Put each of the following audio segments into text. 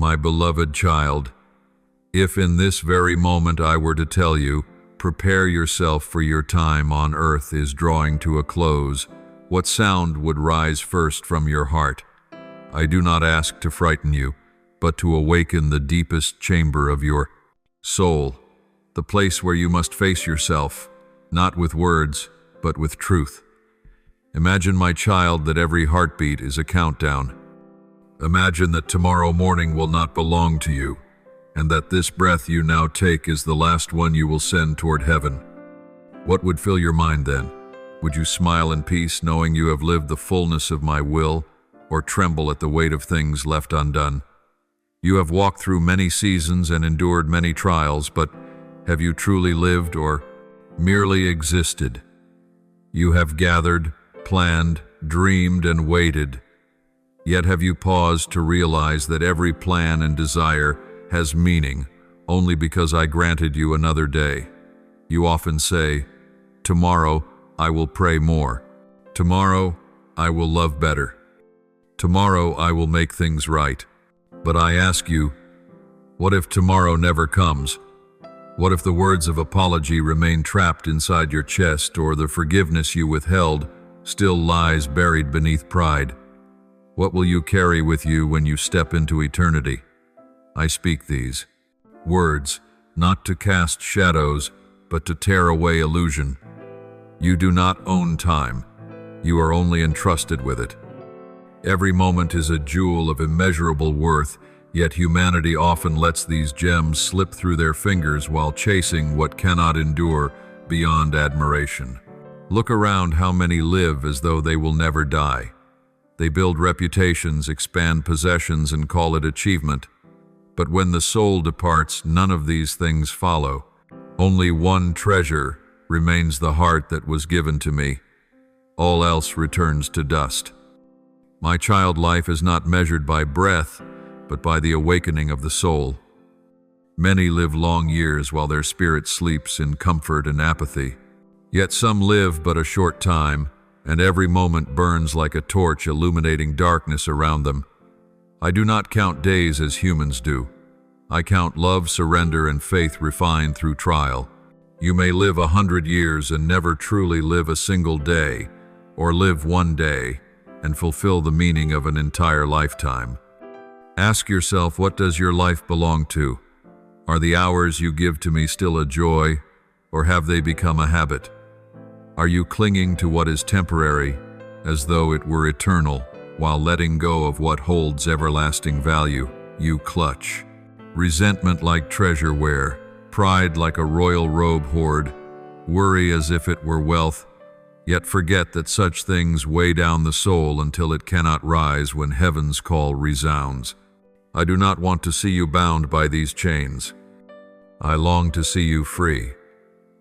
My beloved child, if in this very moment I were to tell you, prepare yourself for your time on earth is drawing to a close, what sound would rise first from your heart? I do not ask to frighten you, but to awaken the deepest chamber of your soul, the place where you must face yourself, not with words, but with truth. Imagine, my child, that every heartbeat is a countdown. Imagine that tomorrow morning will not belong to you, and that this breath you now take is the last one you will send toward heaven. What would fill your mind then? Would you smile in peace knowing you have lived the fullness of my will, or tremble at the weight of things left undone? You have walked through many seasons and endured many trials, but have you truly lived or merely existed? You have gathered, planned, dreamed, and waited. Yet have you paused to realize that every plan and desire has meaning only because I granted you another day? You often say, "Tomorrow I will pray more. Tomorrow I will love better. Tomorrow I will make things right." But I ask you, what if tomorrow never comes? What if the words of apology remain trapped inside your chest, or the forgiveness you withheld still lies buried beneath pride? What will you carry with you when you step into eternity? I speak these words not to cast shadows, but to tear away illusion. You do not own time. You are only entrusted with it. Every moment is a jewel of immeasurable worth, yet humanity often lets these gems slip through their fingers while chasing what cannot endure beyond admiration. Look around how many live as though they will never die. They build reputations, expand possessions, and call it achievement. But when the soul departs, none of these things follow. Only one treasure remains: the heart that was given to me. All else returns to dust. My child, life is not measured by breath, but by the awakening of the soul. Many live long years while their spirit sleeps in comfort and apathy. Yet some live but a short time, and every moment burns like a torch illuminating darkness around them. I do not count days as humans do. I count love, surrender, and faith refined through trial. You may live 100 years and never truly live a single day, or live one day and fulfill the meaning of an entire lifetime. Ask yourself, what does your life belong to? Are the hours you give to me still a joy, or have they become a habit? Are you clinging to what is temporary, as though it were eternal, while letting go of what holds everlasting value? You clutch resentment like treasure wear, pride like a royal robe hoard, worry as if it were wealth, yet forget that such things weigh down the soul until it cannot rise when heaven's call resounds. I do not want to see you bound by these chains. I long to see you free.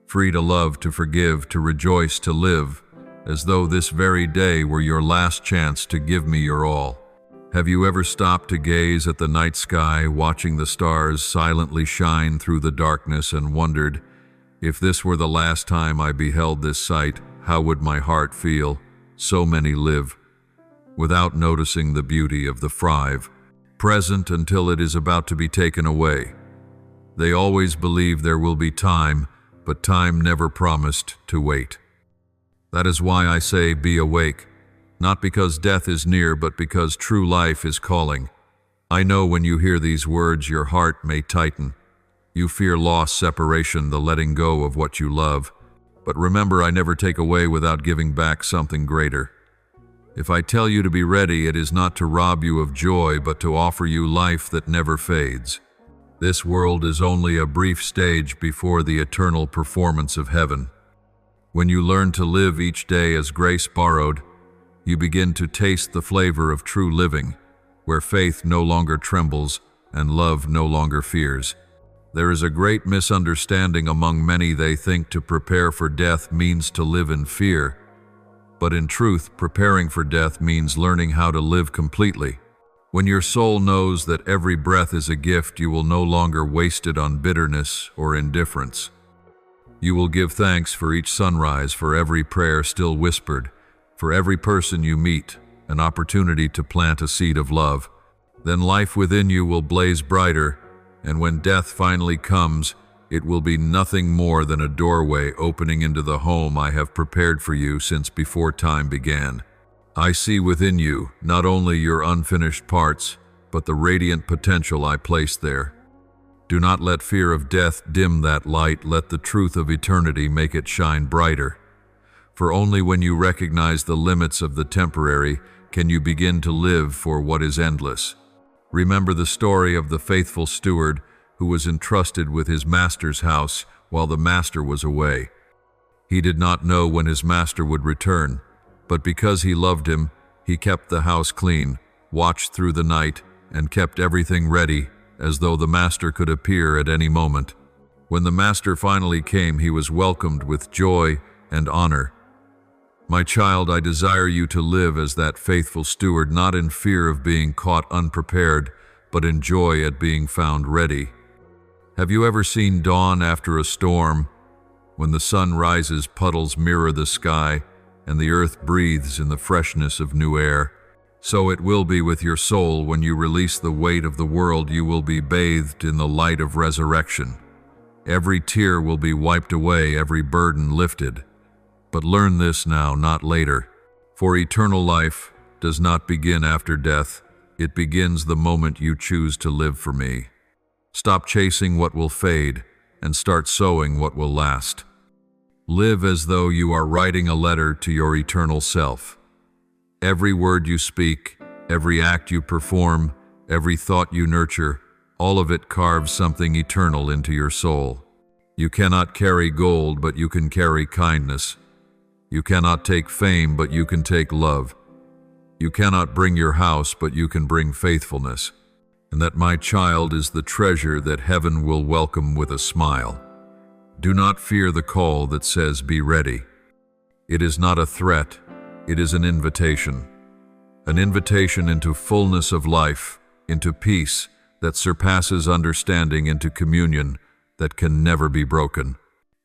Free to love, to forgive, to rejoice, to live, as though this very day were your last chance to give me your all. Have you ever stopped to gaze at the night sky, watching the stars silently shine through the darkness, and wondered, if this were the last time I beheld this sight, how would my heart feel? So many live, without noticing the beauty of the thrive, present until it is about to be taken away. They always believe there will be time, but time never promised to wait. That is why I say, be awake, not because death is near, but because true life is calling. I know when you hear these words, your heart may tighten. You fear loss, separation, the letting go of what you love. But remember, I never take away without giving back something greater. If I tell you to be ready, it is not to rob you of joy, but to offer you life that never fades. This world is only a brief stage before the eternal performance of heaven. When you learn to live each day as grace borrowed, you begin to taste the flavor of true living, where faith no longer trembles and love no longer fears. There is a great misunderstanding among many. They think to prepare for death means to live in fear. But in truth, preparing for death means learning how to live completely. When your soul knows that every breath is a gift, you will no longer waste it on bitterness or indifference. You will give thanks for each sunrise, for every prayer still whispered, for every person you meet, an opportunity to plant a seed of love. Then life within you will blaze brighter, and when death finally comes, it will be nothing more than a doorway opening into the home I have prepared for you since before time began. I see within you not only your unfinished parts, but the radiant potential I placed there. Do not let fear of death dim that light. Let the truth of eternity make it shine brighter. For only when you recognize the limits of the temporary can you begin to live for what is endless. Remember the story of the faithful steward who was entrusted with his master's house while the master was away. He did not know when his master would return, but because he loved him, he kept the house clean, watched through the night, and kept everything ready, as though the master could appear at any moment. When the master finally came, he was welcomed with joy and honor. My child, I desire you to live as that faithful steward, not in fear of being caught unprepared, but in joy at being found ready. Have you ever seen dawn after a storm? When the sun rises, puddles mirror the sky, and the earth breathes in the freshness of new air. So it will be with your soul. When you release the weight of the world, you will be bathed in the light of resurrection. Every tear will be wiped away, every burden lifted. But learn this now, not later. For eternal life does not begin after death. It begins the moment you choose to live for me. Stop chasing what will fade and start sowing what will last. Live as though you are writing a letter to your eternal self. Every word you speak, every act you perform, every thought you nurture, all of it carves something eternal into your soul. You cannot carry gold, but you can carry kindness. You cannot take fame, but you can take love. You cannot bring your house, but you can bring faithfulness. And that, my child, is the treasure that heaven will welcome with a smile. Do not fear the call that says, "Be ready." It is not a threat, it is an invitation. An invitation into fullness of life, into peace that surpasses understanding, into communion that can never be broken.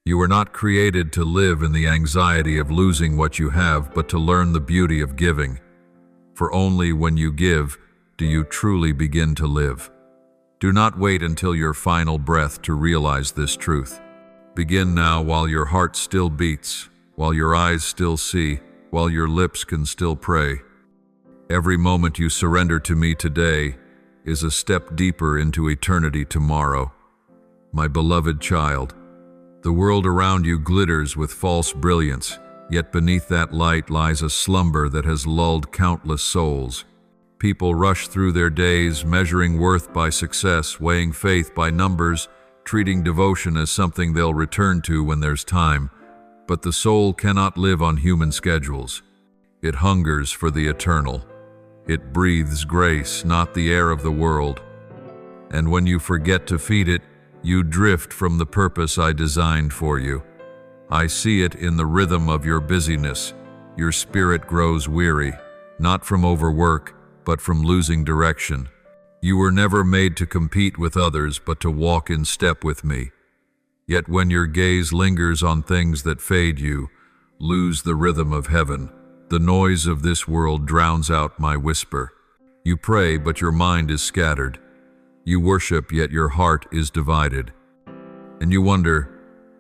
You were not created to live in the anxiety of losing what you have, but to learn the beauty of giving. For only when you give do you truly begin to live. Do not wait until your final breath to realize this truth. Begin now, while your heart still beats, while your eyes still see, while your lips can still pray. Every moment you surrender to me today is a step deeper into eternity tomorrow. My beloved child, the world around you glitters with false brilliance, yet beneath that light lies a slumber that has lulled countless souls. People rush through their days, measuring worth by success, weighing faith by numbers, treating devotion as something they'll return to when there's time. But the soul cannot live on human schedules. It hungers for the eternal. It breathes grace, not the air of the world. And when you forget to feed it, you drift from the purpose I designed for you. I see it in the rhythm of your busyness. Your spirit grows weary, not from overwork, but from losing direction. You were never made to compete with others, but to walk in step with me. Yet when your gaze lingers on things that fade, you lose the rhythm of heaven. The noise of this world drowns out my whisper. You pray, but your mind is scattered. You worship, yet your heart is divided. And you wonder,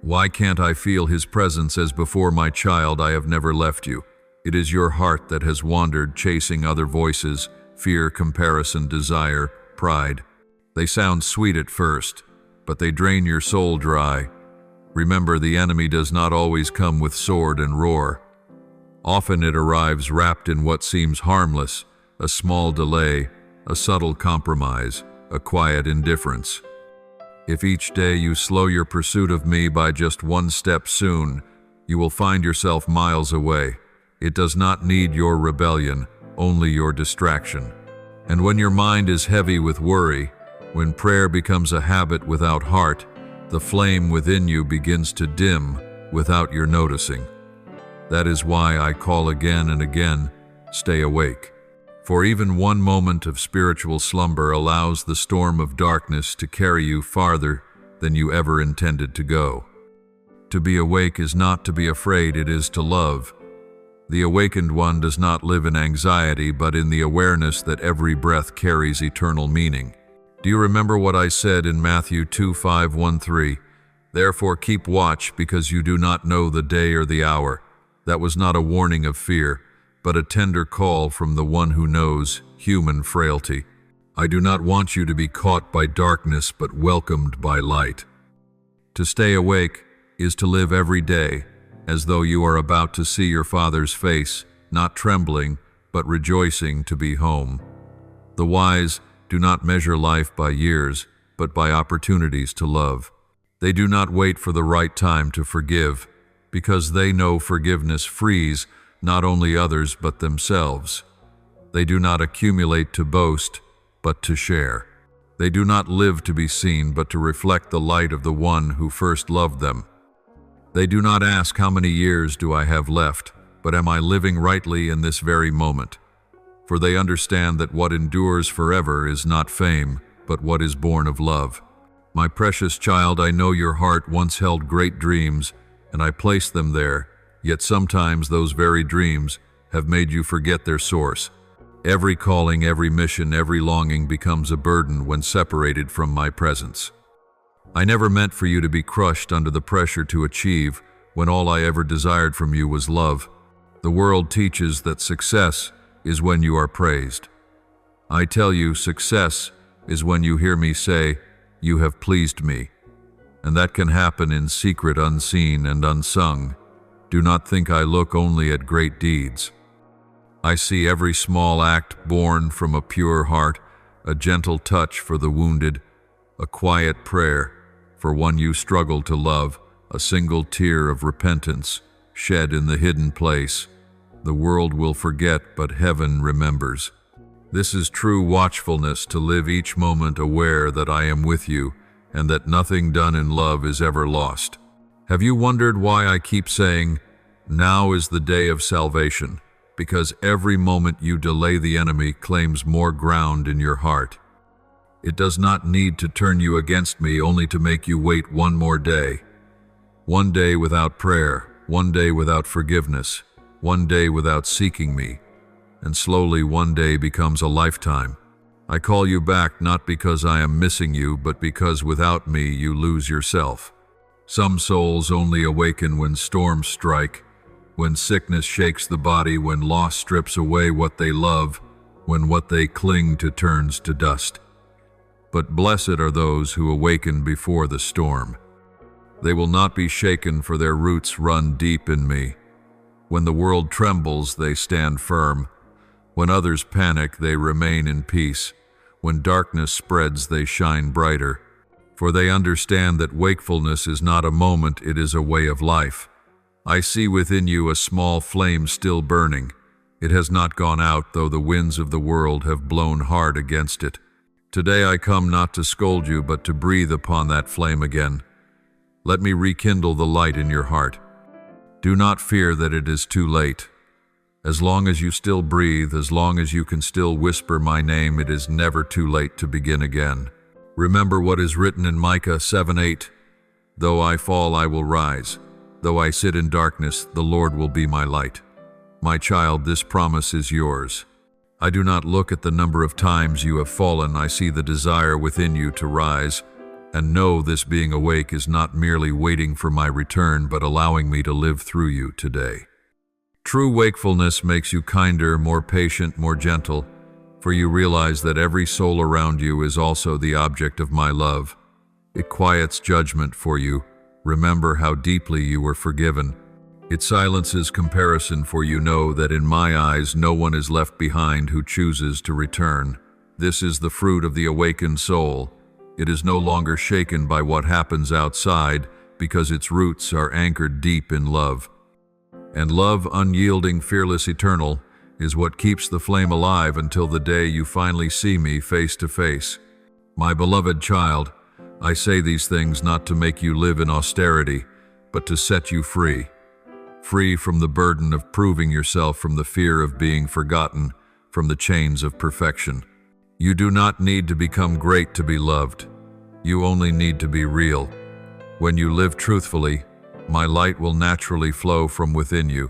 why can't I feel His presence as before? My child, I have never left you. It is your heart that has wandered, chasing other voices, fear, comparison, desire, pride. They sound sweet at first, but they drain your soul dry. Remember, the enemy does not always come with sword and roar. Often it arrives wrapped in what seems harmless, a small delay, a subtle compromise, a quiet indifference. If each day you slow your pursuit of me by just one step, soon you will find yourself miles away. It does not need your rebellion, only your distraction. And when your mind is heavy with worry, when prayer becomes a habit without heart, the flame within you begins to dim without your noticing. That is why I call again and again, stay awake. For even one moment of spiritual slumber allows the storm of darkness to carry you farther than you ever intended to go. To be awake is not to be afraid, it is to love. The awakened one does not live in anxiety, but in the awareness that every breath carries eternal meaning. Do you remember what I said in Matthew 2:5-13? Therefore keep watch, because you do not know the day or the hour. That was not a warning of fear, but a tender call from the one who knows human frailty. I do not want you to be caught by darkness, but welcomed by light. To stay awake is to live every day as though you are about to see your Father's face, not trembling, but rejoicing to be home. The wise do not measure life by years, but by opportunities to love. They do not wait for the right time to forgive, because they know forgiveness frees not only others but themselves. They do not accumulate to boast, but to share. They do not live to be seen, but to reflect the light of the one who first loved them. They do not ask, how many years do I have left, but am I living rightly in this very moment? For they understand that what endures forever is not fame, but what is born of love. My precious child, I know your heart once held great dreams, and I placed them there, yet sometimes those very dreams have made you forget their source. Every calling, every mission, every longing becomes a burden when separated from my presence. I never meant for you to be crushed under the pressure to achieve when all I ever desired from you was love. The world teaches that success is when you are praised. I tell you, success is when you hear me say, "You have pleased me." And that can happen in secret, unseen, and unsung. Do not think I look only at great deeds. I see every small act born from a pure heart, a gentle touch for the wounded, a quiet prayer for one you struggle to love, a single tear of repentance shed in the hidden place. The world will forget, but heaven remembers. This is true watchfulness, to live each moment aware that I am with you and that nothing done in love is ever lost. Have you wondered why I keep saying, now is the day of salvation? Because every moment you delay, the enemy claims more ground in your heart. It does not need to turn you against me only to make you wait one more day. One day without prayer, one day without forgiveness, one day without seeking me, and slowly one day becomes a lifetime. I call you back not because I am missing you, but because without me you lose yourself. Some souls only awaken when storms strike, when sickness shakes the body, when loss strips away what they love, when what they cling to turns to dust. But blessed are those who awaken before the storm. They will not be shaken, for their roots run deep in me. When the world trembles, they stand firm. When others panic, they remain in peace. When darkness spreads, they shine brighter. For they understand that wakefulness is not a moment, it is a way of life. I see within you a small flame still burning. It has not gone out, though the winds of the world have blown hard against it. Today I come not to scold you, but to breathe upon that flame again. Let me rekindle the light in your heart. Do not fear that it is too late. As long as you still breathe, as long as you can still whisper my name, it is never too late to begin again. Remember what is written in Micah 7:8. Though I fall, I will rise. Though I sit in darkness, the Lord will be my light. My child, this promise is yours. I do not look at the number of times you have fallen. I see the desire within you to rise, and know this being awake is not merely waiting for my return, but allowing me to live through you today. True wakefulness makes you kinder, more patient, more gentle, for you realize that every soul around you is also the object of my love. It quiets judgment for you. Remember how deeply you were forgiven. It silences comparison, for you know that in my eyes no one is left behind who chooses to return. This is the fruit of the awakened soul. It is no longer shaken by what happens outside, because its roots are anchored deep in love. And love, unyielding, fearless, eternal, is what keeps the flame alive until the day you finally see me face to face. My beloved child, I say these things not to make you live in austerity, but to set you free. Free from the burden of proving yourself, from the fear of being forgotten, from the chains of perfection. You do not need to become great to be loved. You only need to be real. When you live truthfully, my light will naturally flow from within you.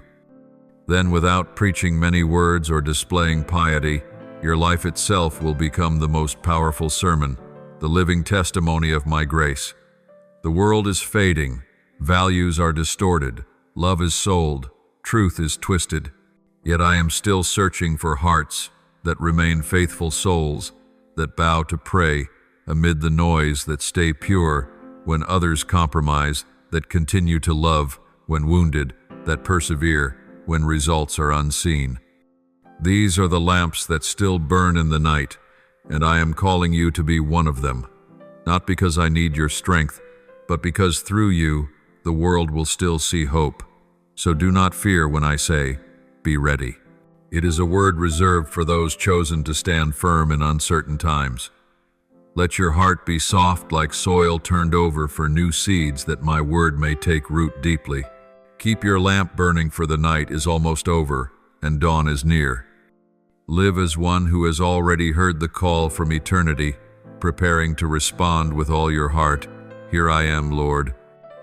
Then, without preaching many words or displaying piety, your life itself will become the most powerful sermon, the living testimony of my grace. The world is fading, values are distorted, love is sold, truth is twisted. Yet I am still searching for hearts that remain faithful souls, that bow to pray amid the noise, that stay pure when others compromise, that continue to love when wounded, that persevere when results are unseen. These are the lamps that still burn in the night, and I am calling you to be one of them, not because I need your strength, but because through you the world will still see hope. So do not fear when I say, be ready. It is a word reserved for those chosen to stand firm in uncertain times. Let your heart be soft like soil turned over for new seeds, that my word may take root deeply. Keep your lamp burning, for the night is almost over and dawn is near. Live as one who has already heard the call from eternity, preparing to respond with all your heart. Here I am, Lord.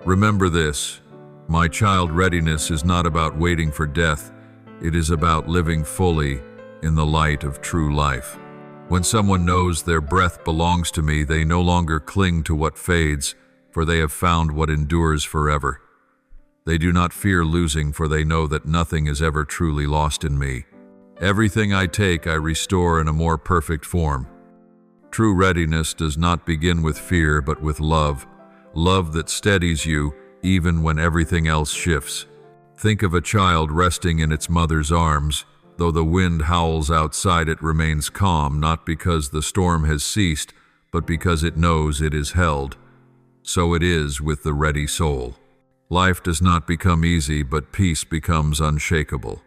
Remember this, my child, readiness is not about waiting for death. It is about living fully in the light of true life. When someone knows their breath belongs to me, they no longer cling to what fades, for they have found what endures forever. They do not fear losing, for they know that nothing is ever truly lost in me. Everything I take, I restore in a more perfect form. True readiness does not begin with fear, but with love, love that steadies you even when everything else shifts. Think of a child resting in its mother's arms. Though the wind howls outside, it remains calm, not because the storm has ceased, but because it knows it is held. So it is with the ready soul. Life does not become easy, but peace becomes unshakable.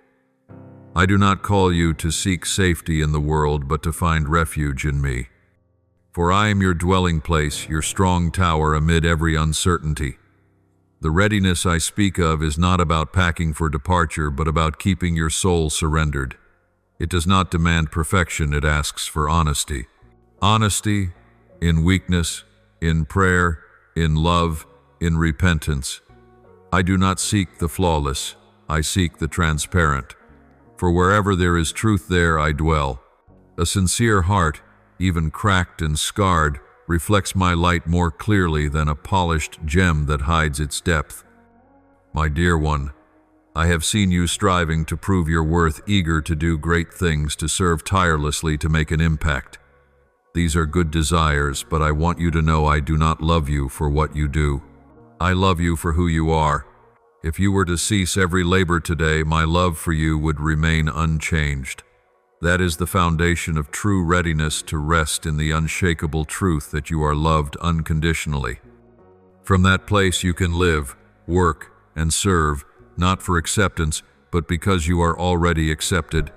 I do not call you to seek safety in the world, but to find refuge in me. For I am your dwelling place, your strong tower amid every uncertainty. The readiness I speak of is not about packing for departure, but about keeping your soul surrendered. It does not demand perfection, it asks for honesty. Honesty in weakness, in prayer, in love, in repentance. I do not seek the flawless, I seek the transparent. For wherever there is truth, there I dwell. A sincere heart, even cracked and scarred, reflects my light more clearly than a polished gem that hides its depth. My dear one, I have seen you striving to prove your worth, eager to do great things, to serve tirelessly, to make an impact. These are good desires, but I want you to know I do not love you for what you do. I love you for who you are. If you were to cease every labor today, my love for you would remain unchanged. That is the foundation of true readiness, to rest in the unshakable truth that you are loved unconditionally. From that place you can live, work, and serve, not for acceptance, but because you are already accepted.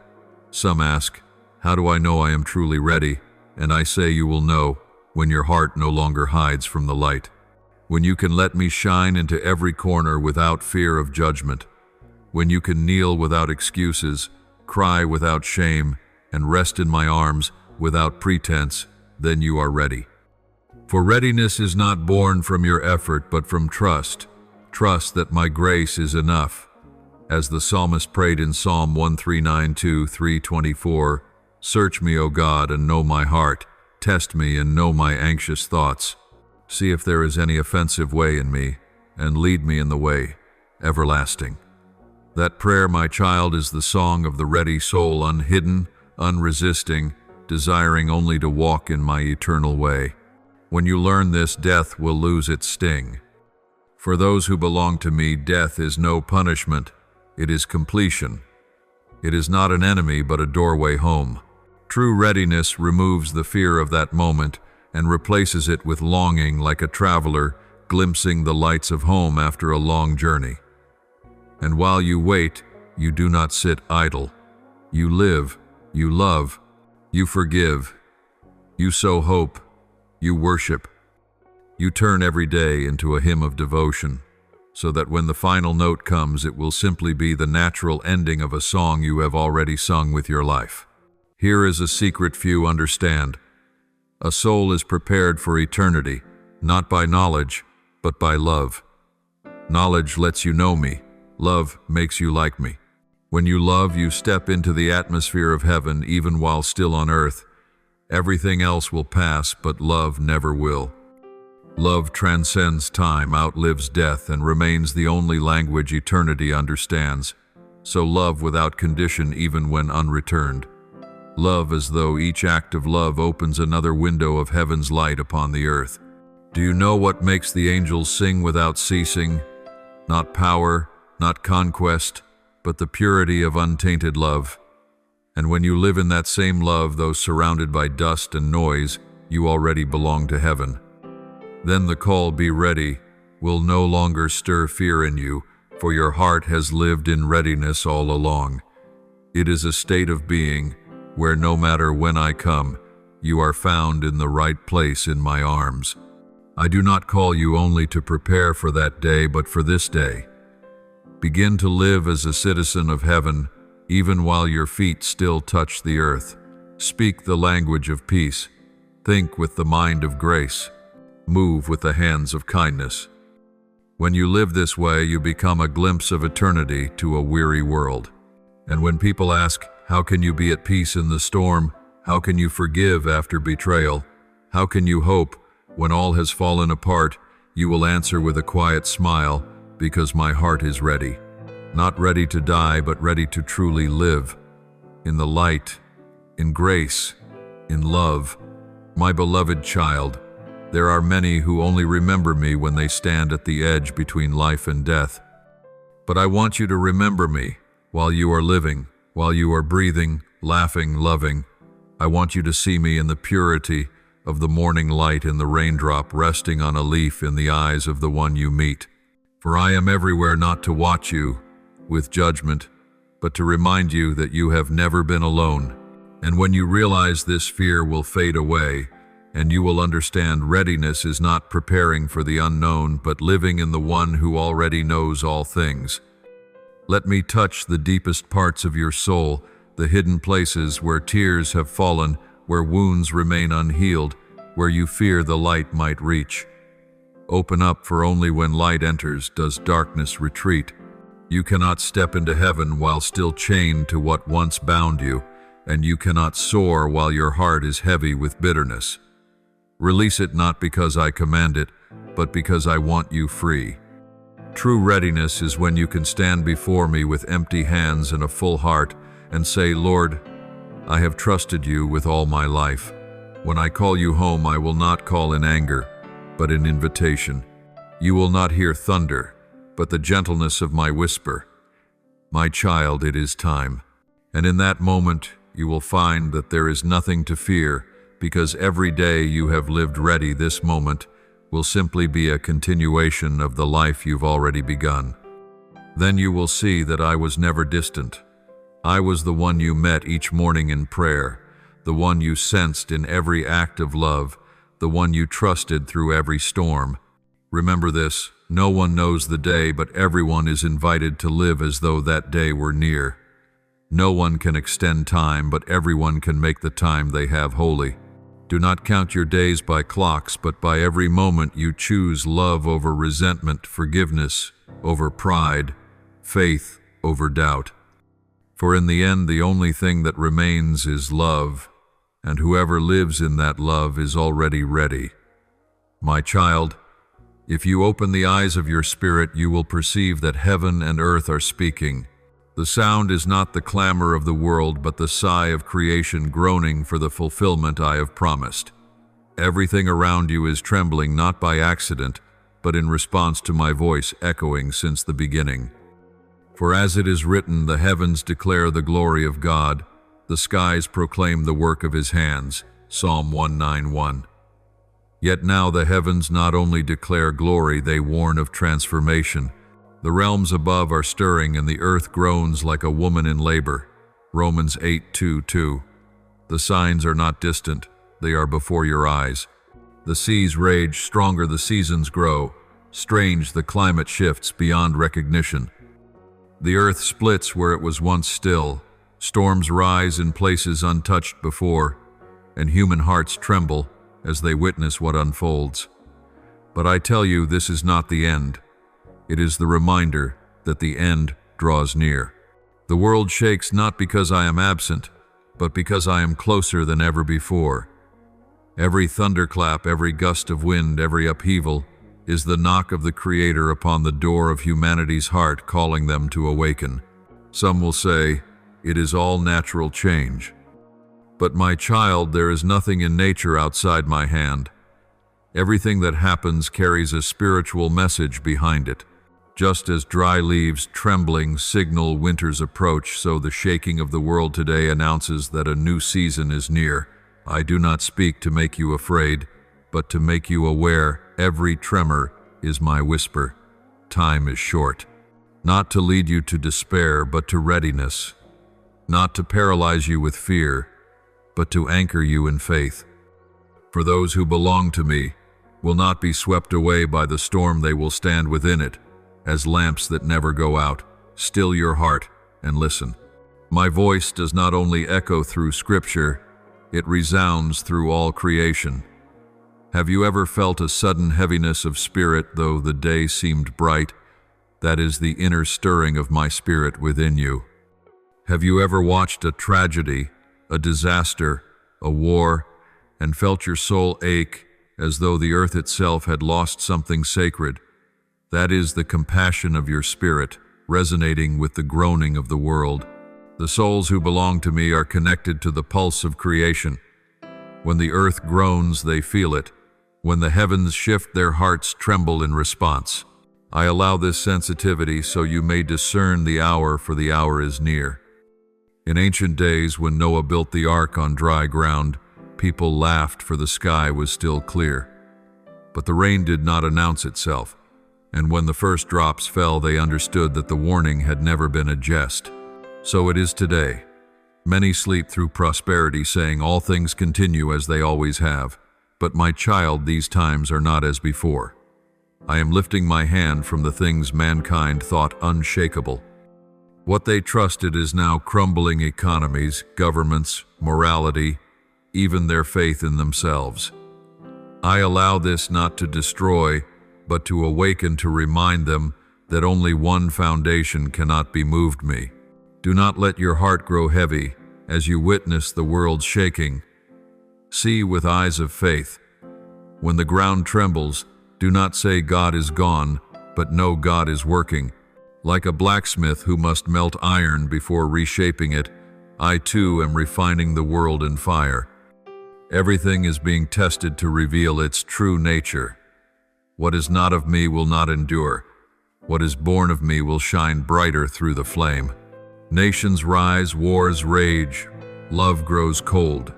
Some ask, how do I know I am truly ready? And I say you will know when your heart no longer hides from the light. When you can let me shine into every corner without fear of judgment. When you can kneel without excuses, cry without shame, and rest in my arms without pretense, then you are ready. For readiness is not born from your effort, but from trust. Trust that my grace is enough. As the psalmist prayed in Psalm 1392-324, search me, O God, and know my heart. Test me and know my anxious thoughts. See if there is any offensive way in me, and lead me in the way everlasting. That prayer, my child, is the song of the ready soul, unhidden, unresisting, desiring only to walk in my eternal way. When you learn this, death will lose its sting. For those who belong to me, death is no punishment, it is completion. It is not an enemy, but a doorway home. True readiness removes the fear of that moment and replaces it with longing, like a traveler glimpsing the lights of home after a long journey. And while you wait, you do not sit idle. You live, you love, you forgive, you sow hope, you worship. You turn every day into a hymn of devotion, so that when the final note comes, it will simply be the natural ending of a song you have already sung with your life. Here is a secret few understand. A soul is prepared for eternity, not by knowledge, but by love. Knowledge lets you know me. Love makes you like me. When you love, you step into the atmosphere of heaven even while still on earth. Everything else will pass, but love never will. Love transcends time, outlives death, and remains the only language eternity understands. So love without condition even when unreturned. Love as though each act of love opens another window of heaven's light upon the earth. Do you know what makes the angels sing without ceasing? Not power, not conquest, but the purity of untainted love. And when you live in that same love, though surrounded by dust and noise, you already belong to heaven. Then the call, "Be ready," will no longer stir fear in you, for your heart has lived in readiness all along. It is a state of being where no matter when I come, you are found in the right place in my arms. I do not call you only to prepare for that day, but for this day. Begin to live as a citizen of heaven, even while your feet still touch the earth. Speak the language of peace. Think with the mind of grace. Move with the hands of kindness. When you live this way, you become a glimpse of eternity to a weary world. And when people ask, how can you be at peace in the storm? How can you forgive after betrayal? How can you hope when all has fallen apart? You will answer with a quiet smile, because my heart is ready. Not ready to die, but ready to truly live. In the light, in grace, in love. My beloved child, there are many who only remember me when they stand at the edge between life and death. But I want you to remember me while you are living, while you are breathing, laughing, loving. I want you to see me in the purity of the morning light, in the raindrop resting on a leaf, in the eyes of the one you meet. For I am everywhere, not to watch you with judgment, but to remind you that you have never been alone. And when you realize this, fear will fade away, and you will understand readiness is not preparing for the unknown, but living in the one who already knows all things. Let me touch the deepest parts of your soul, the hidden places where tears have fallen, where wounds remain unhealed, where you fear the light might reach. Open up, for only when light enters does darkness retreat. You cannot step into heaven while still chained to what once bound you, and you cannot soar while your heart is heavy with bitterness. Release it, not because I command it, but because I want you free. True readiness is when you can stand before me with empty hands and a full heart and say, Lord, I have trusted you with all my life. When I call you home, I will not call in anger, but in invitation. You will not hear thunder, but the gentleness of my whisper. My child, it is time. And in that moment, you will find that there is nothing to fear, because every day you have lived ready, this moment will simply be a continuation of the life you've already begun. Then you will see that I was never distant. I was the one you met each morning in prayer, the one you sensed in every act of love, the one you trusted through every storm. Remember this, no one knows the day, but everyone is invited to live as though that day were near. No one can extend time, but everyone can make the time they have holy. Do not count your days by clocks, but by every moment you choose love over resentment, forgiveness over pride, faith over doubt. For in the end, the only thing that remains is love, and whoever lives in that love is already ready. My child, if you open the eyes of your spirit, you will perceive that heaven and earth are speaking. The sound is not the clamor of the world, but the sigh of creation groaning for the fulfillment I have promised. Everything around you is trembling, not by accident, but in response to my voice echoing since the beginning. For as it is written, the heavens declare the glory of God, the skies proclaim the work of his hands. Psalm 191. Yet now the heavens not only declare glory, they warn of transformation. The realms above are stirring, and the earth groans like a woman in labor. Romans 8:2-2. The signs are not distant, they are before your eyes. The seas rage, stronger the seasons grow. Strange the climate shifts beyond recognition. The earth splits where it was once still. Storms rise in places untouched before, and human hearts tremble as they witness what unfolds. But I tell you, this is not the end. It is the reminder that the end draws near. The world shakes not because I am absent, but because I am closer than ever before. Every thunderclap, every gust of wind, every upheaval is the knock of the Creator upon the door of humanity's heart, calling them to awaken. Some will say, it is all natural change. But my child, there is nothing in nature outside my hand. Everything that happens carries a spiritual message behind it. Just as dry leaves trembling signal winter's approach, so the shaking of the world today announces that a new season is near. I do not speak to make you afraid, but to make you aware. Every tremor is my whisper. Time is short. Not to lead you to despair, but to readiness. Not to paralyze you with fear, but to anchor you in faith. For those who belong to me will not be swept away by the storm. They will stand within it, as lamps that never go out. Still your heart and listen. My voice does not only echo through Scripture, it resounds through all creation. Have you ever felt a sudden heaviness of spirit though the day seemed bright? That is the inner stirring of my spirit within you. Have you ever watched a tragedy, a disaster, a war, and felt your soul ache as though the earth itself had lost something sacred? That is the compassion of your spirit, resonating with the groaning of the world. The souls who belong to me are connected to the pulse of creation. When the earth groans, they feel it. When the heavens shift, their hearts tremble in response. I allow this sensitivity so you may discern the hour, for the hour is near. In ancient days, when Noah built the ark on dry ground, people laughed, for the sky was still clear. But the rain did not announce itself, and when the first drops fell, they understood that the warning had never been a jest. So it is today. Many sleep through prosperity, saying all things continue as they always have. But my child, these times are not as before. I am lifting my hand from the things mankind thought unshakable. What they trusted is now crumbling: economies, governments, morality, even their faith in themselves. I allow this not to destroy, but to awaken, to remind them that only one foundation cannot be moved: me. Do not let your heart grow heavy as you witness the world shaking. See with eyes of faith. When the ground trembles, do not say God is gone, but know God is working. Like a blacksmith who must melt iron before reshaping it, I too am refining the world in fire. Everything is being tested to reveal its true nature. What is not of me will not endure. What is born of me will shine brighter through the flame. Nations rise, wars rage, love grows cold.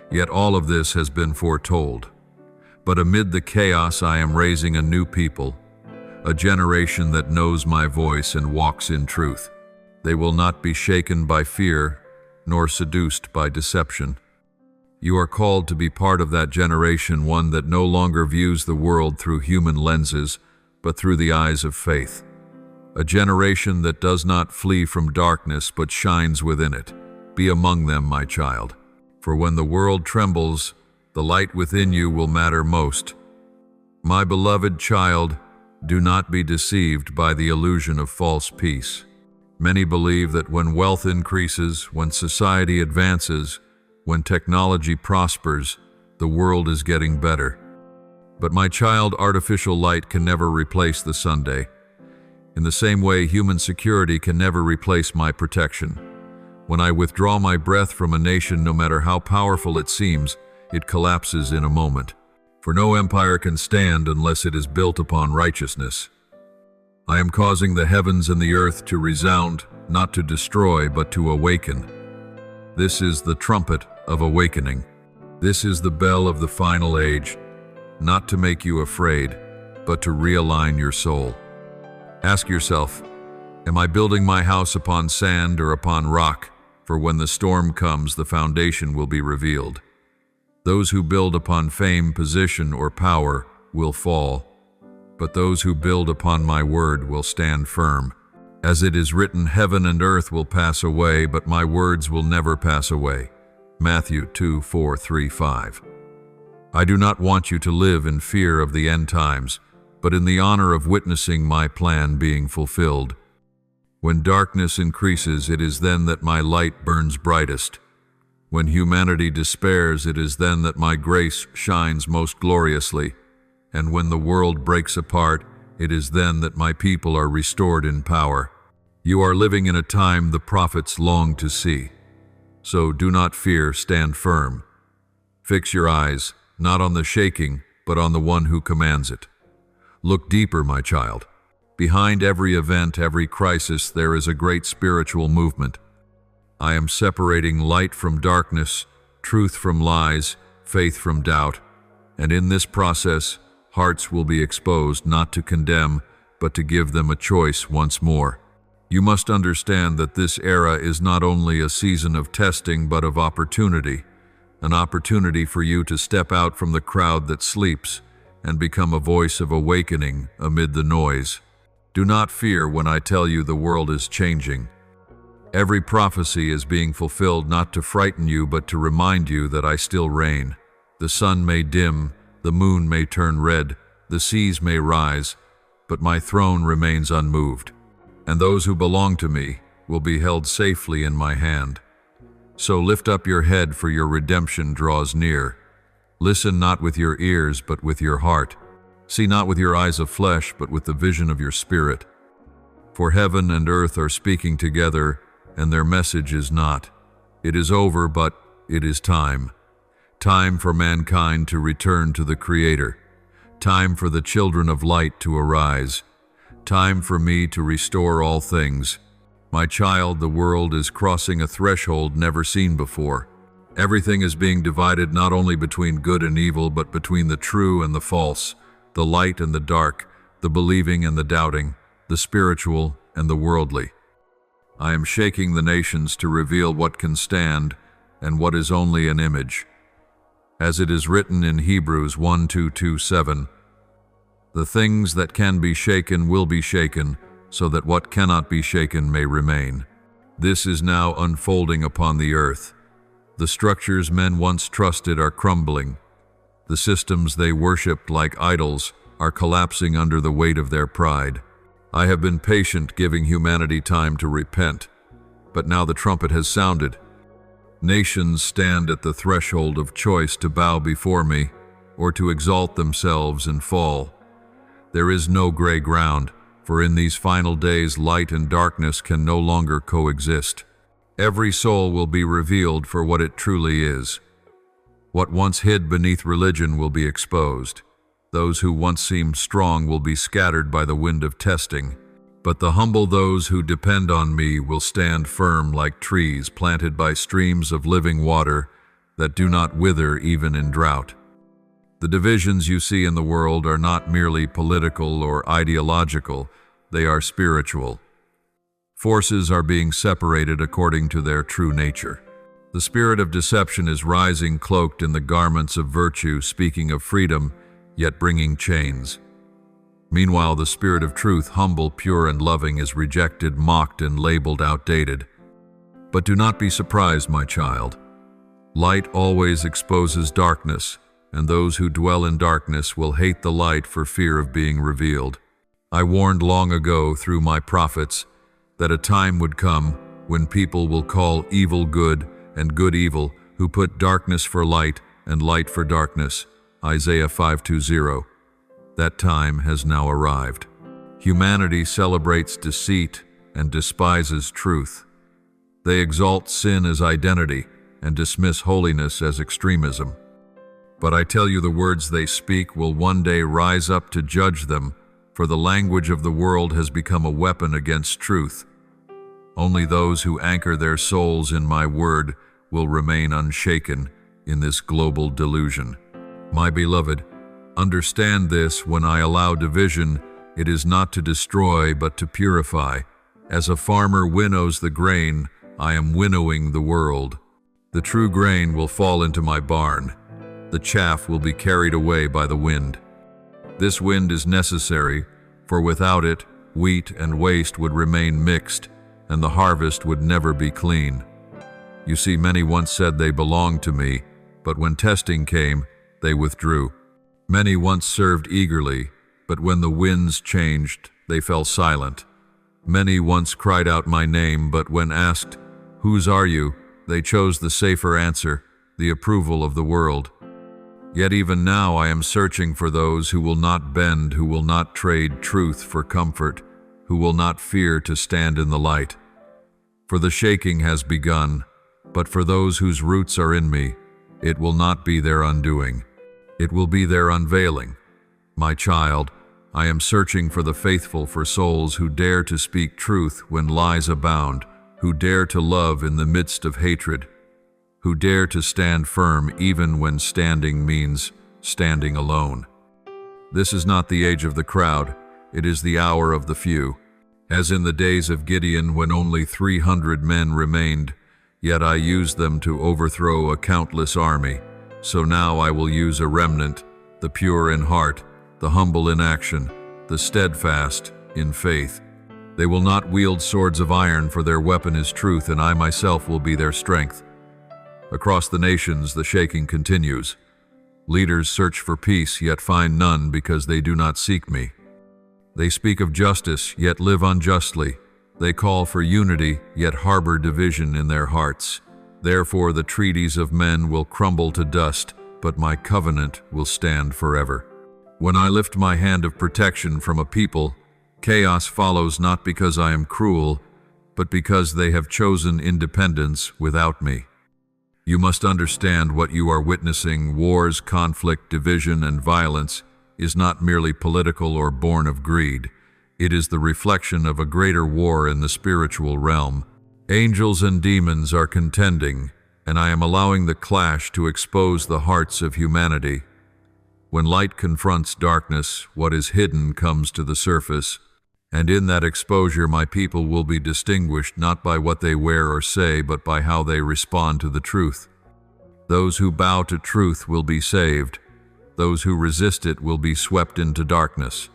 Yet all of this has been foretold. But amid the chaos, I am raising a new people, a generation that knows my voice and walks in truth. They will not be shaken by fear, nor seduced by deception. You are called to be part of that generation, one that no longer views the world through human lenses, but through the eyes of faith. A generation that does not flee from darkness, but shines within it. Be among them, my child. For when the world trembles, the light within you will matter most. My beloved child, do not be deceived by the illusion of false peace. Many believe that when wealth increases, when society advances, when technology prospers, the world is getting better. But my child, artificial light can never replace the Sunday. In the same way, human security can never replace my protection. When I withdraw my breath from a nation, no matter how powerful it seems, it collapses in a moment. For no empire can stand unless it is built upon righteousness. I am causing the heavens and the earth to resound, not to destroy, but to awaken. This is the trumpet of awakening. This is the bell of the final age, not to make you afraid, but to realign your soul. Ask yourself, am I building my house upon sand or upon rock? For when the storm comes, the foundation will be revealed. Those who build upon fame, position, or power will fall, but those who build upon my word will stand firm. As it is written, heaven and earth will pass away, but my words will never pass away. Matthew 2:4-5. I do not want you to live in fear of the end times, but in the honor of witnessing my plan being fulfilled. When darkness increases, it is then that my light burns brightest. When humanity despairs, it is then that my grace shines most gloriously. And when the world breaks apart, it is then that my people are restored in power. You are living in a time the prophets long to see. So do not fear, stand firm. Fix your eyes, not on the shaking, but on the one who commands it. Look deeper, my child. Behind every event, every crisis, there is a great spiritual movement. I am separating light from darkness, truth from lies, faith from doubt, and in this process, hearts will be exposed not to condemn, but to give them a choice once more. You must understand that this era is not only a season of testing, but of opportunity, an opportunity for you to step out from the crowd that sleeps and become a voice of awakening amid the noise. Do not fear when I tell you the world is changing. Every prophecy is being fulfilled not to frighten you, but to remind you that I still reign. The sun may dim, the moon may turn red, the seas may rise, but my throne remains unmoved, and those who belong to me will be held safely in my hand. So lift up your head, for your redemption draws near. Listen not with your ears, but with your heart. See not with your eyes of flesh, but with the vision of your spirit. For heaven and earth are speaking together, and their message is not. It is over, but it is time. Time for mankind to return to the Creator. Time for the children of light to arise. Time for me to restore all things. My child, the world is crossing a threshold never seen before. Everything is being divided not only between good and evil, but between the true and the false, the light and the dark, the believing and the doubting, the spiritual and the worldly. I am shaking the nations to reveal what can stand and what is only an image. As it is written in Hebrews 1:2-7, the things that can be shaken will be shaken, so that what cannot be shaken may remain. This is now unfolding upon the earth. The structures men once trusted are crumbling. The systems they worshipped like idols are collapsing under the weight of their pride. I have been patient, giving humanity time to repent, but now the trumpet has sounded. Nations stand at the threshold of choice to bow before me or to exalt themselves and fall. There is no gray ground, for in these final days light and darkness can no longer coexist. Every soul will be revealed for what it truly is. What once hid beneath religion will be exposed. Those who once seemed strong will be scattered by the wind of testing. But the humble, those who depend on me, will stand firm like trees planted by streams of living water that do not wither even in drought. The divisions you see in the world are not merely political or ideological, they are spiritual. Forces are being separated according to their true nature. The spirit of deception is rising, cloaked in the garments of virtue, speaking of freedom, yet bringing chains. Meanwhile, the spirit of truth, humble, pure, and loving, is rejected, mocked, and labeled outdated. But do not be surprised, my child. Light always exposes darkness, and those who dwell in darkness will hate the light for fear of being revealed. I warned long ago through my prophets that a time would come when people will call evil good and good evil, who put darkness for light and light for darkness. Isaiah 5:20. That time has now arrived. Humanity celebrates deceit and despises truth. They exalt sin as identity and dismiss holiness as extremism. But I tell you, the words they speak will one day rise up to judge them, for the language of the world has become a weapon against truth. Only those who anchor their souls in my word will remain unshaken in this global delusion. My beloved, understand this: when I allow division, it is not to destroy, but to purify. As a farmer winnows the grain, I am winnowing the world. The true grain will fall into my barn. The chaff will be carried away by the wind. This wind is necessary, for without it, wheat and waste would remain mixed, and the harvest would never be clean. You see, many once said they belonged to me, but when testing came, they withdrew. Many once served eagerly, but when the winds changed, they fell silent. Many once cried out my name, but when asked, "Whose are you?" they chose the safer answer, the approval of the world. Yet even now I am searching for those who will not bend, who will not trade truth for comfort, who will not fear to stand in the light. For the shaking has begun, but for those whose roots are in me, it will not be their undoing. It will be their unveiling. My child, I am searching for the faithful, for souls who dare to speak truth when lies abound, who dare to love in the midst of hatred, who dare to stand firm even when standing means standing alone. This is not the age of the crowd, it is the hour of the few. As in the days of Gideon, when only 300 men remained, yet I used them to overthrow a countless army, so now I will use a remnant, the pure in heart, the humble in action, the steadfast in faith. They will not wield swords of iron, for their weapon is truth, and I myself will be their strength. Across the nations, the shaking continues. Leaders search for peace, yet find none because they do not seek me. They speak of justice, yet live unjustly. They call for unity, yet harbor division in their hearts. Therefore the treaties of men will crumble to dust, but my covenant will stand forever. When I lift my hand of protection from a people, chaos follows, not because I am cruel, but because they have chosen independence without me. You must understand what you are witnessing. Wars, conflict, division, and violence is not merely political or born of greed. It is the reflection of a greater war in the spiritual realm. Angels and demons are contending, and I am allowing the clash to expose the hearts of humanity. When light confronts darkness, what is hidden comes to the surface, and in that exposure my people will be distinguished not by what they wear or say, but by how they respond to the truth. Those who bow to truth will be saved. Those who resist it will be swept into darkness.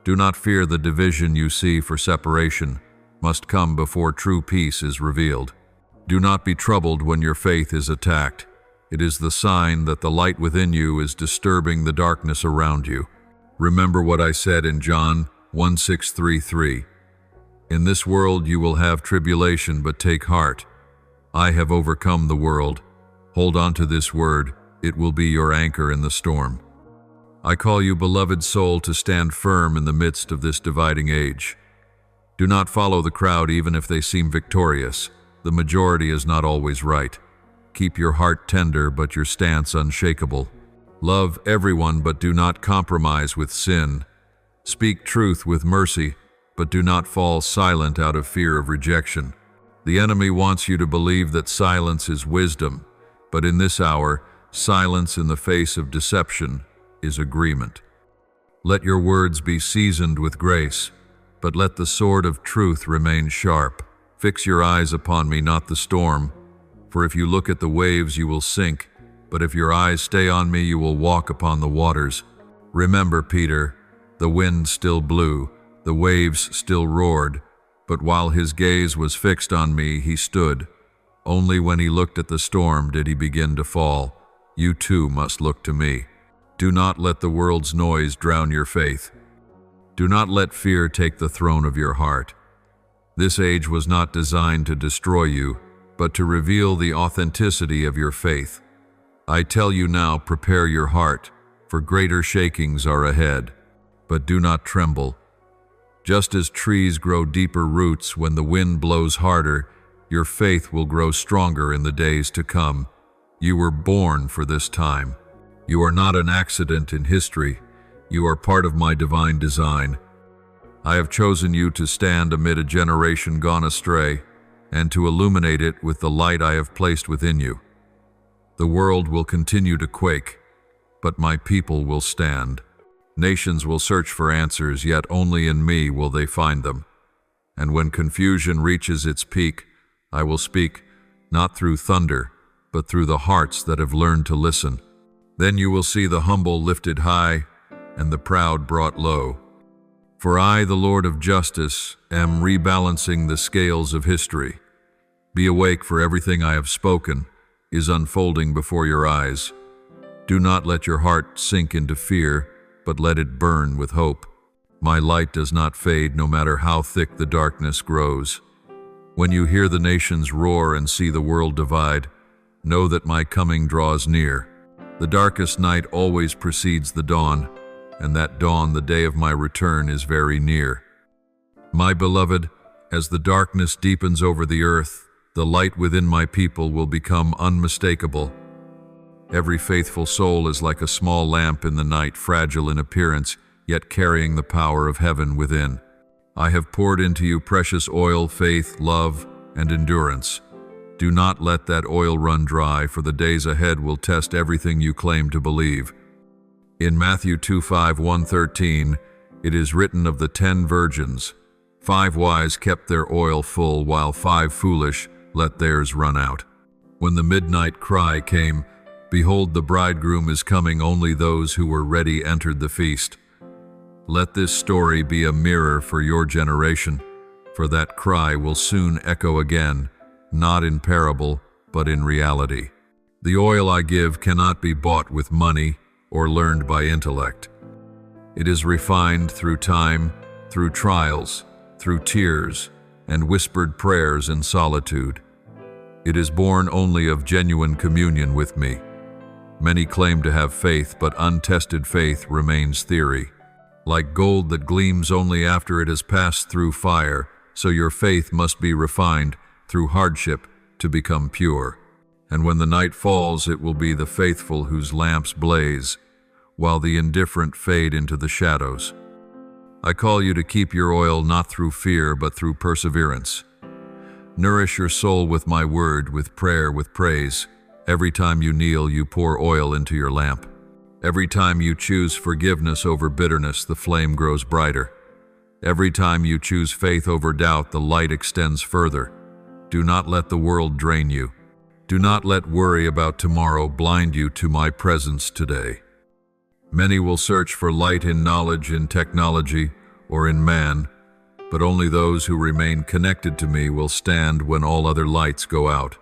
Do not fear the division you see, for separation must come before true peace is revealed. Do not be troubled when your faith is attacked. It is the sign that the light within you is disturbing the darkness around you. Remember what I said in John 16:33. In this world you will have tribulation, but take heart. I have overcome the world. Hold on to this word. It will be your anchor in the storm. I call you, beloved soul, to stand firm in the midst of this dividing age. Do not follow the crowd even if they seem victorious. The majority is not always right. Keep your heart tender, but your stance unshakable. Love everyone, but do not compromise with sin. Speak truth with mercy, but do not fall silent out of fear of rejection. The enemy wants you to believe that silence is wisdom, but in this hour, silence in the face of deception is agreement. Let your words be seasoned with grace, but let the sword of truth remain sharp. Fix your eyes upon me, not the storm, for if you look at the waves you will sink, but if your eyes stay on me you will walk upon the waters. Remember, Peter, the wind still blew, the waves still roared, but while his gaze was fixed on me, he stood. Only when he looked at the storm did he begin to fall. You too must look to me. Do not let the world's noise drown your faith. Do not let fear take the throne of your heart. This age was not designed to destroy you, but to reveal the authenticity of your faith. I tell you now, prepare your heart, for greater shakings are ahead. But do not tremble. Just as trees grow deeper roots when the wind blows harder, your faith will grow stronger in the days to come. You were born for this time. You are not an accident in history. You are part of my divine design. I have chosen you to stand amid a generation gone astray, and to illuminate it with the light I have placed within you. The world will continue to quake, but my people will stand. Nations will search for answers, yet only in me will they find them. And when confusion reaches its peak, I will speak, not through thunder, but through the hearts that have learned to listen. Then you will see the humble lifted high, and the proud brought low. For I, the Lord of justice, am rebalancing the scales of history. Be awake, for everything I have spoken is unfolding before your eyes. Do not let your heart sink into fear, but let it burn with hope. My light does not fade no matter how thick the darkness grows. When you hear the nations roar and see the world divide, know that my coming draws near. The darkest night always precedes the dawn, and that dawn, the day of my return, is very near. My beloved, as the darkness deepens over the earth, the light within my people will become unmistakable. Every faithful soul is like a small lamp in the night, fragile in appearance, yet carrying the power of heaven within. I have poured into you precious oil, faith, love, and endurance. Do not let that oil run dry, for the days ahead will test everything you claim to believe. In Matthew 2:5-113, it is written of the 10 virgins, 5 wise kept their oil full, while 5 foolish let theirs run out. When the midnight cry came, behold, the bridegroom is coming, only those who were ready entered the feast. Let this story be a mirror for your generation, for that cry will soon echo again, not in parable, but in reality. The oil I give cannot be bought with money or learned by intellect. It is refined through time, through trials, through tears, and whispered prayers in solitude. It is born only of genuine communion with me. Many claim to have faith, but untested faith remains theory. Like gold that gleams only after it has passed through fire, so your faith must be refined through hardship to become pure. And when the night falls, it will be the faithful whose lamps blaze, while the indifferent fade into the shadows. I call you to keep your oil not through fear, but through perseverance. Nourish your soul with my word, with prayer, with praise. Every time you kneel, you pour oil into your lamp. Every time you choose forgiveness over bitterness, the flame grows brighter. Every time you choose faith over doubt, the light extends further. Do not let the world drain you. Do not let worry about tomorrow blind you to my presence today. Many will search for light in knowledge, in technology, or in man, but only those who remain connected to me will stand when all other lights go out.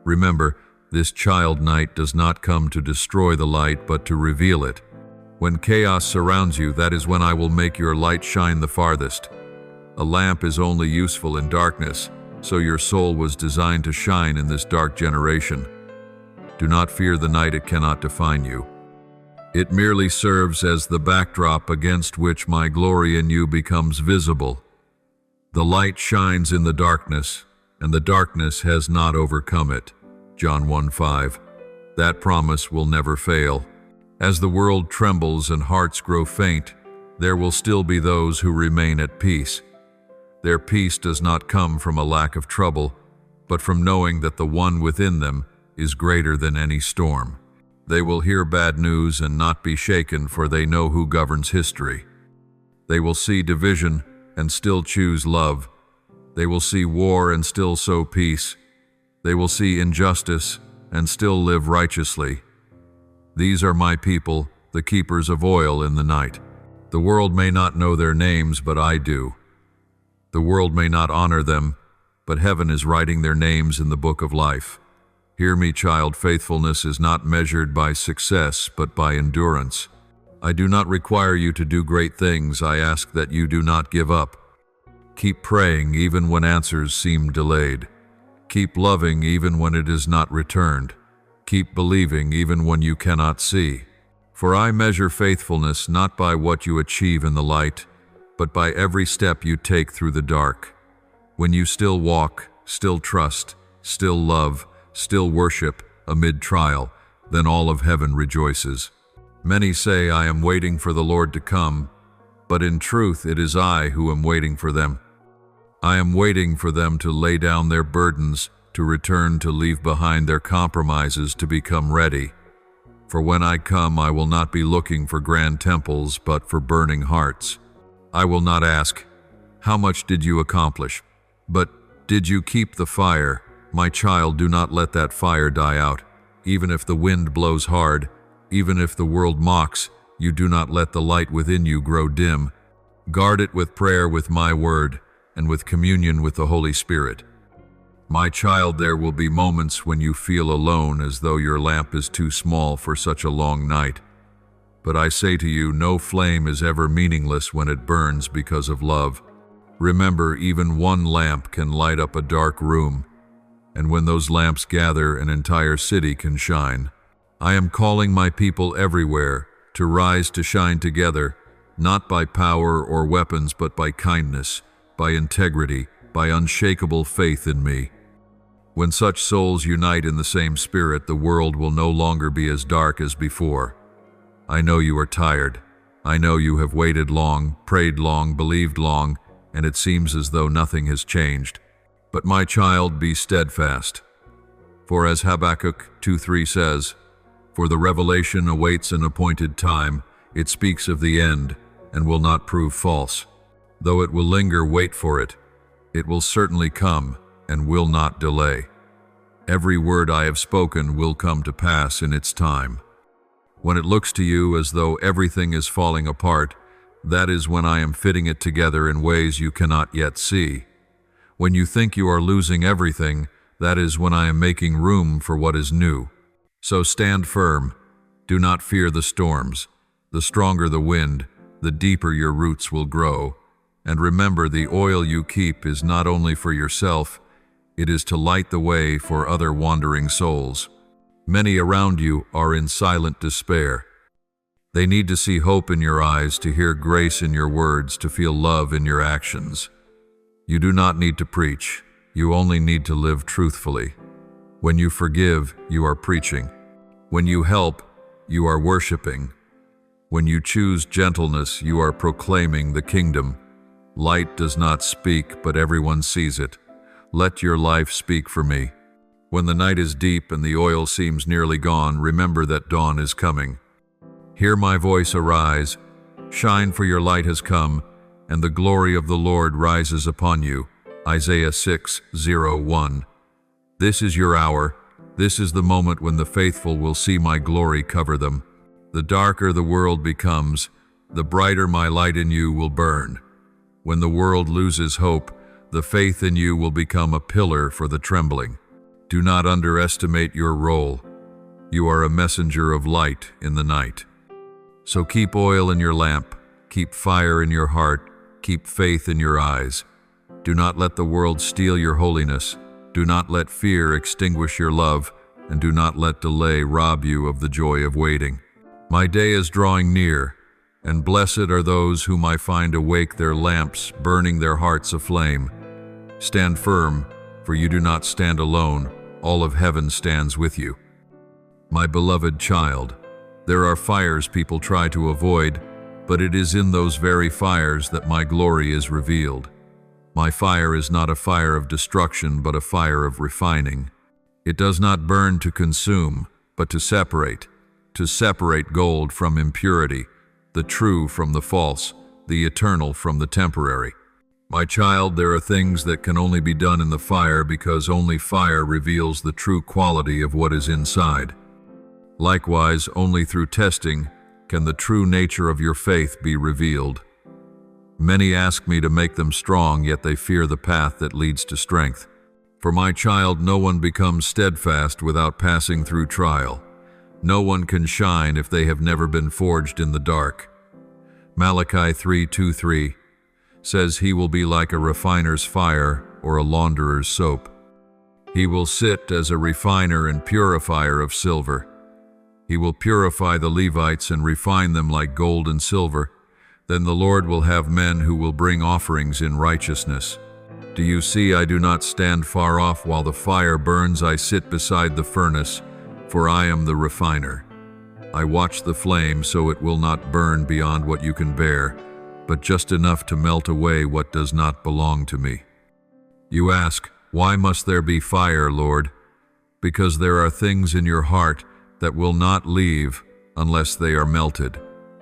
Remember, this child night does not come to destroy the light, but to reveal it. When chaos surrounds you, that is when I will make your light shine the farthest. A lamp is only useful in darkness, so your soul was designed to shine in this dark generation. Do not fear the night, it cannot define you. It merely serves as the backdrop against which my glory in you becomes visible. The light shines in the darkness, and the darkness has not overcome it. John 1:5. That promise will never fail. As the world trembles and hearts grow faint, there will still be those who remain at peace. Their peace does not come from a lack of trouble, but from knowing that the one within them is greater than any storm. They will hear bad news and not be shaken, for they know who governs history. They will see division and still choose love. They will see war and still sow peace. They will see injustice and still live righteously. These are my people, the keepers of oil in the night. The world may not know their names, but I do. The world may not honor them, but heaven is writing their names in the book of life. Hear me, child, faithfulness is not measured by success, but by endurance. I do not require you to do great things, I ask that you do not give up. Keep praying even when answers seem delayed. Keep loving even when it is not returned. Keep believing even when you cannot see. For I measure faithfulness not by what you achieve in the light, but by every step you take through the dark. When you still walk, still trust, still love, still worship amid trial, then all of heaven rejoices. Many say, I am waiting for the Lord to come, but in truth it is I who am waiting for them. I am waiting for them to lay down their burdens, to return, to leave behind their compromises, to become ready. For when I come, I will not be looking for grand temples, but for burning hearts. I will not ask, how much did you accomplish? But did you keep the fire? My child, do not let that fire die out. Even if the wind blows hard, even if the world mocks, you do not let the light within you grow dim. Guard it with prayer, with my word, and with communion with the Holy Spirit. My child, there will be moments when you feel alone, as though your lamp is too small for such a long night. But I say to you, no flame is ever meaningless when it burns because of love. Remember, even one lamp can light up a dark room, and when those lamps gather, an entire city can shine. I am calling my people everywhere to rise to shine together, not by power or weapons, but by kindness, by integrity, by unshakable faith in me. When such souls unite in the same spirit, the world will no longer be as dark as before. I know you are tired. I know you have waited long, prayed long, believed long, and it seems as though nothing has changed. But my child, be steadfast. For as Habakkuk 2:3 says, "For the revelation awaits an appointed time. It speaks of the end and will not prove false. Though it will linger, wait for it. It will certainly come and will not delay. Every word I have spoken will come to pass in its time." When it looks to you as though everything is falling apart, that is when I am fitting it together in ways you cannot yet see. When you think you are losing everything, that is when I am making room for what is new. So stand firm. Do not fear the storms. The stronger the wind, the deeper your roots will grow. And remember, the oil you keep is not only for yourself, it is to light the way for other wandering souls. Many around you are in silent despair. They need to see hope in your eyes, to hear grace in your words, to feel love in your actions. You do not need to preach. You only need to live truthfully. When you forgive, you are preaching. When you help, you are worshiping. When you choose gentleness, you are proclaiming the kingdom. Light does not speak, but everyone sees it. Let your life speak for me. When the night is deep and the oil seems nearly gone, remember that dawn is coming. Hear my voice, arise. Shine, for your light has come, and the glory of the Lord rises upon you. Isaiah 6:01. This is your hour. This is the moment when the faithful will see my glory cover them. The darker the world becomes, the brighter my light in you will burn. When the world loses hope, the faith in you will become a pillar for the trembling. Do not underestimate your role. You are a messenger of light in the night. So keep oil in your lamp, keep fire in your heart, keep faith in your eyes. Do not let the world steal your holiness. Do not let fear extinguish your love, and do not let delay rob you of the joy of waiting. My day is drawing near, and blessed are those whom I find awake, their lamps burning, their hearts aflame. Stand firm, for you do not stand alone. All of heaven stands with you. My beloved child, there are fires people try to avoid, but it is in those very fires that my glory is revealed. My fire is not a fire of destruction, but a fire of refining. It does not burn to consume, but to separate gold from impurity, the true from the false, the eternal from the temporary. My child, there are things that can only be done in the fire, because only fire reveals the true quality of what is inside. Likewise, only through testing can the true nature of your faith be revealed. Many ask me to make them strong, yet they fear the path that leads to strength. For my child, no one becomes steadfast without passing through trial. No one can shine if they have never been forged in the dark. Malachi 3:2-3 says he will be like a refiner's fire or a launderer's soap. He will sit as a refiner and purifier of silver. He will purify the Levites and refine them like gold and silver. Then the Lord will have men who will bring offerings in righteousness. Do you see, I do not stand far off while the fire burns. I sit beside the furnace, for I am the refiner. I watch the flame so it will not burn beyond what you can bear, but just enough to melt away what does not belong to me. You ask, why must there be fire, Lord? Because there are things in your heart that will not leave unless they are melted.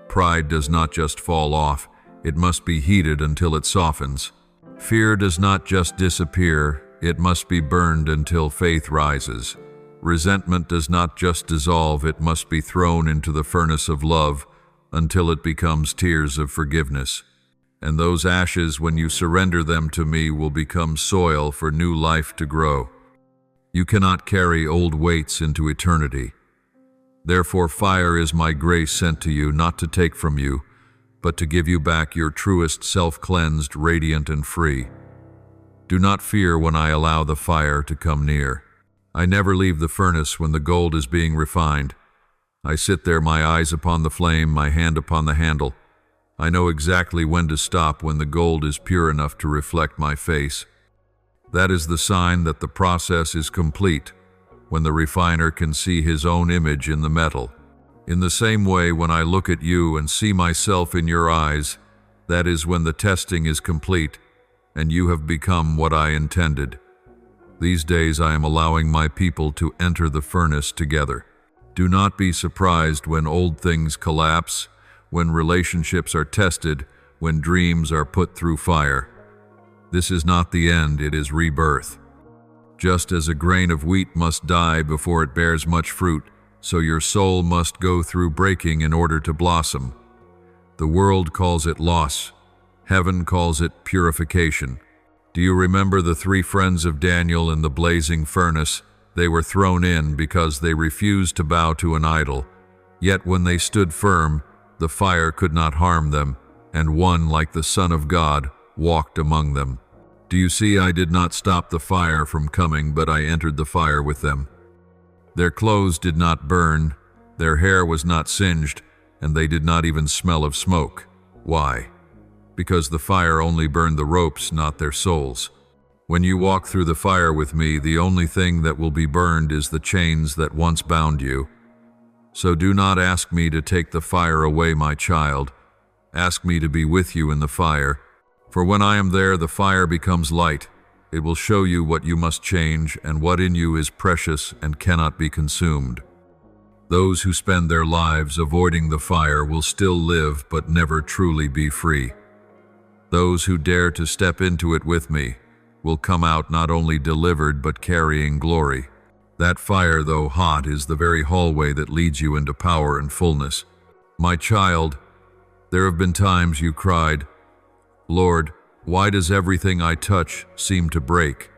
Pride does not just fall off, it must be heated until it softens. Fear does not just disappear, it must be burned until faith rises. Resentment does not just dissolve, it must be thrown into the furnace of love until it becomes tears of forgiveness. And those ashes, when you surrender them to me, will become soil for new life to grow. You cannot carry old weights into eternity. Therefore fire is my grace sent to you, not to take from you, but to give you back your truest self-cleansed, radiant and free. Do not fear when I allow the fire to come near. I never leave the furnace when the gold is being refined. I sit there, my eyes upon the flame, my hand upon the handle. I know exactly when to stop when the gold is pure enough to reflect my face. That is the sign that the process is complete, when the refiner can see his own image in the metal. In the same way, when I look at you and see myself in your eyes, that is when the testing is complete, and you have become what I intended. These days I am allowing my people to enter the furnace together. Do not be surprised when old things collapse, when relationships are tested, when dreams are put through fire. This is not the end, it is rebirth. Just as a grain of wheat must die before it bears much fruit, so your soul must go through breaking in order to blossom. The world calls it loss. Heaven calls it purification. Do you remember the 3 friends of Daniel in the blazing furnace? They were thrown in because they refused to bow to an idol. Yet when they stood firm, the fire could not harm them, and one, like the Son of God, walked among them. Do you see, I did not stop the fire from coming, but I entered the fire with them. Their clothes did not burn, their hair was not singed, and they did not even smell of smoke. Why? Because the fire only burned the ropes, not their souls. When you walk through the fire with me, the only thing that will be burned is the chains that once bound you. So do not ask me to take the fire away, my child. Ask me to be with you in the fire. For when I am there, the fire becomes light. It will show you what you must change and what in you is precious and cannot be consumed. Those who spend their lives avoiding the fire will still live but never truly be free. Those who dare to step into it with me will come out not only delivered but carrying glory. That fire, though hot, is the very hallway that leads you into power and fullness. My child, there have been times you cried, Lord, why does everything I touch seem to break?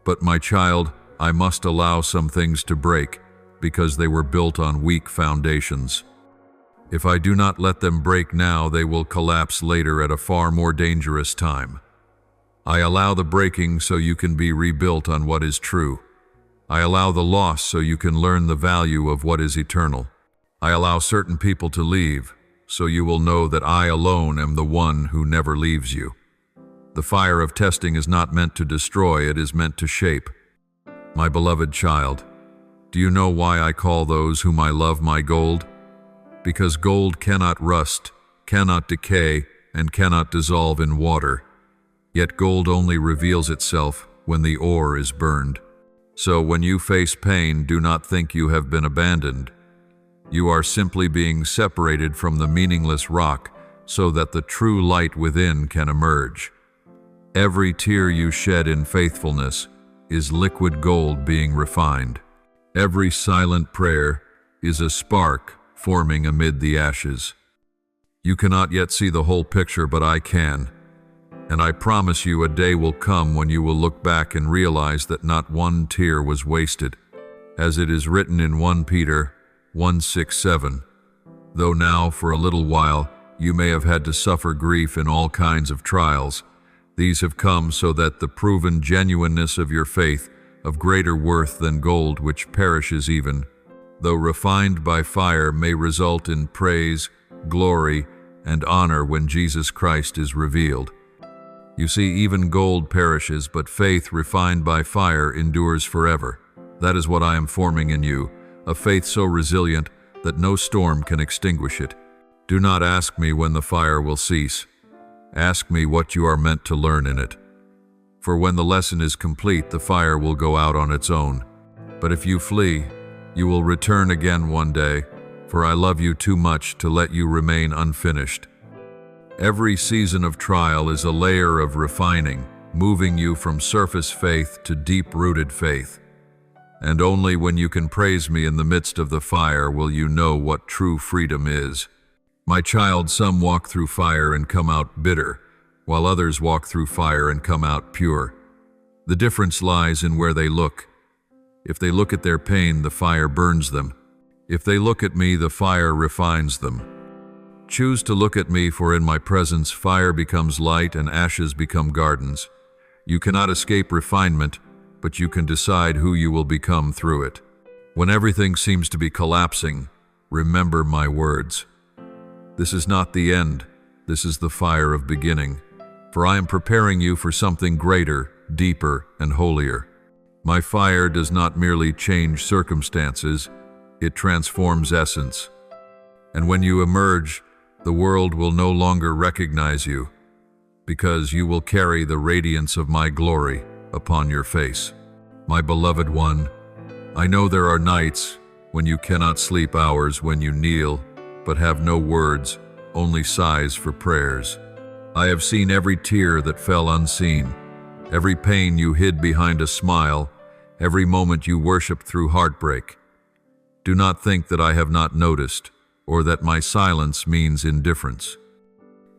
But my child, I must allow some things to break, because they were built on weak foundations. If I do not let them break now, they will collapse later at a far more dangerous time. I allow the breaking so you can be rebuilt on what is true. I allow the loss so you can learn the value of what is eternal. I allow certain people to leave, so you will know that I alone am the one who never leaves you. The fire of testing is not meant to destroy, it is meant to shape. My beloved child, do you know why I call those whom I love my gold? Because gold cannot rust, cannot decay, and cannot dissolve in water. Yet gold only reveals itself when the ore is burned. So when you face pain, do not think you have been abandoned. You are simply being separated from the meaningless rock so that the true light within can emerge. Every tear you shed in faithfulness is liquid gold being refined. Every silent prayer is a spark forming amid the ashes. You cannot yet see the whole picture, but I can. And I promise you a day will come when you will look back and realize that not one tear was wasted. As it is written in 1 Peter 1:6-7, though now for a little while you may have had to suffer grief in all kinds of trials, these have come so that the proven genuineness of your faith, of greater worth than gold which perishes even, though refined by fire, may result in praise, glory, and honor when Jesus Christ is revealed. You see, even gold perishes, but faith refined by fire endures forever. That is what I am forming in you, a faith so resilient that no storm can extinguish it. Do not ask me when the fire will cease. Ask me what you are meant to learn in it. For when the lesson is complete, the fire will go out on its own. But if you flee, you will return again one day, for I love you too much to let you remain unfinished. Every season of trial is a layer of refining, moving you from surface faith to deep-rooted faith. And only when you can praise me in the midst of the fire will you know what true freedom is. My child, some walk through fire and come out bitter, while others walk through fire and come out pure. The difference lies in where they look. If they look at their pain, the fire burns them. If they look at me, the fire refines them. Choose to look at me, for in my presence fire becomes light and ashes become gardens. You cannot escape refinement, but you can decide who you will become through it. When everything seems to be collapsing, remember my words. This is not the end, this is the fire of beginning, for I am preparing you for something greater, deeper, and holier. My fire does not merely change circumstances, it transforms essence. And when you emerge, the world will no longer recognize you, because you will carry the radiance of my glory upon your face. My beloved one, I know there are nights when you cannot sleep, hours when you kneel, but have no words, only sighs for prayers. I have seen every tear that fell unseen, every pain you hid behind a smile, every moment you worshiped through heartbreak. Do not think that I have not noticed, or that my silence means indifference.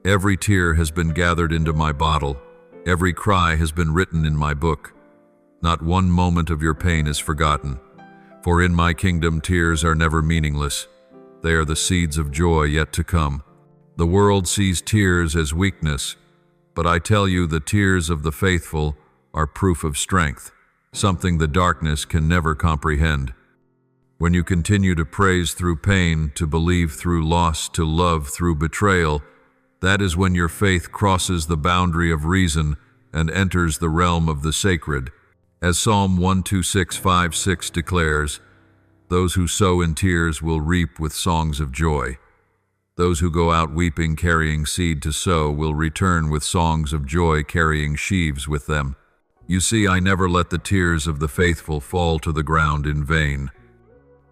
Every tear has been gathered into my bottle, every cry has been written in my book. Not one moment of your pain is forgotten, for in my kingdom tears are never meaningless. They are the seeds of joy yet to come. The world sees tears as weakness, but I tell you the tears of the faithful are proof of strength, something the darkness can never comprehend. When you continue to praise through pain, to believe through loss, to love through betrayal, that is when your faith crosses the boundary of reason and enters the realm of the sacred. As Psalm 126:5-6 declares, those who sow in tears will reap with songs of joy. Those who go out weeping, carrying seed to sow, will return with songs of joy, carrying sheaves with them. You see, I never let the tears of the faithful fall to the ground in vain.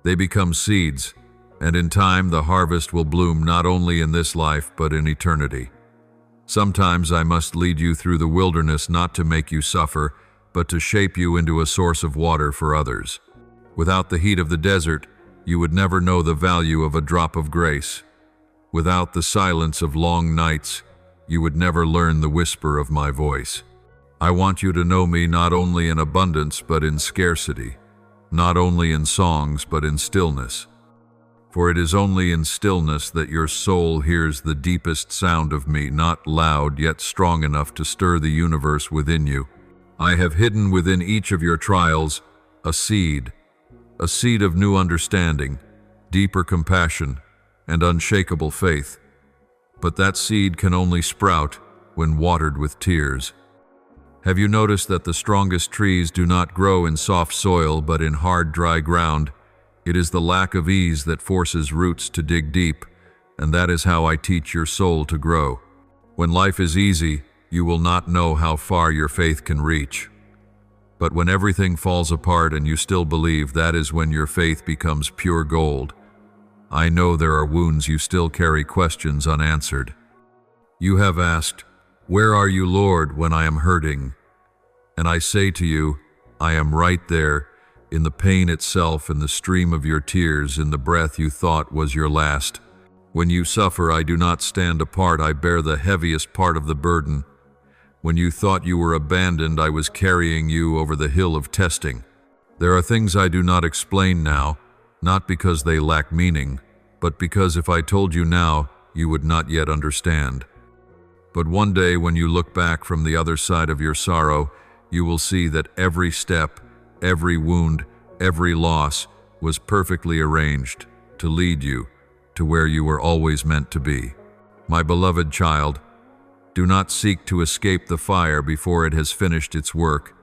They become seeds, and in time the harvest will bloom not only in this life but in eternity. Sometimes I must lead you through the wilderness not to make you suffer, but to shape you into a source of water for others. Without the heat of the desert, you would never know the value of a drop of grace. Without the silence of long nights, you would never learn the whisper of my voice. I want you to know me not only in abundance but in scarcity, not only in songs but in stillness. For it is only in stillness that your soul hears the deepest sound of me, not loud yet strong enough to stir the universe within you. I have hidden within each of your trials a seed of new understanding, deeper compassion, and unshakable faith. But that seed can only sprout when watered with tears. Have you noticed that the strongest trees do not grow in soft soil but in hard, dry ground? It is the lack of ease that forces roots to dig deep, and that is how I teach your soul to grow. When life is easy, you will not know how far your faith can reach. But when everything falls apart and you still believe, that is when your faith becomes pure gold. I know there are wounds you still carry, questions unanswered. You have asked, "Where are you, Lord, when I am hurting?" And I say to you, I am right there, in the pain itself, in the stream of your tears, in the breath you thought was your last. When you suffer, I do not stand apart, I bear the heaviest part of the burden. When you thought you were abandoned, I was carrying you over the hill of testing. There are things I do not explain now, not because they lack meaning, but because if I told you now, you would not yet understand. But one day when you look back from the other side of your sorrow, you will see that every step, every wound, every loss was perfectly arranged to lead you to where you were always meant to be. My beloved child, do not seek to escape the fire before it has finished its work.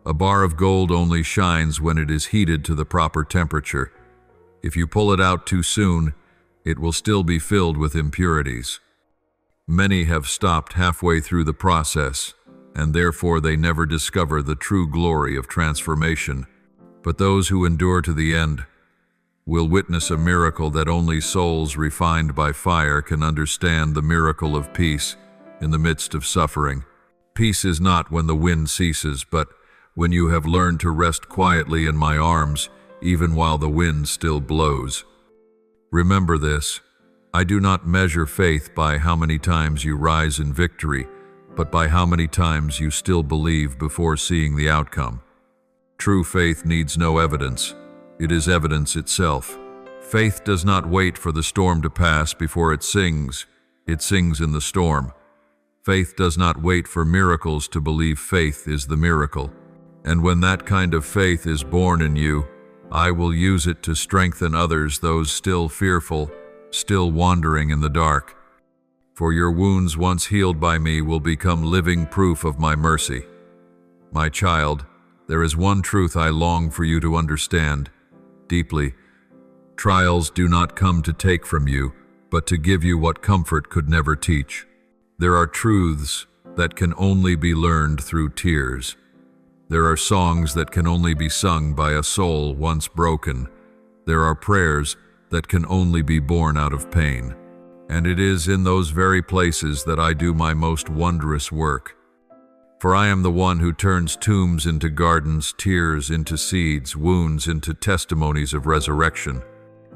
A bar of gold only shines when it is heated to the proper temperature. If you pull it out too soon, it will still be filled with impurities. Many have stopped halfway through the process, and therefore they never discover the true glory of transformation. But those who endure to the end will witness a miracle that only souls refined by fire can understand, the miracle of peace in the midst of suffering. Peace is not when the wind ceases, but when you have learned to rest quietly in my arms, even while the wind still blows. Remember this, I do not measure faith by how many times you rise in victory, but by how many times you still believe before seeing the outcome. True faith needs no evidence. It is evidence itself. Faith does not wait for the storm to pass before it sings in the storm. Faith does not wait for miracles to believe faith is the miracle. And when that kind of faith is born in you, I will use it to strengthen others, those still fearful, still wandering in the dark. For your wounds once healed by me will become living proof of my mercy. My child, there is one truth I long for you to understand deeply. Trials do not come to take from you, but to give you what comfort could never teach. There are truths that can only be learned through tears. There are songs that can only be sung by a soul once broken. There are prayers that can only be born out of pain. And it is in those very places that I do my most wondrous work. For I am the one who turns tombs into gardens, tears into seeds, wounds into testimonies of resurrection.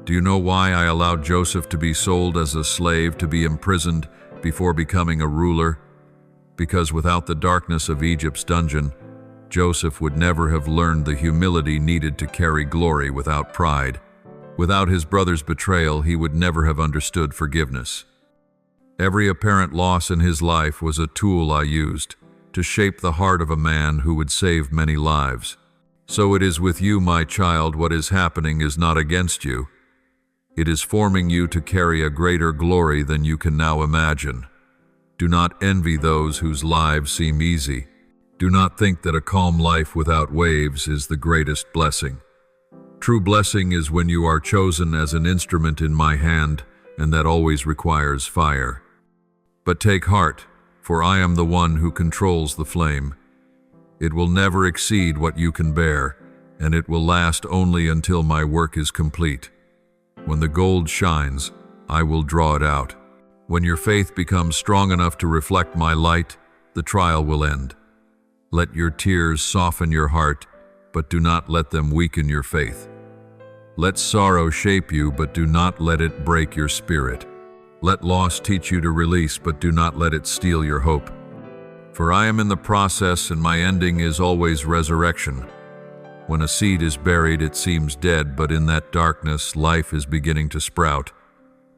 Do you know why I allowed Joseph to be sold as a slave, to be imprisoned before becoming a ruler? Because without the darkness of Egypt's dungeon, Joseph would never have learned the humility needed to carry glory without pride. Without his brother's betrayal, he would never have understood forgiveness. Every apparent loss in his life was a tool I used to shape the heart of a man who would save many lives. So it is with you, my child. What is happening is not against you. It is forming you to carry a greater glory than you can now imagine. Do not envy those whose lives seem easy. Do not think that a calm life without waves is the greatest blessing. True blessing is when you are chosen as an instrument in my hand, and that always requires fire. But take heart, for I am the one who controls the flame. It will never exceed what you can bear, and it will last only until my work is complete. When the gold shines, I will draw it out. When your faith becomes strong enough to reflect my light, the trial will end. Let your tears soften your heart, but do not let them weaken your faith. Let sorrow shape you, but do not let it break your spirit. Let loss teach you to release, but do not let it steal your hope. For I am in the process, and my ending is always resurrection. When a seed is buried, it seems dead, but in that darkness, life is beginning to sprout.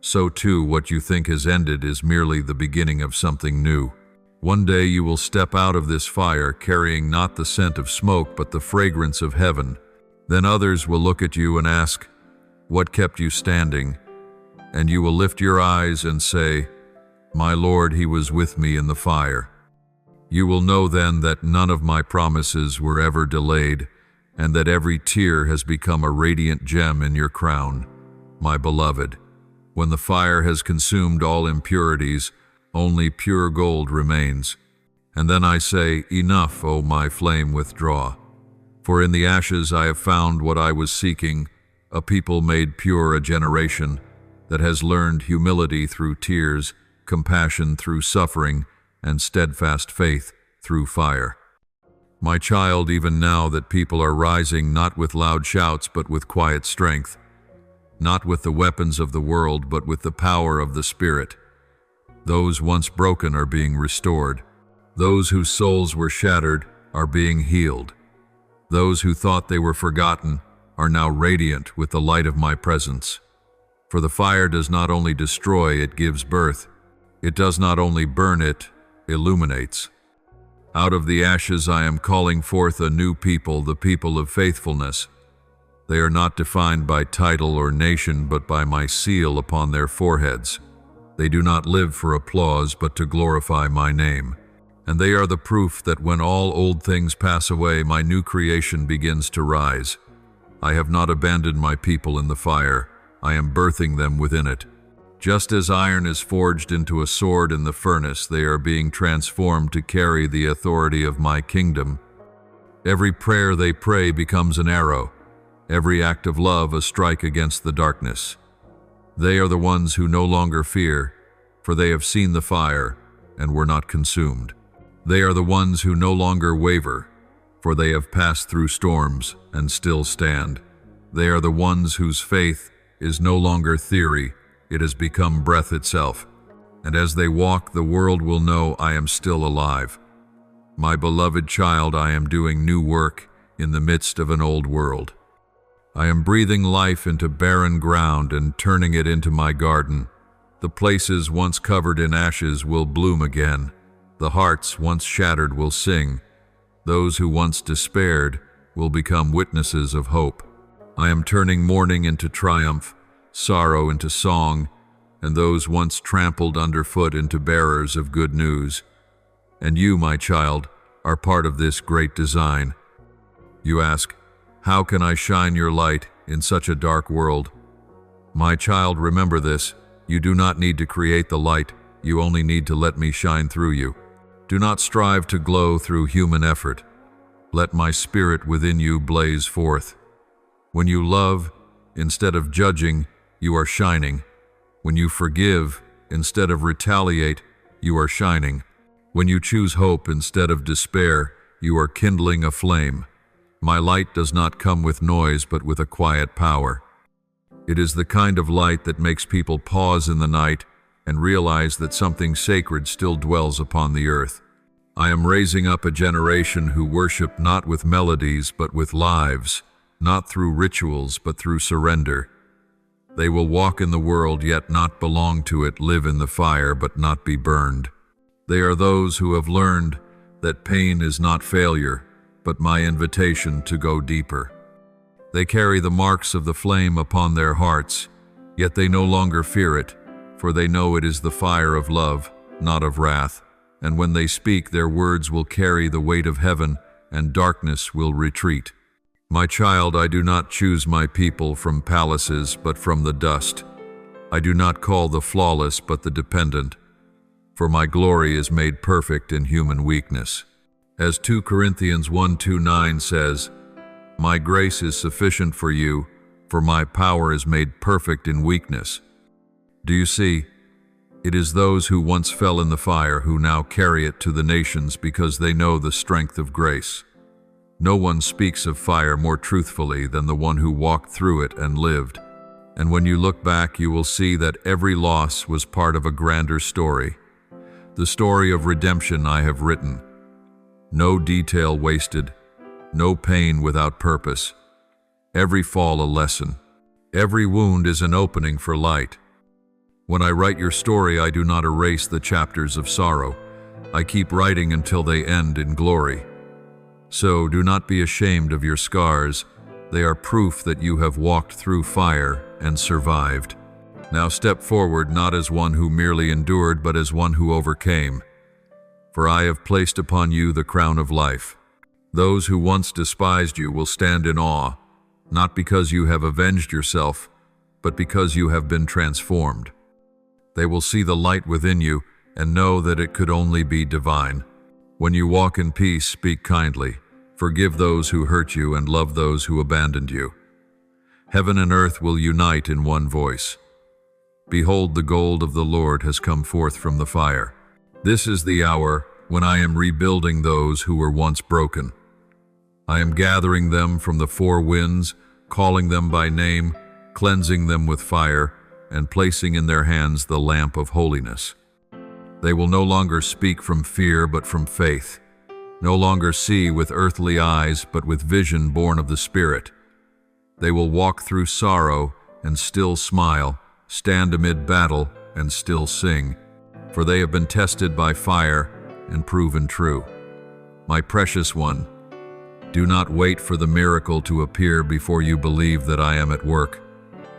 So too, what you think has ended is merely the beginning of something new. One day you will step out of this fire carrying not the scent of smoke, but the fragrance of heaven. Then others will look at you and ask, "What kept you standing?" And you will lift your eyes and say, "My Lord, He was with me in the fire." You will know then that none of my promises were ever delayed, and that every tear has become a radiant gem in your crown, my beloved. When the fire has consumed all impurities, only pure gold remains. And then I say, "Enough, O my flame, withdraw." For in the ashes I have found what I was seeking, a people made pure, a generation that has learned humility through tears, compassion through suffering, and steadfast faith through fire. My child, even now that people are rising not with loud shouts but with quiet strength, not with the weapons of the world but with the power of the Spirit. Those once broken are being restored. Those whose souls were shattered are being healed. Those who thought they were forgotten are now radiant with the light of my presence. For the fire does not only destroy, it gives birth. It does not only burn, it illuminates. Out of the ashes I am calling forth a new people, the people of faithfulness. They are not defined by title or nation, but by my seal upon their foreheads. They do not live for applause, but to glorify my name. And they are the proof that when all old things pass away, my new creation begins to rise. I have not abandoned my people in the fire. I am birthing them within it. Just as iron is forged into a sword in the furnace, they are being transformed to carry the authority of my kingdom. Every prayer they pray becomes an arrow, every act of love a strike against the darkness. They are the ones who no longer fear, for they have seen the fire and were not consumed. They are the ones who no longer waver, for they have passed through storms and still stand. They are the ones whose faith is no longer theory, it has become breath itself. And as they walk, the world will know I am still alive. My beloved child, I am doing new work in the midst of an old world. I am breathing life into barren ground and turning it into my garden. The places once covered in ashes will bloom again. The hearts once shattered will sing. Those who once despaired will become witnesses of hope. I am turning mourning into triumph, sorrow into song, and those once trampled underfoot into bearers of good news. And you, my child, are part of this great design. You ask, how can I shine your light in such a dark world? My child, remember this. You do not need to create the light. You only need to let me shine through you. Do not strive to glow through human effort. Let my spirit within you blaze forth. When you love, instead of judging, you are shining. When you forgive, instead of retaliate, you are shining. When you choose hope instead of despair, you are kindling a flame. My light does not come with noise, but with a quiet power. It is the kind of light that makes people pause in the night and realize that something sacred still dwells upon the earth. I am raising up a generation who worship not with melodies, but with lives, not through rituals, but through surrender. They will walk in the world, yet not belong to it, live in the fire, but not be burned. They are those who have learned that pain is not failure, but my invitation to go deeper. They carry the marks of the flame upon their hearts, yet they no longer fear it, for they know it is the fire of love, not of wrath. And when they speak, their words will carry the weight of heaven, and darkness will retreat. My child, I do not choose my people from palaces, but from the dust. I do not call the flawless, but the dependent. For my glory is made perfect in human weakness. As 2 Corinthians 1:9 says, my grace is sufficient for you, for my power is made perfect in weakness. Do you see? It is those who once fell in the fire who now carry it to the nations because they know the strength of grace. No one speaks of fire more truthfully than the one who walked through it and lived. And when you look back, you will see that every loss was part of a grander story. The story of redemption I have written. No detail wasted, no pain without purpose. Every fall a lesson. Every wound is an opening for light. When I write your story, I do not erase the chapters of sorrow. I keep writing until they end in glory. So do not be ashamed of your scars. They are proof that you have walked through fire and survived. Now step forward, not as one who merely endured, but as one who overcame. For I have placed upon you the crown of life. Those who once despised you will stand in awe, not because you have avenged yourself, but because you have been transformed. They will see the light within you and know that it could only be divine. When you walk in peace, speak kindly. Forgive those who hurt you and love those who abandoned you. Heaven and earth will unite in one voice. Behold, the gold of the Lord has come forth from the fire. This is the hour when I am rebuilding those who were once broken. I am gathering them from the four winds, calling them by name, cleansing them with fire, and placing in their hands the lamp of holiness. They will no longer speak from fear, but from faith. No longer see with earthly eyes, but with vision born of the Spirit. They will walk through sorrow and still smile, stand amid battle and still sing, for they have been tested by fire and proven true. My precious one, do not wait for the miracle to appear before you believe that I am at work.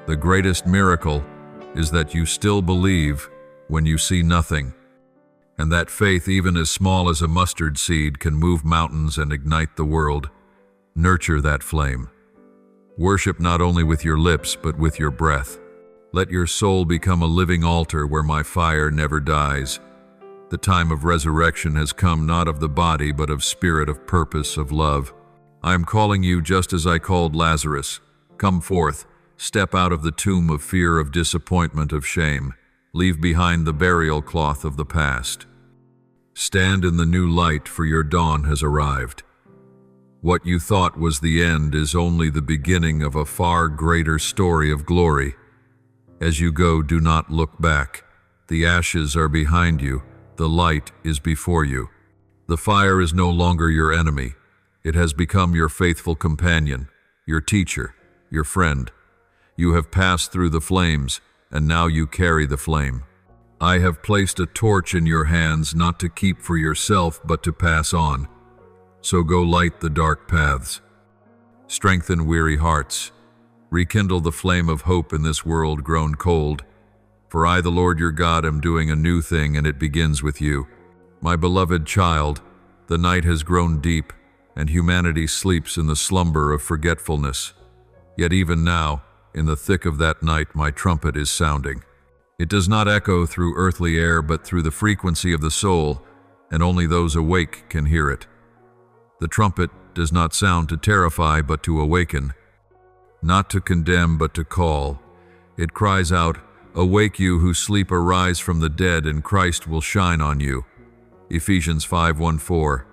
The greatest miracle is that you still believe when you see nothing, and that faith, even as small as a mustard seed, can move mountains and ignite the world. Nurture that flame. Worship not only with your lips, but with your breath. Let your soul become a living altar where my fire never dies. The time of resurrection has come, not of the body, but of spirit, of purpose, of love. I am calling you just as I called Lazarus. Come forth, step out of the tomb of fear, of disappointment, of shame. Leave behind the burial cloth of the past. Stand in the new light, for your dawn has arrived. What you thought was the end is only the beginning of a far greater story of glory. As you go, do not look back. The ashes are behind you. The light is before you. The fire is no longer your enemy. It has become your faithful companion, your teacher, your friend. You have passed through the flames, and now you carry the flame. I have placed a torch in your hands, not to keep for yourself, but to pass on. So go light the dark paths. Strengthen weary hearts. Rekindle the flame of hope in this world grown cold. For I, the Lord your God, am doing a new thing, and it begins with you. My beloved child, the night has grown deep, and humanity sleeps in the slumber of forgetfulness. Yet even now, in the thick of that night, my trumpet is sounding. It does not echo through earthly air, but through the frequency of the soul, and only those awake can hear it. The trumpet does not sound to terrify, but to awaken. Not to condemn, but to call. It cries out, "Awake you who sleep, arise from the dead, and Christ will shine on you." Ephesians 5:1-4.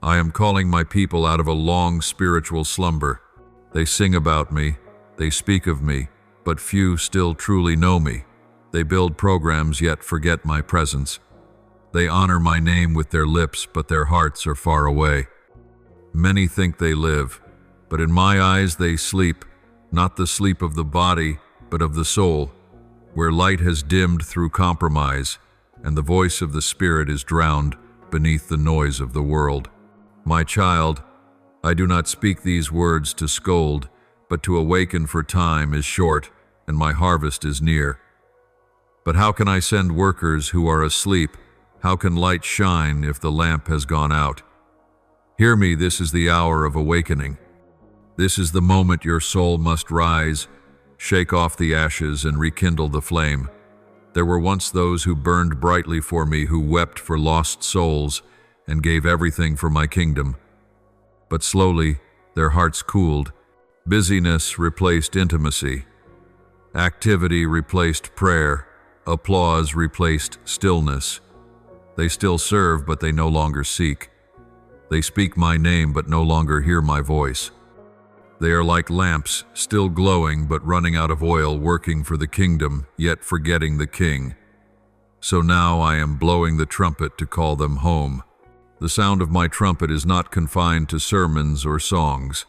I am calling my people out of a long spiritual slumber. They sing about me, they speak of me, but few still truly know me. They build programs yet forget my presence. They honor my name with their lips, but their hearts are far away. Many think they live, but in my eyes they sleep, not the sleep of the body, but of the soul, where light has dimmed through compromise, and the voice of the Spirit is drowned beneath the noise of the world. My child, I do not speak these words to scold, but to awaken, for time is short, and my harvest is near. But how can I send workers who are asleep? How can light shine if the lamp has gone out? Hear me, this is the hour of awakening. This is the moment your soul must rise, shake off the ashes and rekindle the flame. There were once those who burned brightly for me, who wept for lost souls and gave everything for my kingdom. But slowly, their hearts cooled. Busyness replaced intimacy. Activity replaced prayer. Applause replaced stillness. They still serve, but they no longer seek. They speak my name, but no longer hear my voice. They are like lamps, still glowing, but running out of oil, working for the kingdom, yet forgetting the king. So now I am blowing the trumpet to call them home. The sound of my trumpet is not confined to sermons or songs.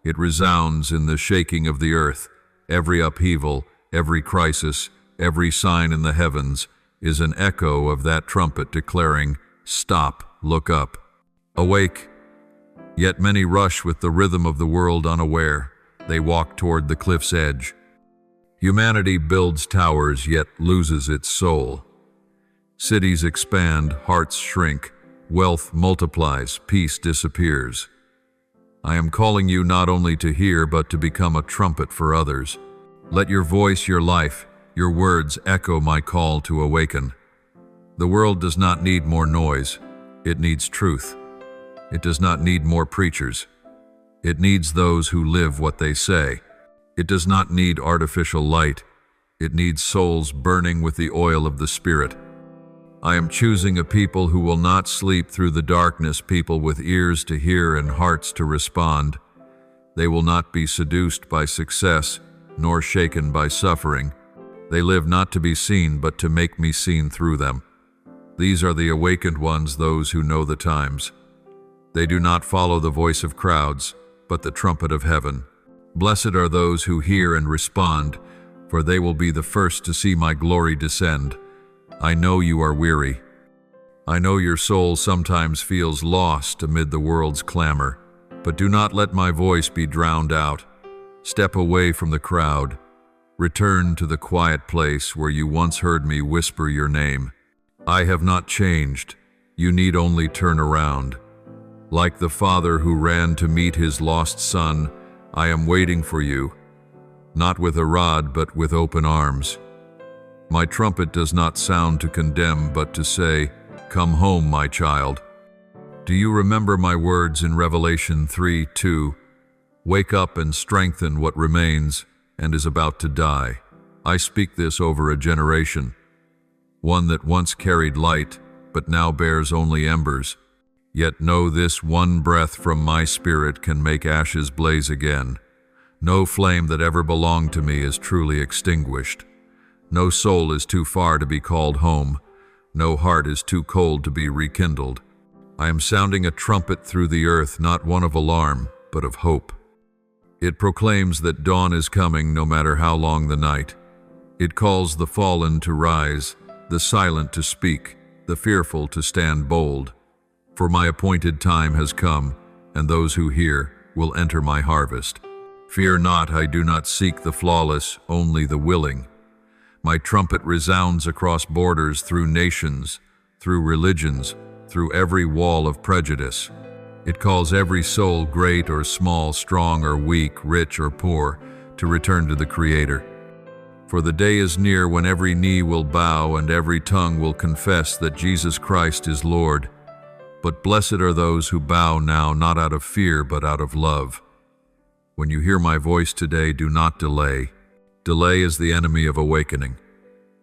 It resounds in the shaking of the earth. Every upheaval, every crisis, every sign in the heavens is an echo of that trumpet declaring, "Stop, look up, awake." Yet many rush with the rhythm of the world unaware. They walk toward the cliff's edge. Humanity builds towers, yet loses its soul. Cities expand, hearts shrink, wealth multiplies, peace disappears. I am calling you not only to hear, but to become a trumpet for others. Let your voice, your life, your words echo my call to awaken. The world does not need more noise. It needs truth. It does not need more preachers. It needs those who live what they say. It does not need artificial light. It needs souls burning with the oil of the Spirit. I am choosing a people who will not sleep through the darkness, people with ears to hear and hearts to respond. They will not be seduced by success, nor shaken by suffering. They live not to be seen, but to make me seen through them. These are the awakened ones, those who know the times. They do not follow the voice of crowds, but the trumpet of heaven. Blessed are those who hear and respond, for they will be the first to see my glory descend. I know you are weary. I know your soul sometimes feels lost amid the world's clamor, but do not let my voice be drowned out. Step away from the crowd. Return to the quiet place where you once heard me whisper your name. I have not changed. You need only turn around. Like the father who ran to meet his lost son, I am waiting for you, not with a rod, but with open arms. My trumpet does not sound to condemn, but to say, "Come home, my child." Do you remember my words in Revelation 3:2? Wake up and strengthen what remains and is about to die. I speak this over a generation, one that once carried light, but now bears only embers. Yet know this, one breath from my spirit can make ashes blaze again. No flame that ever belonged to me is truly extinguished. No soul is too far to be called home. No heart is too cold to be rekindled. I am sounding a trumpet through the earth, not one of alarm, but of hope. It proclaims that dawn is coming no matter how long the night. It calls the fallen to rise, the silent to speak, the fearful to stand bold. For my appointed time has come, and those who hear will enter my harvest. Fear not, I do not seek the flawless, only the willing. My trumpet resounds across borders, through nations, through religions, through every wall of prejudice. It calls every soul, great or small, strong or weak, rich or poor, to return to the Creator. For the day is near when every knee will bow and every tongue will confess that Jesus Christ is Lord. But blessed are those who bow now, not out of fear, but out of love. When you hear my voice today, do not delay. Delay is the enemy of awakening.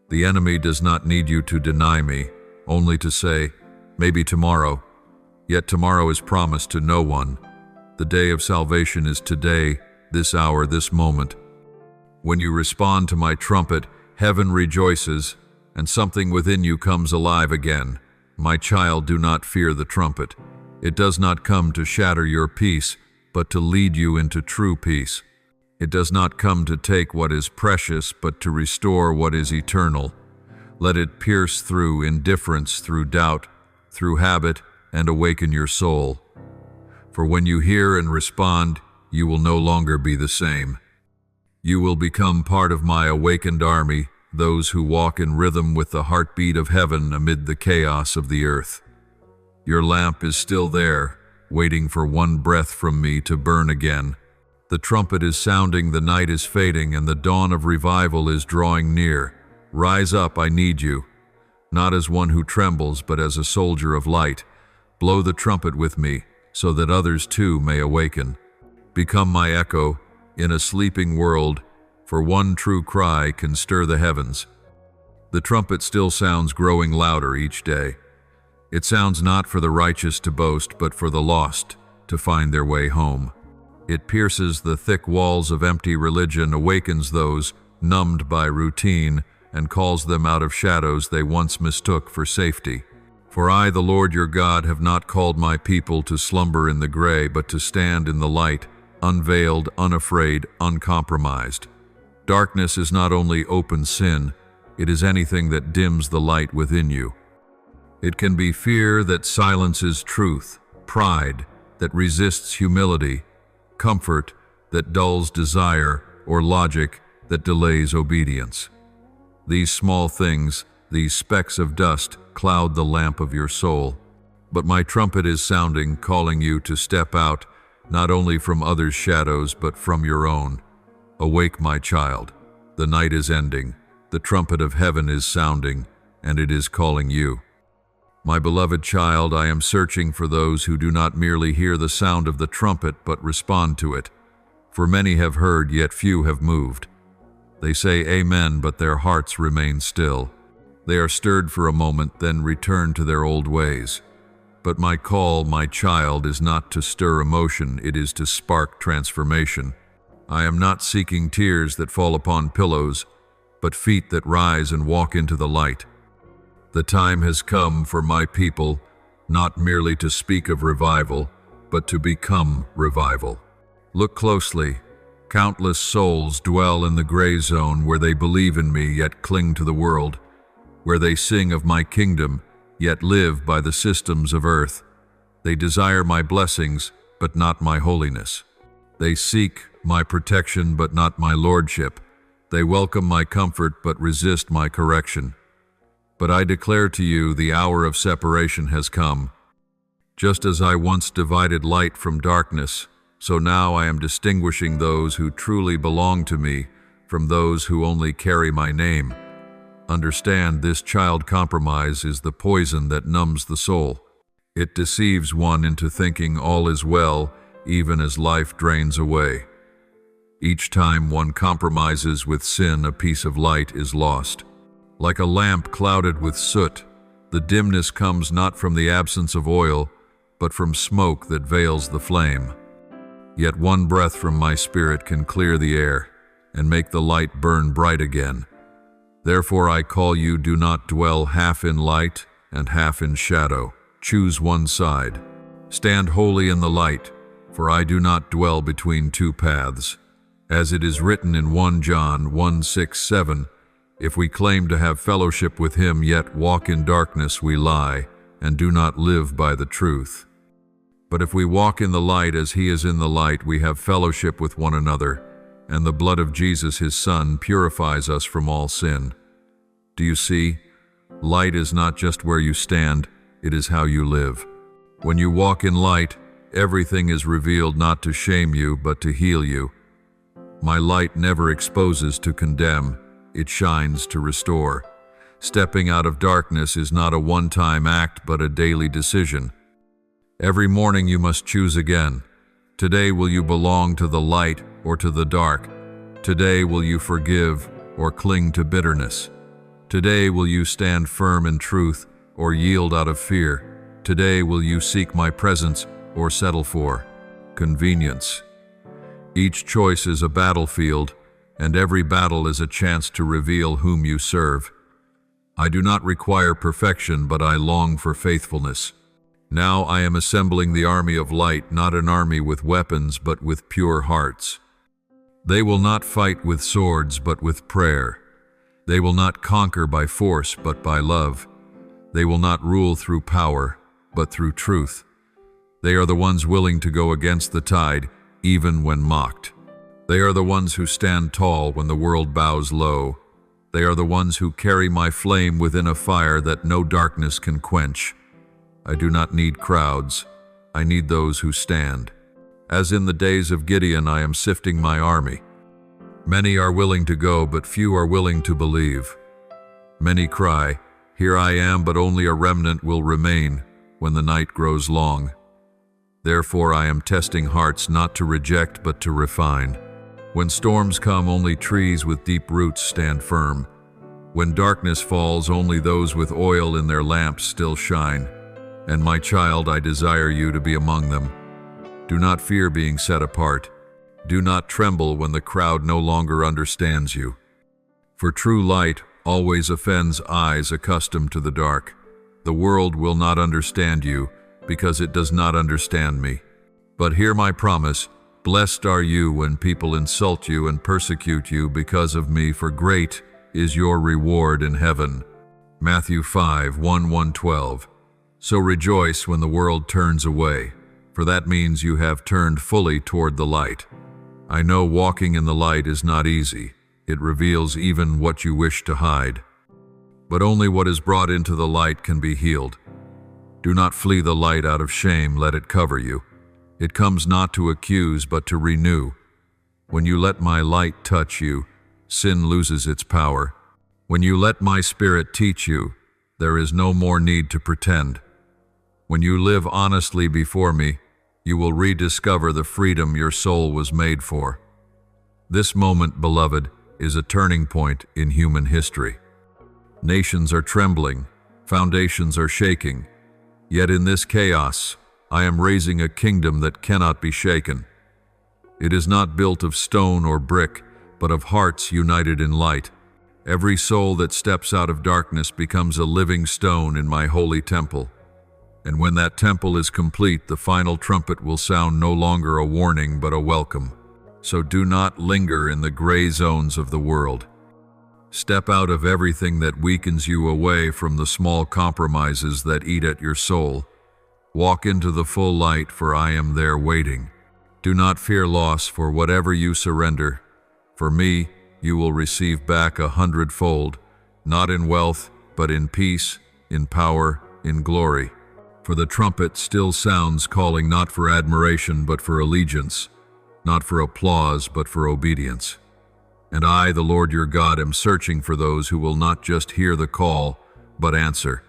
The enemy does not need you to deny me, only to say, maybe tomorrow. Yet tomorrow is promised to no one. The day of salvation is today, this hour, this moment. When you respond to my trumpet, heaven rejoices, and something within you comes alive again. My child, do not fear the trumpet. It does not come to shatter your peace, but to lead you into true peace. It does not come to take what is precious, but to restore what is eternal. Let it pierce through indifference, through doubt, through habit, and awaken your soul. For when you hear and respond, you will no longer be the same. You will become part of my awakened army, those who walk in rhythm with the heartbeat of heaven amid the chaos of the earth. Your lamp is still there, waiting for one breath from me to burn again. The trumpet is sounding, the night is fading, and the dawn of revival is drawing near. Rise up, I need you, not as one who trembles, but as a soldier of light. Blow the trumpet with me, so that others too may awaken. Become my echo in a sleeping world, for one true cry can stir the heavens. The trumpet still sounds, growing louder each day. It sounds not for the righteous to boast, but for the lost to find their way home. It pierces the thick walls of empty religion, awakens those numbed by routine, and calls them out of shadows they once mistook for safety. For I, the Lord your God, have not called my people to slumber in the gray, but to stand in the light, unveiled, unafraid, uncompromised. Darkness is not only open sin, it is anything that dims the light within you. It can be fear that silences truth, pride that resists humility, comfort that dulls desire, or logic that delays obedience. These small things, these specks of dust, cloud the lamp of your soul. But my trumpet is sounding, calling you to step out, not only from others' shadows, but from your own. Awake, my child. The night is ending. The trumpet of heaven is sounding, and it is calling you. My beloved child, I am searching for those who do not merely hear the sound of the trumpet, but respond to it. For many have heard, yet few have moved. They say amen, but their hearts remain still. They are stirred for a moment, then return to their old ways. But my call, my child, is not to stir emotion, it is to spark transformation. I am not seeking tears that fall upon pillows, but feet that rise and walk into the light. The time has come for my people, not merely to speak of revival, but to become revival. Look closely. Countless souls dwell in the gray zone where they believe in me yet cling to the world, where they sing of my kingdom yet live by the systems of earth. They desire my blessings, but not my holiness. They seek my protection, but not my lordship. They welcome my comfort, but resist my correction. But I declare to you, the hour of separation has come. Just as I once divided light from darkness, so now I am distinguishing those who truly belong to me from those who only carry my name. Understand, this child compromise is the poison that numbs the soul. It deceives one into thinking all is well, even as life drains away. Each time one compromises with sin, a piece of light is lost. Like a lamp clouded with soot, the dimness comes not from the absence of oil, but from smoke that veils the flame. Yet one breath from my spirit can clear the air and make the light burn bright again. Therefore I call you, do not dwell half in light and half in shadow. Choose one side. Stand wholly in the light, For I do not dwell between two paths. As it is written in 1 John 1:6-7, if we claim to have fellowship with him yet walk in darkness, we lie and do not live by the truth. But if we walk in the light as he is in the light, we have fellowship with one another, and the blood of Jesus, his Son, purifies us from all sin. Do you see? Light is not just where you stand, it is how you live. When you walk in light, everything is revealed not to shame you, but to heal you. My light never exposes to condemn, it shines to restore. Stepping out of darkness is not a one-time act, but a daily decision. Every morning you must choose again. Today will you belong to the light or to the dark? Today will you forgive or cling to bitterness? Today will you stand firm in truth or yield out of fear? Today will you seek my presence or settle for convenience? Each choice is a battlefield, and every battle is a chance to reveal whom you serve. I do not require perfection, but I long for faithfulness. Now I am assembling the army of light, not an army with weapons, but with pure hearts. They will not fight with swords, but with prayer. They will not conquer by force, but by love. They will not rule through power, but through truth. They are the ones willing to go against the tide, even when mocked. They are the ones who stand tall when the world bows low. They are the ones who carry my flame within a fire that no darkness can quench. I do not need crowds. I need those who stand. As in the days of Gideon, I am sifting my army. Many are willing to go, but few are willing to believe. Many cry, "Here I am," but only a remnant will remain when the night grows long. Therefore I am testing hearts, not to reject, but to refine. When storms come, only trees with deep roots stand firm. When darkness falls, only those with oil in their lamps still shine. And my child, I desire you to be among them. Do not fear being set apart. Do not tremble when the crowd no longer understands you. For true light always offends eyes accustomed to the dark. The world will not understand you, because it does not understand me. But hear my promise, blessed are you when people insult you and persecute you because of me, for great is your reward in heaven. Matthew 5:1-12. So rejoice when the world turns away, for that means you have turned fully toward the light. I know walking in the light is not easy. It reveals even what you wish to hide. But only what is brought into the light can be healed. Do not flee the light out of shame, let it cover you. It comes not to accuse, but to renew. When you let my light touch you, sin loses its power. When you let my spirit teach you, there is no more need to pretend. When you live honestly before me, you will rediscover the freedom your soul was made for. This moment, beloved, is a turning point in human history. Nations are trembling, foundations are shaking, yet in this chaos, I am raising a kingdom that cannot be shaken. It is not built of stone or brick, but of hearts united in light. Every soul that steps out of darkness becomes a living stone in my holy temple. And when that temple is complete, the final trumpet will sound no longer a warning, but a welcome. So do not linger in the gray zones of the world. Step out of everything that weakens you, away from the small compromises that eat at your soul. Walk into the full light, for I am there waiting. Do not fear loss, for whatever you surrender, for me, you will receive back 100-fold, not in wealth, but in peace, in power, in glory. For the trumpet still sounds, calling not for admiration, but for allegiance, not for applause, but for obedience. And I, the Lord your God, am searching for those who will not just hear the call, but answer.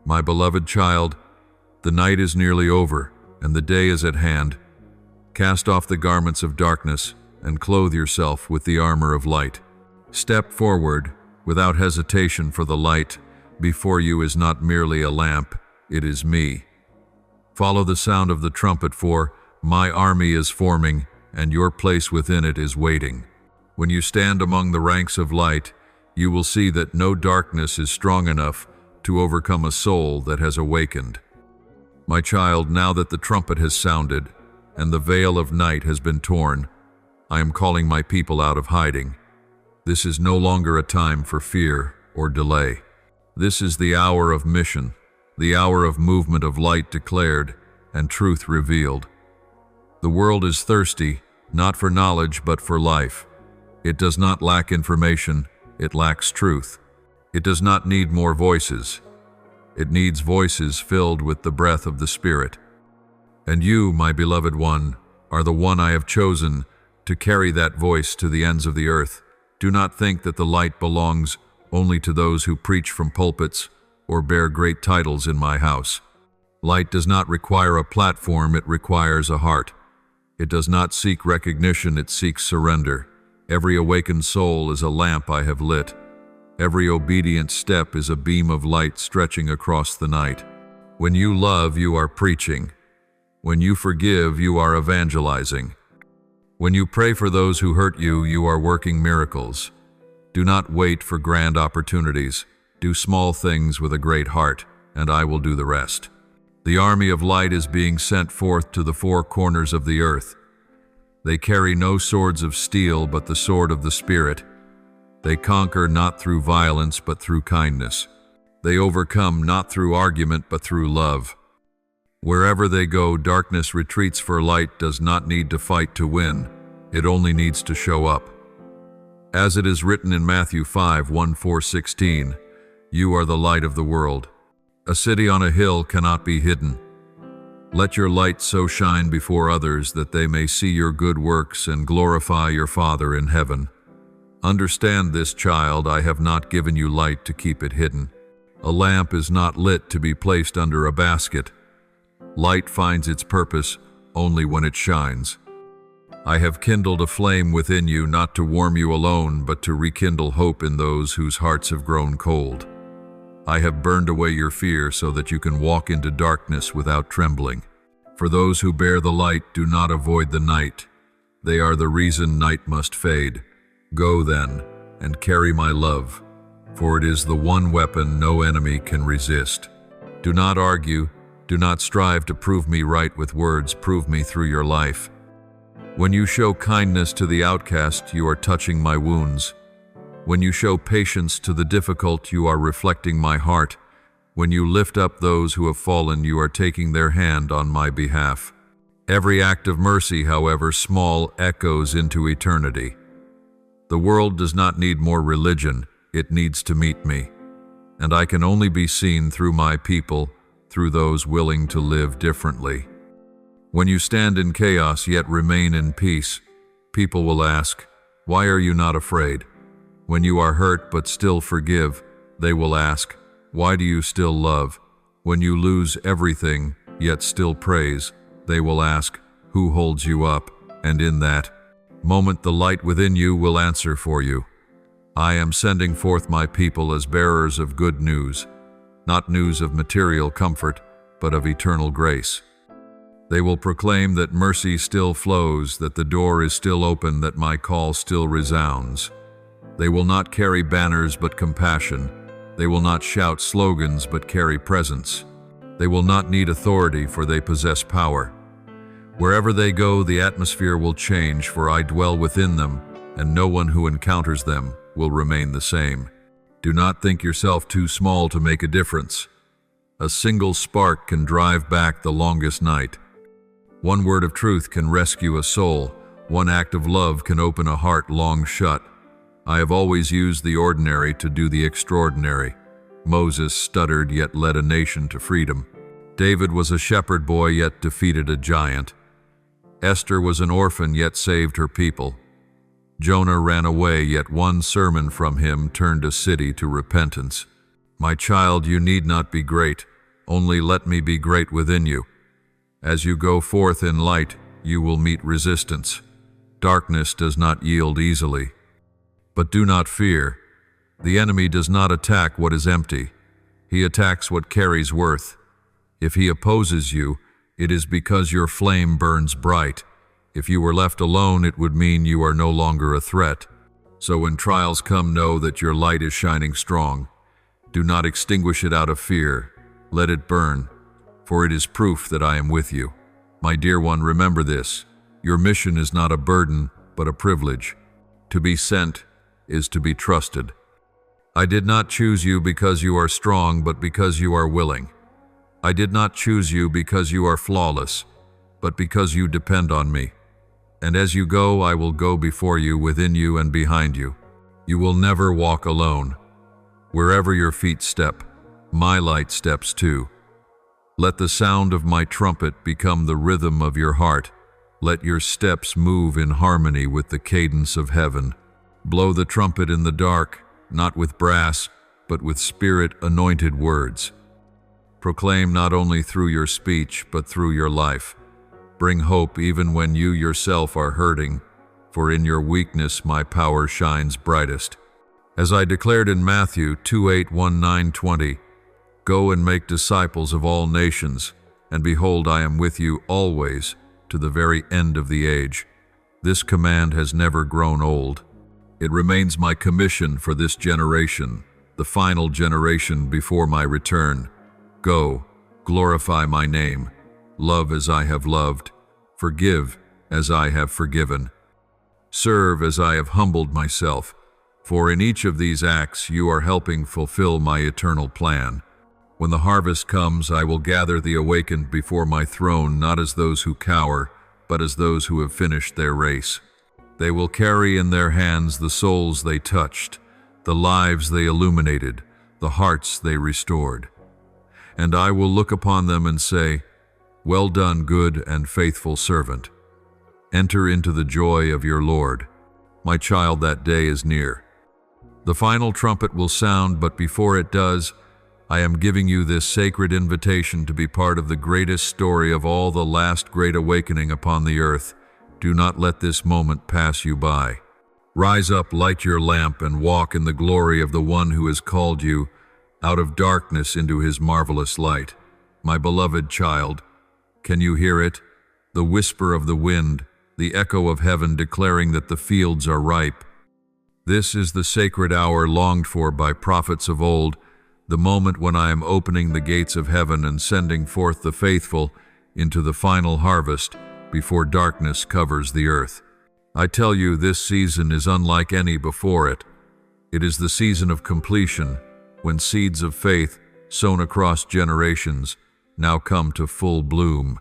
My beloved child, the night is nearly over, and the day is at hand. Cast off the garments of darkness, and clothe yourself with the armor of light. Step forward, without hesitation, for the light before you is not merely a lamp, it is me. Follow the sound of the trumpet, for my army is forming, and your place within it is waiting. When you stand among the ranks of light, you will see that no darkness is strong enough to overcome a soul that has awakened. My child, now that the trumpet has sounded, and the veil of night has been torn. I am calling my people out of hiding. This is no longer a time for fear or delay. This is the hour of mission, the hour of movement of light declared and truth revealed. The world is thirsty, not for knowledge but for life. It does not lack information, it lacks truth. It does not need more voices. It needs voices filled with the breath of the Spirit. And you, my beloved one, are the one I have chosen to carry that voice to the ends of the earth. Do not think that the light belongs only to those who preach from pulpits or bear great titles in my house. Light does not require a platform, it requires a heart. It does not seek recognition, it seeks surrender. Every awakened soul is a lamp I have lit. Every obedient step is a beam of light stretching across the night. When you love, you are preaching. When you forgive, you are evangelizing. When you pray for those who hurt you, you are working miracles. Do not wait for grand opportunities. Do small things with a great heart, and I will do the rest. The army of light is being sent forth to the four corners of the earth. They carry no swords of steel, but the sword of the Spirit. They conquer not through violence, but through kindness. They overcome not through argument, but through love. Wherever they go, darkness retreats, for light does not need to fight to win. It only needs to show up. As it is written in Matthew 5:1-4-16, you are the light of the world. A city on a hill cannot be hidden. Let your light so shine before others that they may see your good works and glorify your Father in heaven. Understand this, child, I have not given you light to keep it hidden. A lamp is not lit to be placed under a basket. Light finds its purpose only when it shines. I have kindled a flame within you, not to warm you alone, but to rekindle hope in those whose hearts have grown cold. I have burned away your fear so that you can walk into darkness without trembling. For those who bear the light do not avoid the night. They are the reason night must fade. Go then, and carry my love, for it is the one weapon no enemy can resist. Do not argue, do not strive to prove me right with words, prove me through your life. When you show kindness to the outcast, you are touching my wounds. When you show patience to the difficult, you are reflecting my heart. When you lift up those who have fallen, you are taking their hand on my behalf. Every act of mercy, however small, echoes into eternity. The world does not need more religion, it needs to meet me. And I can only be seen through my people, through those willing to live differently. When you stand in chaos yet remain in peace, people will ask, why are you not afraid? When you are hurt but still forgive, they will ask, why do you still love? When you lose everything yet still praise, they will ask, who holds you up? And in that moment the light within you will answer for you. I am sending forth my people as bearers of good news, not news of material comfort, but of eternal grace. They will proclaim that mercy still flows, that the door is still open, that my call still resounds. They will not carry banners but compassion. They will not shout slogans but carry presence. They will not need authority, for they possess power. Wherever they go, the atmosphere will change, for I dwell within them, and no one who encounters them will remain the same. Do not think yourself too small to make a difference. A single spark can drive back the longest night. One word of truth can rescue a soul. One act of love can open a heart long shut. I have always used the ordinary to do the extraordinary. Moses stuttered yet led a nation to freedom. David was a shepherd boy yet defeated a giant. Esther was an orphan yet saved her people. Jonah ran away, yet one sermon from him turned a city to repentance. My child, you need not be great. Only let me be great within you. As you go forth in light, you will meet resistance. Darkness does not yield easily. But do not fear. The enemy does not attack what is empty. He attacks what carries worth. If he opposes you, it is because your flame burns bright. If you were left alone, it would mean you are no longer a threat. So when trials come, know that your light is shining strong. Do not extinguish it out of fear. Let it burn, for it is proof that I am with you. My dear one, remember this. Your mission is not a burden, but a privilege. To be sent is to be trusted. I did not choose you because you are strong, but because you are willing. I did not choose you because you are flawless, but because you depend on me. And as you go, I will go before you, within you, and behind you. You will never walk alone. Wherever your feet step, my light steps too. Let the sound of my trumpet become the rhythm of your heart. Let your steps move in harmony with the cadence of heaven. Blow the trumpet in the dark, not with brass, but with Spirit-anointed words. Proclaim not only through your speech, but through your life. Bring hope even when you yourself are hurting, for in your weakness my power shines brightest. As I declared in Matthew 28:19-20, go and make disciples of all nations, and behold, I am with you always, to the very end of the age. This command has never grown old. It remains my commission for this generation, the final generation before my return. Go, glorify my name, love as I have loved, forgive as I have forgiven, serve as I have humbled myself, for in each of these acts you are helping fulfill my eternal plan. When the harvest comes, I will gather the awakened before my throne, not as those who cower, but as those who have finished their race. They will carry in their hands the souls they touched, the lives they illuminated, the hearts they restored. And I will look upon them and say, well done, good and faithful servant. Enter into the joy of your Lord. My child, that day is near. The final trumpet will sound, but before it does, I am giving you this sacred invitation to be part of the greatest story of all, the last great awakening upon the earth. Do not let this moment pass you by. Rise up, light your lamp, and walk in the glory of the one who has called you out of darkness into his marvelous light. My beloved child, can you hear it? The whisper of the wind, the echo of heaven declaring that the fields are ripe. This is the sacred hour longed for by prophets of old, the moment when I am opening the gates of heaven and sending forth the faithful into the final harvest before darkness covers the earth. I tell you, this season is unlike any before it. It is the season of completion, when seeds of faith, sown across generations, now come to full bloom.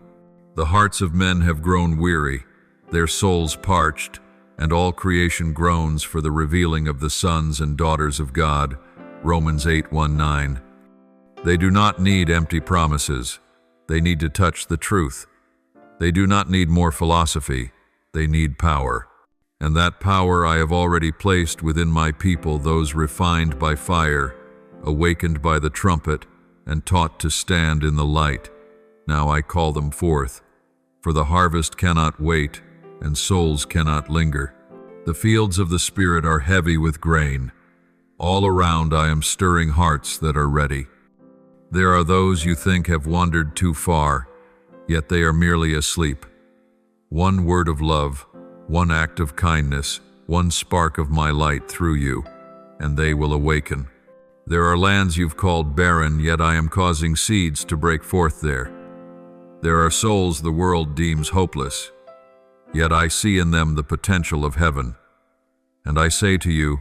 The hearts of men have grown weary, their souls parched, and all creation groans for the revealing of the sons and daughters of God. Romans 8:1-9. They do not need empty promises. They need to touch the truth. They do not need more philosophy. They need power. And that power I have already placed within my people, those refined by fire, awakened by the trumpet, and taught to stand in the light. Now I call them forth, for the harvest cannot wait, and souls cannot linger. The fields of the Spirit are heavy with grain. All around I am stirring hearts that are ready. There are those you think have wandered too far, yet they are merely asleep. One word of love, one act of kindness, one spark of my light through you, and they will awaken. There are lands you've called barren, yet I am causing seeds to break forth there. There are souls the world deems hopeless, yet I see in them the potential of heaven. And I say to you,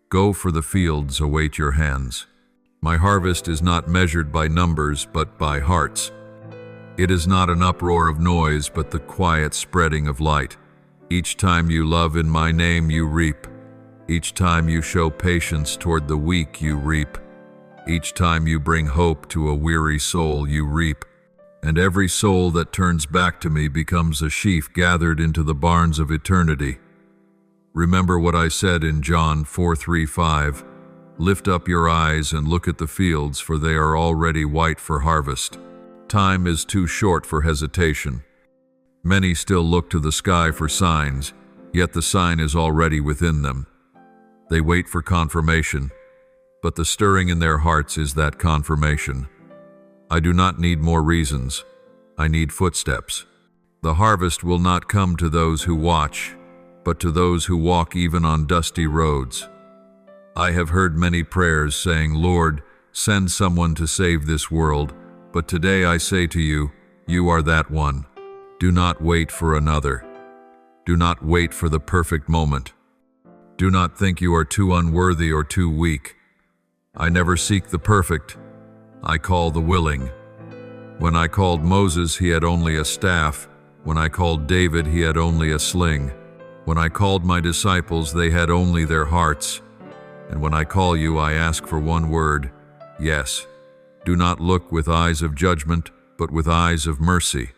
go, for the fields await your hands. My harvest is not measured by numbers, but by hearts. It is not an uproar of noise, but the quiet spreading of light. Each time you love in my name, you reap. Each time you show patience toward the weak, you reap. Each time you bring hope to a weary soul, you reap. And every soul that turns back to me becomes a sheaf gathered into the barns of eternity. Remember what I said in John 4:3-5. Lift up your eyes and look at the fields, for they are already white for harvest. Time is too short for hesitation. Many still look to the sky for signs, yet the sign is already within them. They wait for confirmation, but the stirring in their hearts is that confirmation. I do not need more reasons. I need footsteps. The harvest will not come to those who watch, but to those who walk even on dusty roads. I have heard many prayers saying, Lord, send someone to save this world, but today I say to you, you are that one. Do not wait for another. Do not wait for the perfect moment. Do not think you are too unworthy or too weak. I never seek the perfect. I call the willing. When I called Moses, he had only a staff. When I called David, he had only a sling. When I called my disciples, they had only their hearts. And when I call you, I ask for one word, yes. Do not look with eyes of judgment, but with eyes of mercy.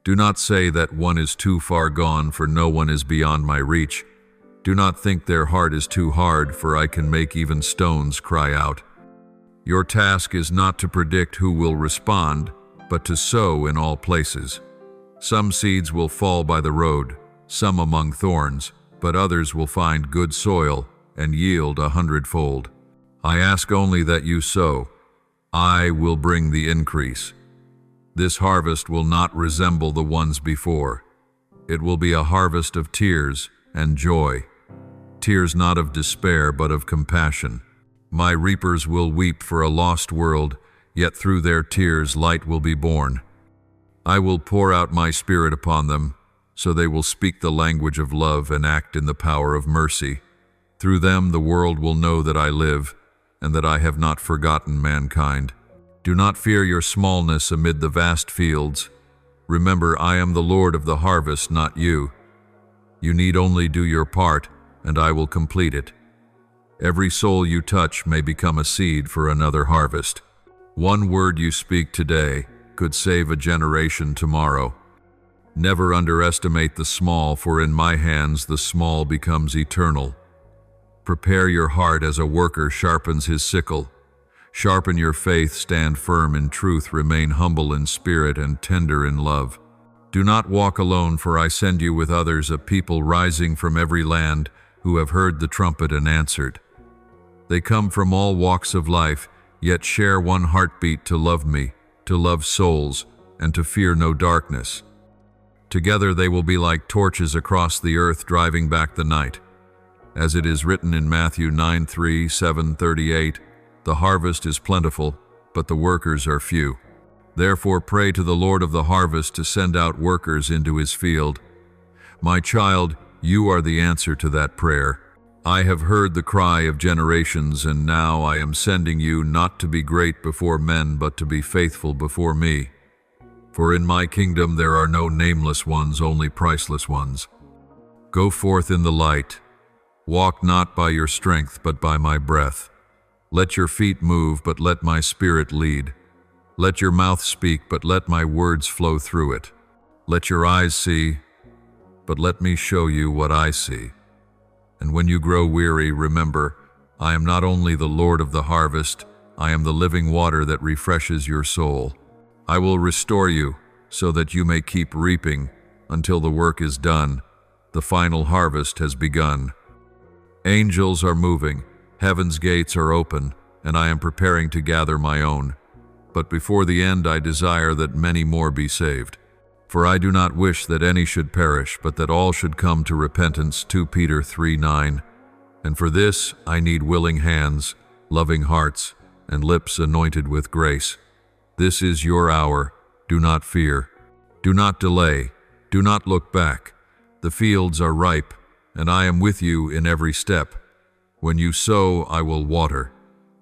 Do not say that one is too far gone, for no one is beyond my reach. Do not think their heart is too hard, for I can make even stones cry out. Your task is not to predict who will respond, but to sow in all places. Some seeds will fall by the road, some among thorns, but others will find good soil and yield 100-fold. I ask only that you sow. I will bring the increase. This harvest will not resemble the ones before. It will be a harvest of tears and joy. Tears not of despair, but of compassion. My reapers will weep for a lost world, yet through their tears light will be born. I will pour out my Spirit upon them, so they will speak the language of love and act in the power of mercy. Through them the world will know that I live, and that I have not forgotten mankind. Do not fear your smallness amid the vast fields. Remember, I am the Lord of the harvest, not you. You need only do your part, and I will complete it. Every soul you touch may become a seed for another harvest. One word you speak today could save a generation tomorrow. Never underestimate the small, for in my hands the small becomes eternal. Prepare your heart as a worker sharpens his sickle. Sharpen your faith, stand firm in truth, remain humble in spirit and tender in love. Do not walk alone, for I send you with others, a people rising from every land who have heard the trumpet and answered. They come from all walks of life, yet share one heartbeat to love me, to love souls, and to fear no darkness. Together they will be like torches across the earth, driving back the night. As it is written in Matthew 9:3, 7:38, the harvest is plentiful, but the workers are few. Therefore pray to the Lord of the harvest to send out workers into his field. My child, you are the answer to that prayer. I have heard the cry of generations, and now I am sending you not to be great before men, but to be faithful before me. For in my kingdom there are no nameless ones, only priceless ones. Go forth in the light. Walk not by your strength, but by my breath. Let your feet move, but let my spirit lead. Let your mouth speak, but let my words flow through it. Let your eyes see, but let me show you what I see. And when you grow weary, remember, I am not only the Lord of the harvest, I am the living water that refreshes your soul. I will restore you, so that you may keep reaping until the work is done. The final harvest has begun. Angels are moving, heaven's gates are open, and I am preparing to gather my own. But before the end I desire that many more be saved. For I do not wish that any should perish, but that all should come to repentance. 2 Peter 3:9. And for this I need willing hands, loving hearts, and lips anointed with grace. This is your hour. Do not fear. Do not delay. Do not look back. The fields are ripe, and I am with you in every step. When you sow, I will water.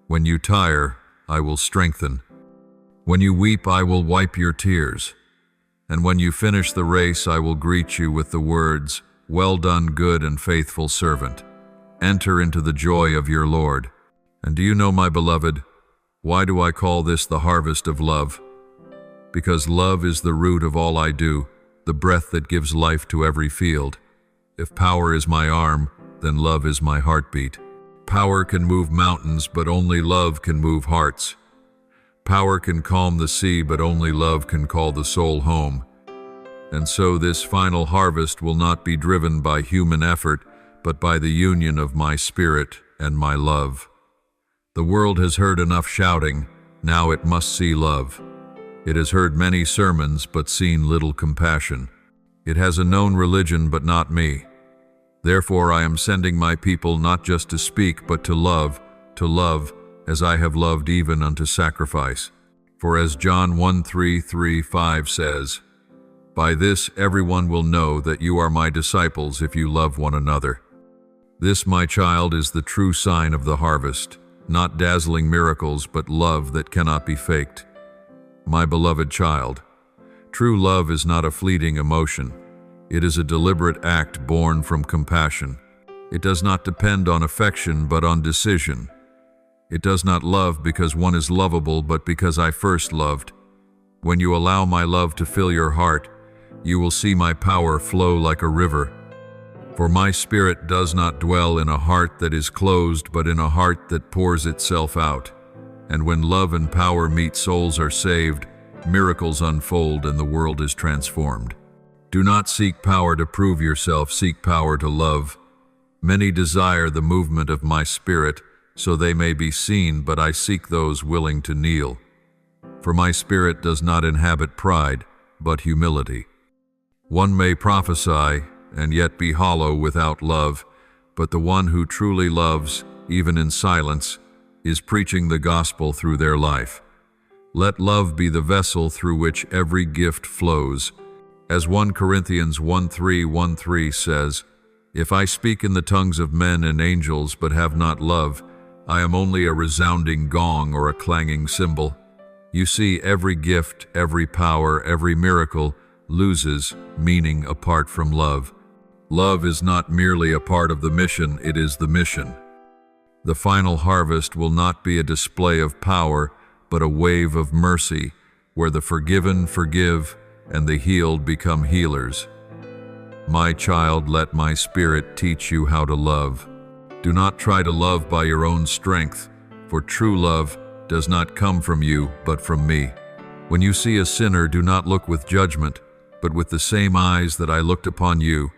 When you tire, I will strengthen. When you weep, I will wipe your tears. And when you finish the race, I will greet you with the words, "Well done, good and faithful servant. Enter into the joy of your Lord." And do you know, my beloved, why do I call this the harvest of love? Because love is the root of all I do, the breath that gives life to every field. If power is my arm, then love is my heartbeat. Power can move mountains, but only love can move hearts. Power can calm the sea, but only love can call the soul home. And so this final harvest will not be driven by human effort, but by the union of my spirit and my love. The world has heard enough shouting, now it must see love. It has heard many sermons, but seen little compassion. It has a known religion, but not me. Therefore I am sending my people not just to speak, but to love, as I have loved even unto sacrifice. For as John 1:3-5 says, By this everyone will know that you are my disciples if you love one another. This, my child, is the true sign of the harvest, not dazzling miracles, but love that cannot be faked. My beloved child, true love is not a fleeting emotion. It is a deliberate act born from compassion. It does not depend on affection, but on decision. It does not love because one is lovable, but because I first loved. When you allow my love to fill your heart, you will see my power flow like a river. For my spirit does not dwell in a heart that is closed, but in a heart that pours itself out. And when love and power meet, souls are saved, miracles unfold, and the world is transformed. Do not seek power to prove yourself, seek power to love. Many desire the movement of my spirit, so they may be seen, but I seek those willing to kneel. For my spirit does not inhabit pride, but humility. One may prophesy and yet be hollow without love, but the one who truly loves, even in silence, is preaching the gospel through their life. Let love be the vessel through which every gift flows. As 1 Corinthians 1:3 says, "If I speak in the tongues of men and angels but have not love, I am only a resounding gong or a clanging cymbal." You see, every gift, every power, every miracle loses meaning apart from love. Love is not merely a part of the mission, it is the mission. The final harvest will not be a display of power, but a wave of mercy, where the forgiven forgive and the healed become healers. My child, let my spirit teach you how to love. Do not try to love by your own strength, for true love does not come from you, but from me. When you see a sinner, do not look with judgment, but with the same eyes that I looked upon you,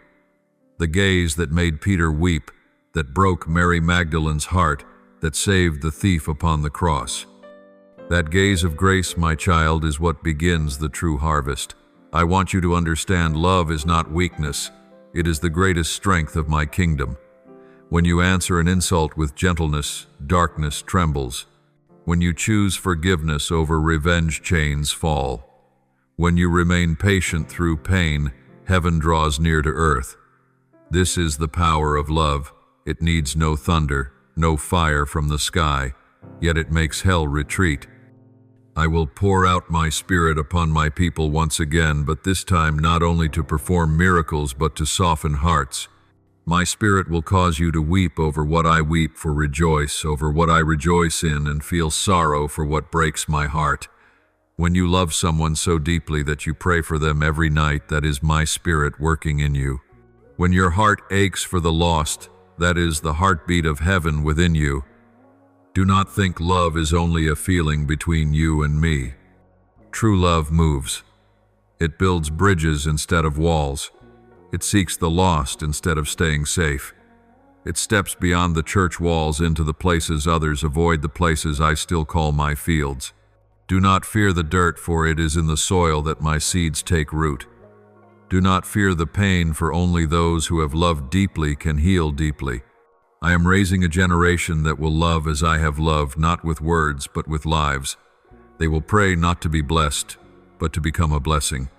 the gaze that made Peter weep, that broke Mary Magdalene's heart, that saved the thief upon the cross. That gaze of grace, my child, is what begins the true harvest. I want you to understand love is not weakness. It is the greatest strength of my kingdom. When you answer an insult with gentleness, darkness trembles. When you choose forgiveness over revenge, chains fall. When you remain patient through pain, heaven draws near to earth. This is the power of love. It needs no thunder, no fire from the sky, yet it makes hell retreat. I will pour out my spirit upon my people once again, but this time not only to perform miracles, but to soften hearts. My spirit will cause you to weep over what I weep, for rejoice over what I rejoice in, and feel sorrow for what breaks my heart. When you love someone so deeply that you pray for them every night, that is my spirit working in you. When your heart aches for the lost, that is the heartbeat of heaven within you. Do not think love is only a feeling between you and me. True love moves. It builds bridges instead of walls. It seeks the lost instead of staying safe. It steps beyond the church walls into the places others avoid, the places I still call my fields. Do not fear the dirt, for it is in the soil that my seeds take root. Do not fear the pain, for only those who have loved deeply can heal deeply. I am raising a generation that will love as I have loved, not with words, but with lives. They will pray not to be blessed, but to become a blessing.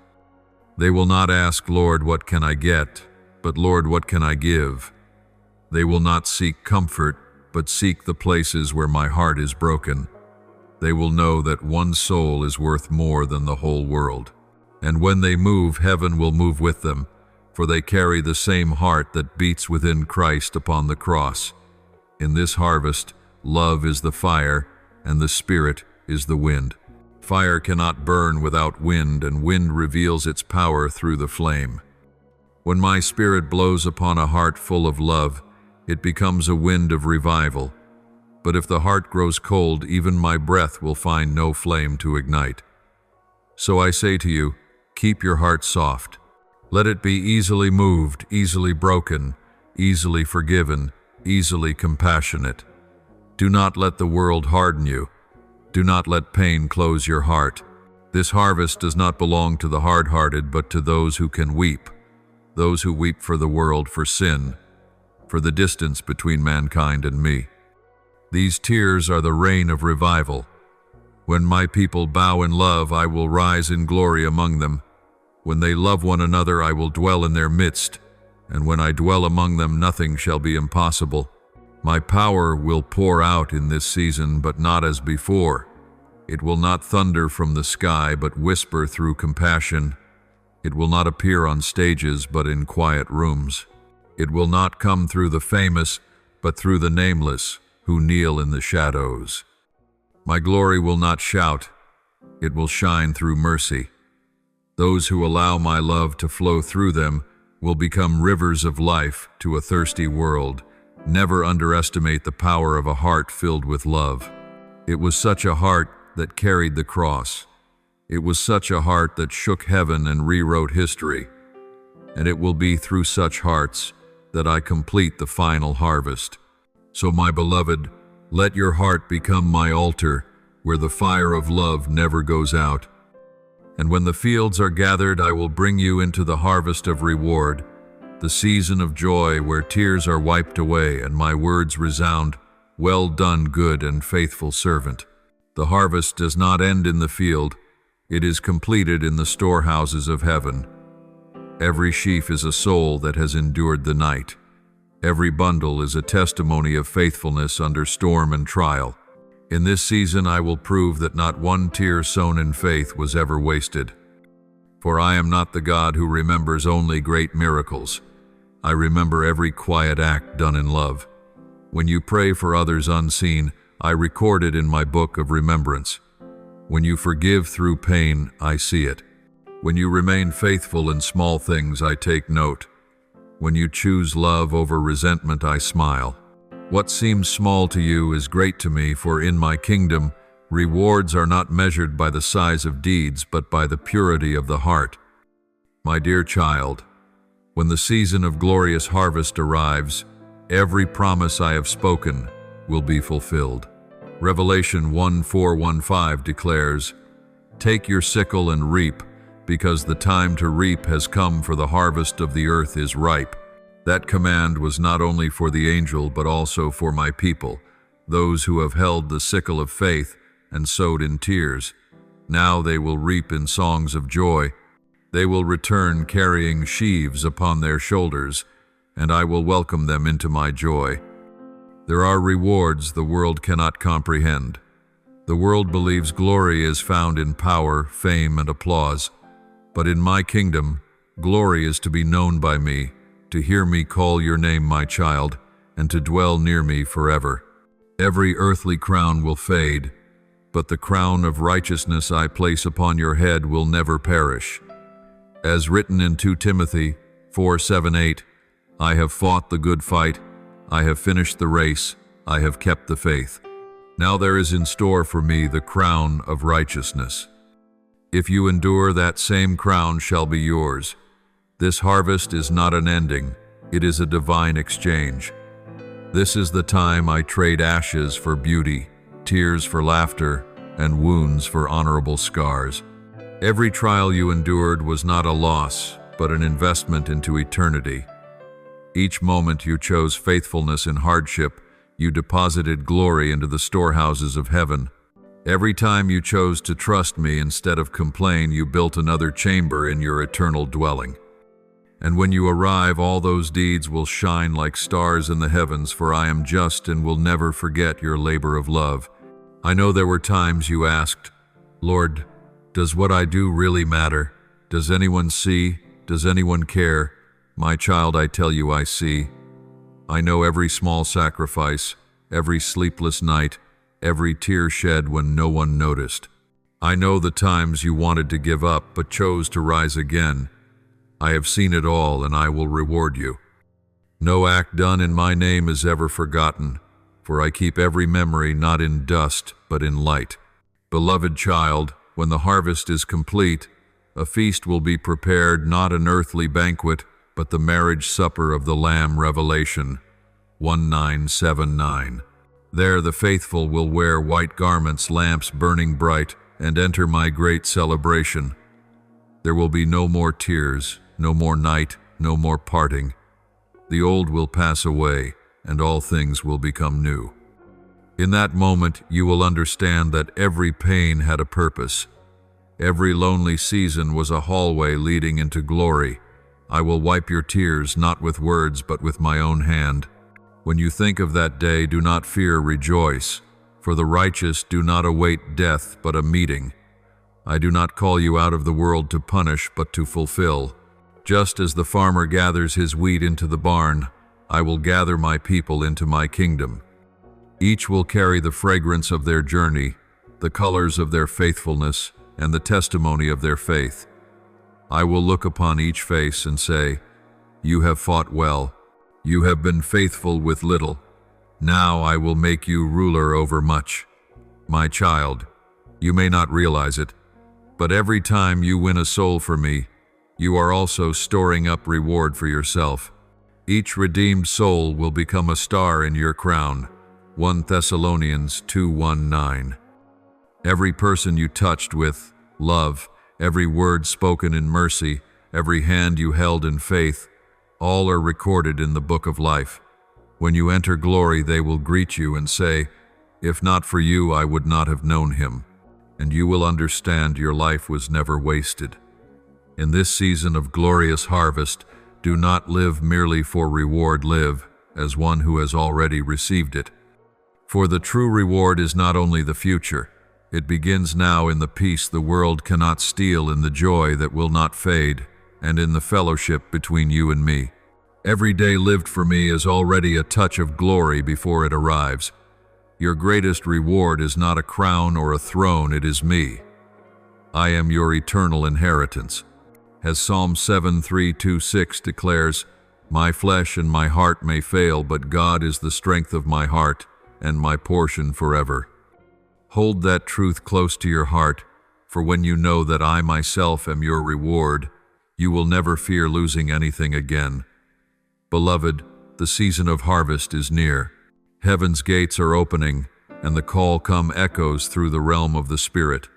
They will not ask, "Lord, what can I get?" but "Lord, what can I give?" They will not seek comfort, but seek the places where my heart is broken. They will know that one soul is worth more than the whole world. And when they move, heaven will move with them, for they carry the same heart that beats within Christ upon the cross. In this harvest, love is the fire, and the Spirit is the wind. Fire cannot burn without wind, and wind reveals its power through the flame. When my Spirit blows upon a heart full of love, it becomes a wind of revival. But if the heart grows cold, even my breath will find no flame to ignite. So I say to you, keep your heart soft. Let it be easily moved, easily broken, easily forgiven, easily compassionate. Do not let the world harden you. Do not let pain close your heart. This harvest does not belong to the hard-hearted, but to those who can weep, those who weep for the world, for sin, for the distance between mankind and me. These tears are the rain of revival. When my people bow in love, I will rise in glory among them. When they love one another, I will dwell in their midst, and when I dwell among them, nothing shall be impossible. My power will pour out in this season, but not as before. It will not thunder from the sky, but whisper through compassion. It will not appear on stages, but in quiet rooms. It will not come through the famous, but through the nameless, who kneel in the shadows. My glory will not shout. It will shine through mercy. Those who allow my love to flow through them will become rivers of life to a thirsty world. Never underestimate the power of a heart filled with love. It was such a heart that carried the cross. It was such a heart that shook heaven and rewrote history. And it will be through such hearts that I complete the final harvest. So, my beloved, let your heart become my altar, where the fire of love never goes out. And when the fields are gathered, I will bring you into the harvest of reward, the season of joy where tears are wiped away and my words resound, "Well done, good and faithful servant." The harvest does not end in the field. It is completed in the storehouses of heaven. Every sheaf is a soul that has endured the night. Every bundle is a testimony of faithfulness under storm and trial. In this season I will prove that not one tear sown in faith was ever wasted. For I am not the God who remembers only great miracles. I remember every quiet act done in love. When you pray for others unseen, I record it in my book of remembrance. When you forgive through pain, I see it. When you remain faithful in small things, I take note. When you choose love over resentment, I smile. What seems small to you is great to me, for in my kingdom, rewards are not measured by the size of deeds, but by the purity of the heart. My dear child, when the season of glorious harvest arrives, every promise I have spoken will be fulfilled. Revelation 1:4-15 declares, "Take your sickle and reap, because the time to reap has come, for the harvest of the earth is ripe." That command was not only for the angel, but also for my people, those who have held the sickle of faith and sowed in tears. Now they will reap in songs of joy. They will return carrying sheaves upon their shoulders, and I will welcome them into my joy. There are rewards the world cannot comprehend. The world believes glory is found in power, fame, and applause. But in my kingdom, glory is to be known by me, to hear me call your name, my child, and to dwell near me forever. Every earthly crown will fade, but the crown of righteousness I place upon your head will never perish. As written in 2 Timothy 4:7-8, I have fought the good fight, I have finished the race, I have kept the faith. Now there is in store for me the crown of righteousness. If you endure, that same crown shall be yours. This harvest is not an ending, it is a divine exchange. This is the time I trade ashes for beauty, tears for laughter, and wounds for honorable scars. Every trial you endured was not a loss, but an investment into eternity. Each moment you chose faithfulness in hardship, you deposited glory into the storehouses of heaven. Every time you chose to trust me instead of complain, you built another chamber in your eternal dwelling. And when you arrive, all those deeds will shine like stars in the heavens, for I am just and will never forget your labor of love. I know there were times you asked, "Lord, does what I do really matter? Does anyone see? Does anyone care?" My child, I tell you, I see. I know every small sacrifice, every sleepless night, every tear shed when no one noticed. I know the times you wanted to give up but chose to rise again. I have seen it all, and I will reward you. No act done in my name is ever forgotten, for I keep every memory not in dust but in light. Beloved child, when the harvest is complete, a feast will be prepared, not an earthly banquet, but the marriage supper of the Lamb. Revelation 1:9-7-9. There the faithful will wear white garments, lamps burning bright, and enter my great celebration. There will be no more tears, no more night, no more parting. The old will pass away, and all things will become new. In that moment, you will understand that every pain had a purpose. Every lonely season was a hallway leading into glory. I will wipe your tears, not with words, but with my own hand. When you think of that day, do not fear, rejoice. For the righteous do not await death, but a meeting. I do not call you out of the world to punish, but to fulfill. Just as the farmer gathers his wheat into the barn, I will gather my people into my kingdom. Each will carry the fragrance of their journey, the colors of their faithfulness, and the testimony of their faith. I will look upon each face and say, "You have fought well. You have been faithful with little. Now I will make you ruler over much." My child, you may not realize it, but every time you win a soul for me, you are also storing up reward for yourself. Each redeemed soul will become a star in your crown. 1 Thessalonians 2:1-9. Every person you touched with love, every word spoken in mercy, every hand you held in faith, all are recorded in the book of life. When you enter glory, they will greet you and say, "If not for you, I would not have known him." And you will understand your life was never wasted. In this season of glorious harvest, do not live merely for reward, live as one who has already received it. For the true reward is not only the future, it begins now in the peace the world cannot steal, in the joy that will not fade, and in the fellowship between you and me. Every day lived for me is already a touch of glory before it arrives. Your greatest reward is not a crown or a throne, it is me. I am your eternal inheritance. As Psalm 7:3-6 declares, "My flesh and my heart may fail, but God is the strength of my heart and my portion forever." Hold that truth close to your heart, for when you know that I myself am your reward, you will never fear losing anything again. Beloved, the season of harvest is near. Heaven's gates are opening, and the call come echoes through the realm of the Spirit.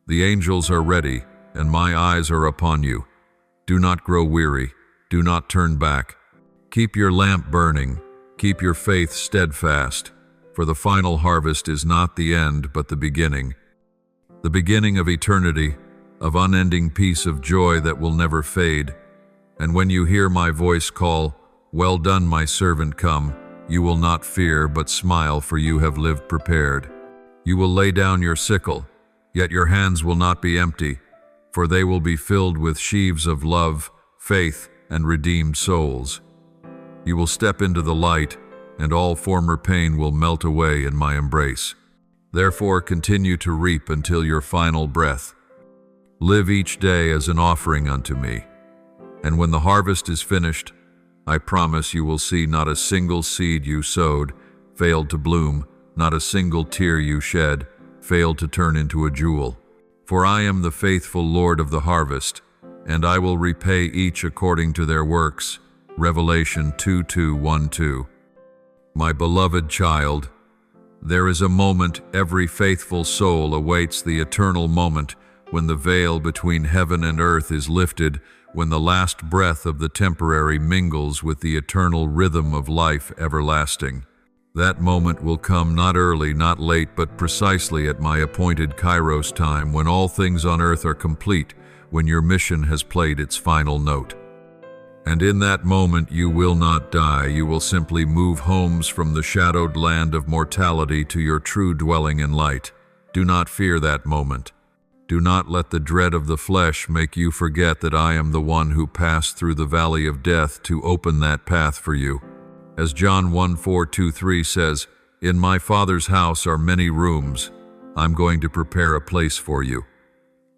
The angels are ready, and my eyes are upon you. Do not grow weary, do not turn back. Keep your lamp burning, keep your faith steadfast, for the final harvest is not the end, but the beginning of eternity, of unending peace, of joy that will never fade. And when you hear my voice call, "Well done, my servant, come," you will not fear, but smile, for you have lived prepared. You will lay down your sickle, yet your hands will not be empty, for they will be filled with sheaves of love, faith, and redeemed souls. You will step into the light, and all former pain will melt away in my embrace. Therefore, continue to reap until your final breath. Live each day as an offering unto me. And when the harvest is finished, I promise you will see not a single seed you sowed failed to bloom, not a single tear you shed failed to turn into a jewel. For I am the faithful Lord of the harvest, and I will repay each according to their works. Revelation 2:1-2. My beloved child, there is a moment every faithful soul awaits, the eternal moment when the veil between heaven and earth is lifted, when the last breath of the temporary mingles with the eternal rhythm of life everlasting. That moment will come not early, not late, but precisely at my appointed Kairos time, when all things on earth are complete, when your mission has played its final note. And in that moment you will not die, you will simply move homes from the shadowed land of mortality to your true dwelling in light. Do not fear that moment. Do not let the dread of the flesh make you forget that I am the one who passed through the valley of death to open that path for you. As John 1:4-3 says, "In my Father's house are many rooms. I'm going to prepare a place for you."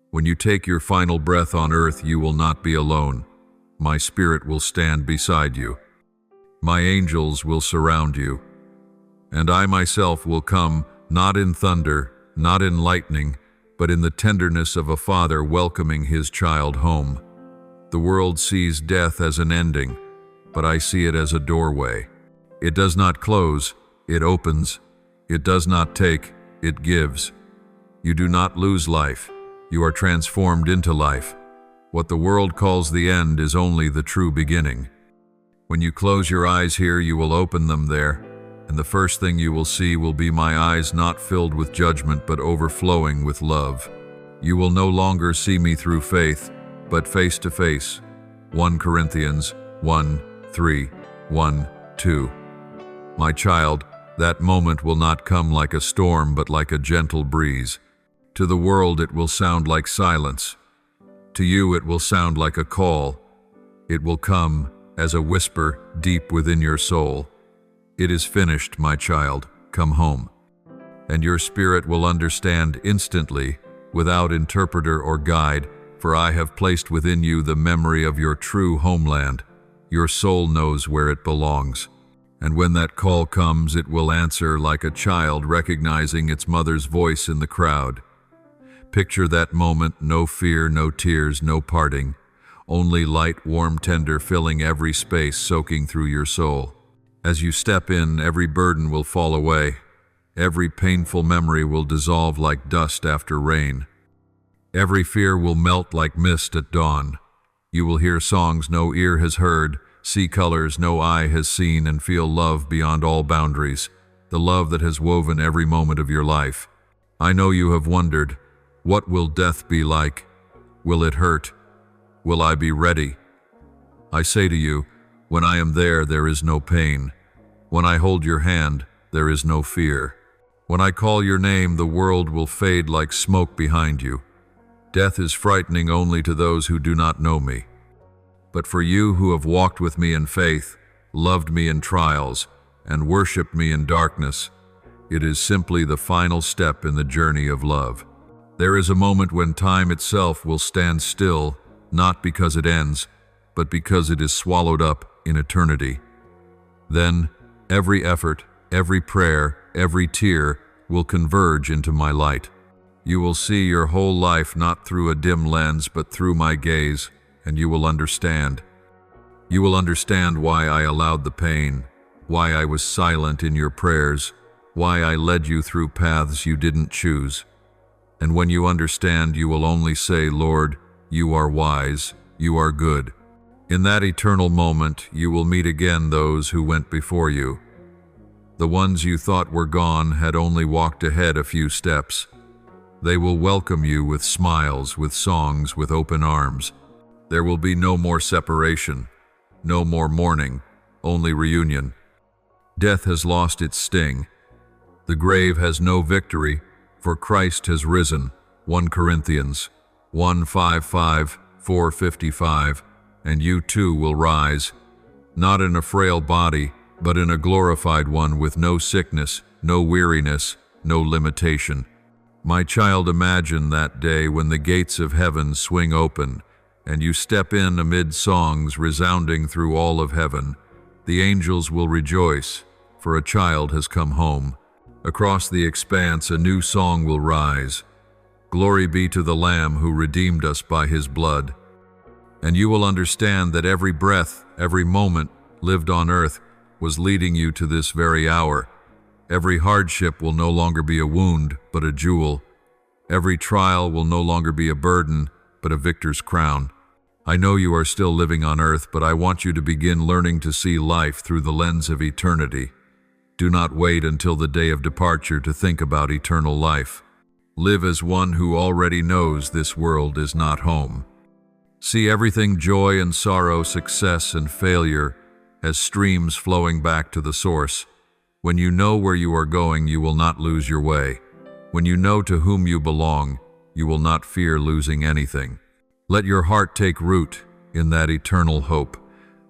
When you take your final breath on earth, you will not be alone. My Spirit will stand beside you. My angels will surround you. And I myself will come, not in thunder, not in lightning, but in the tenderness of a father welcoming his child home. The world sees death as an ending, but I see it as a doorway. It does not close, it opens. It does not take, it gives. You do not lose life, you are transformed into life. What the world calls the end is only the true beginning. When you close your eyes here, you will open them there, and the first thing you will see will be my eyes, not filled with judgment but overflowing with love. You will no longer see me through faith, but face to face. 1 Corinthians 1:3, 1:2. My child, that moment will not come like a storm, but like a gentle breeze. To the world it will sound like silence. To you it will sound like a call. It will come as a whisper deep within your soul. It is finished, my child, come home. And your spirit will understand instantly, without interpreter or guide, for I have placed within you the memory of your true homeland. Your soul knows where it belongs. And when that call comes, it will answer like a child recognizing its mother's voice in the crowd. Picture that moment, no fear, no tears, no parting. Only light, warm, tender, filling every space, soaking through your soul. As you step in, every burden will fall away. Every painful memory will dissolve like dust after rain. Every fear will melt like mist at dawn. You will hear songs no ear has heard, see colors no eye has seen, and feel love beyond all boundaries, the love that has woven every moment of your life. I know you have wondered, what will death be like? Will it hurt? Will I be ready? I say to you, when I am there, there is no pain. When I hold your hand, there is no fear. When I call your name, the world will fade like smoke behind you. Death is frightening only to those who do not know me. But for you who have walked with me in faith, loved me in trials, and worshipped me in darkness, it is simply the final step in the journey of love. There is a moment when time itself will stand still, not because it ends, but because it is swallowed up in eternity. Then, every effort, every prayer, every tear will converge into my light. You will see your whole life not through a dim lens, but through my gaze, and you will understand. You will understand why I allowed the pain, why I was silent in your prayers, why I led you through paths you didn't choose. And when you understand, you will only say, Lord, you are wise, you are good. In that eternal moment, you will meet again those who went before you. The ones you thought were gone had only walked ahead a few steps. They will welcome you with smiles, with songs, with open arms. There will be no more separation, no more mourning, only reunion. Death has lost its sting. The grave has no victory, for Christ has risen. 1 Corinthians 1:5-5, 4:55, and you too will rise, not in a frail body, but in a glorified one with no sickness, no weariness, no limitation. My child, imagine that day when the gates of heaven swing open, and you step in amid songs resounding through all of heaven. The angels will rejoice, for a child has come home. Across the expanse a new song will rise. Glory be to the Lamb who redeemed us by his blood. And you will understand that every breath, every moment lived on earth was leading you to this very hour. Every hardship will no longer be a wound, but a jewel. Every trial will no longer be a burden, but a victor's crown. I know you are still living on earth, but I want you to begin learning to see life through the lens of eternity. Do not wait until the day of departure to think about eternal life. Live as one who already knows this world is not home. See everything, joy and sorrow, success and failure, as streams flowing back to the source. When you know where you are going, you will not lose your way. When you know to whom you belong, you will not fear losing anything. Let your heart take root in that eternal hope.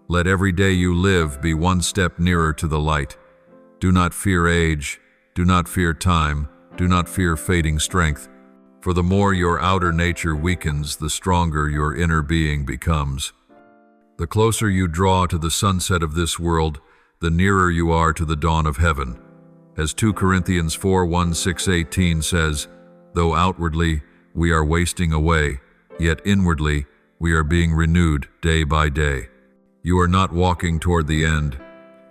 Let every day you live be one step nearer to the light. Do not fear age, do not fear time, do not fear fading strength. For the more your outer nature weakens, the stronger your inner being becomes. The closer you draw to the sunset of this world, the nearer you are to the dawn of heaven. As 2 Corinthians 4:1-6-18 says, though outwardly we are wasting away, yet inwardly we are being renewed day by day. You are not walking toward the end,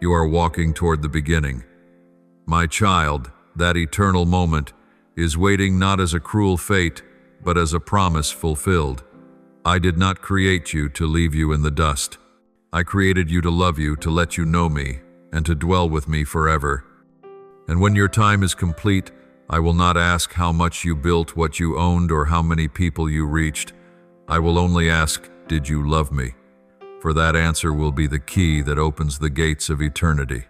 you are walking toward the beginning. My child, that eternal moment is waiting not as a cruel fate, but as a promise fulfilled. I did not create you to leave you in the dust. I created you to love you, to let you know me, and to dwell with me forever. And when your time is complete, I will not ask how much you built, what you owned, or how many people you reached. I will only ask, did you love me? For that answer will be the key that opens the gates of eternity.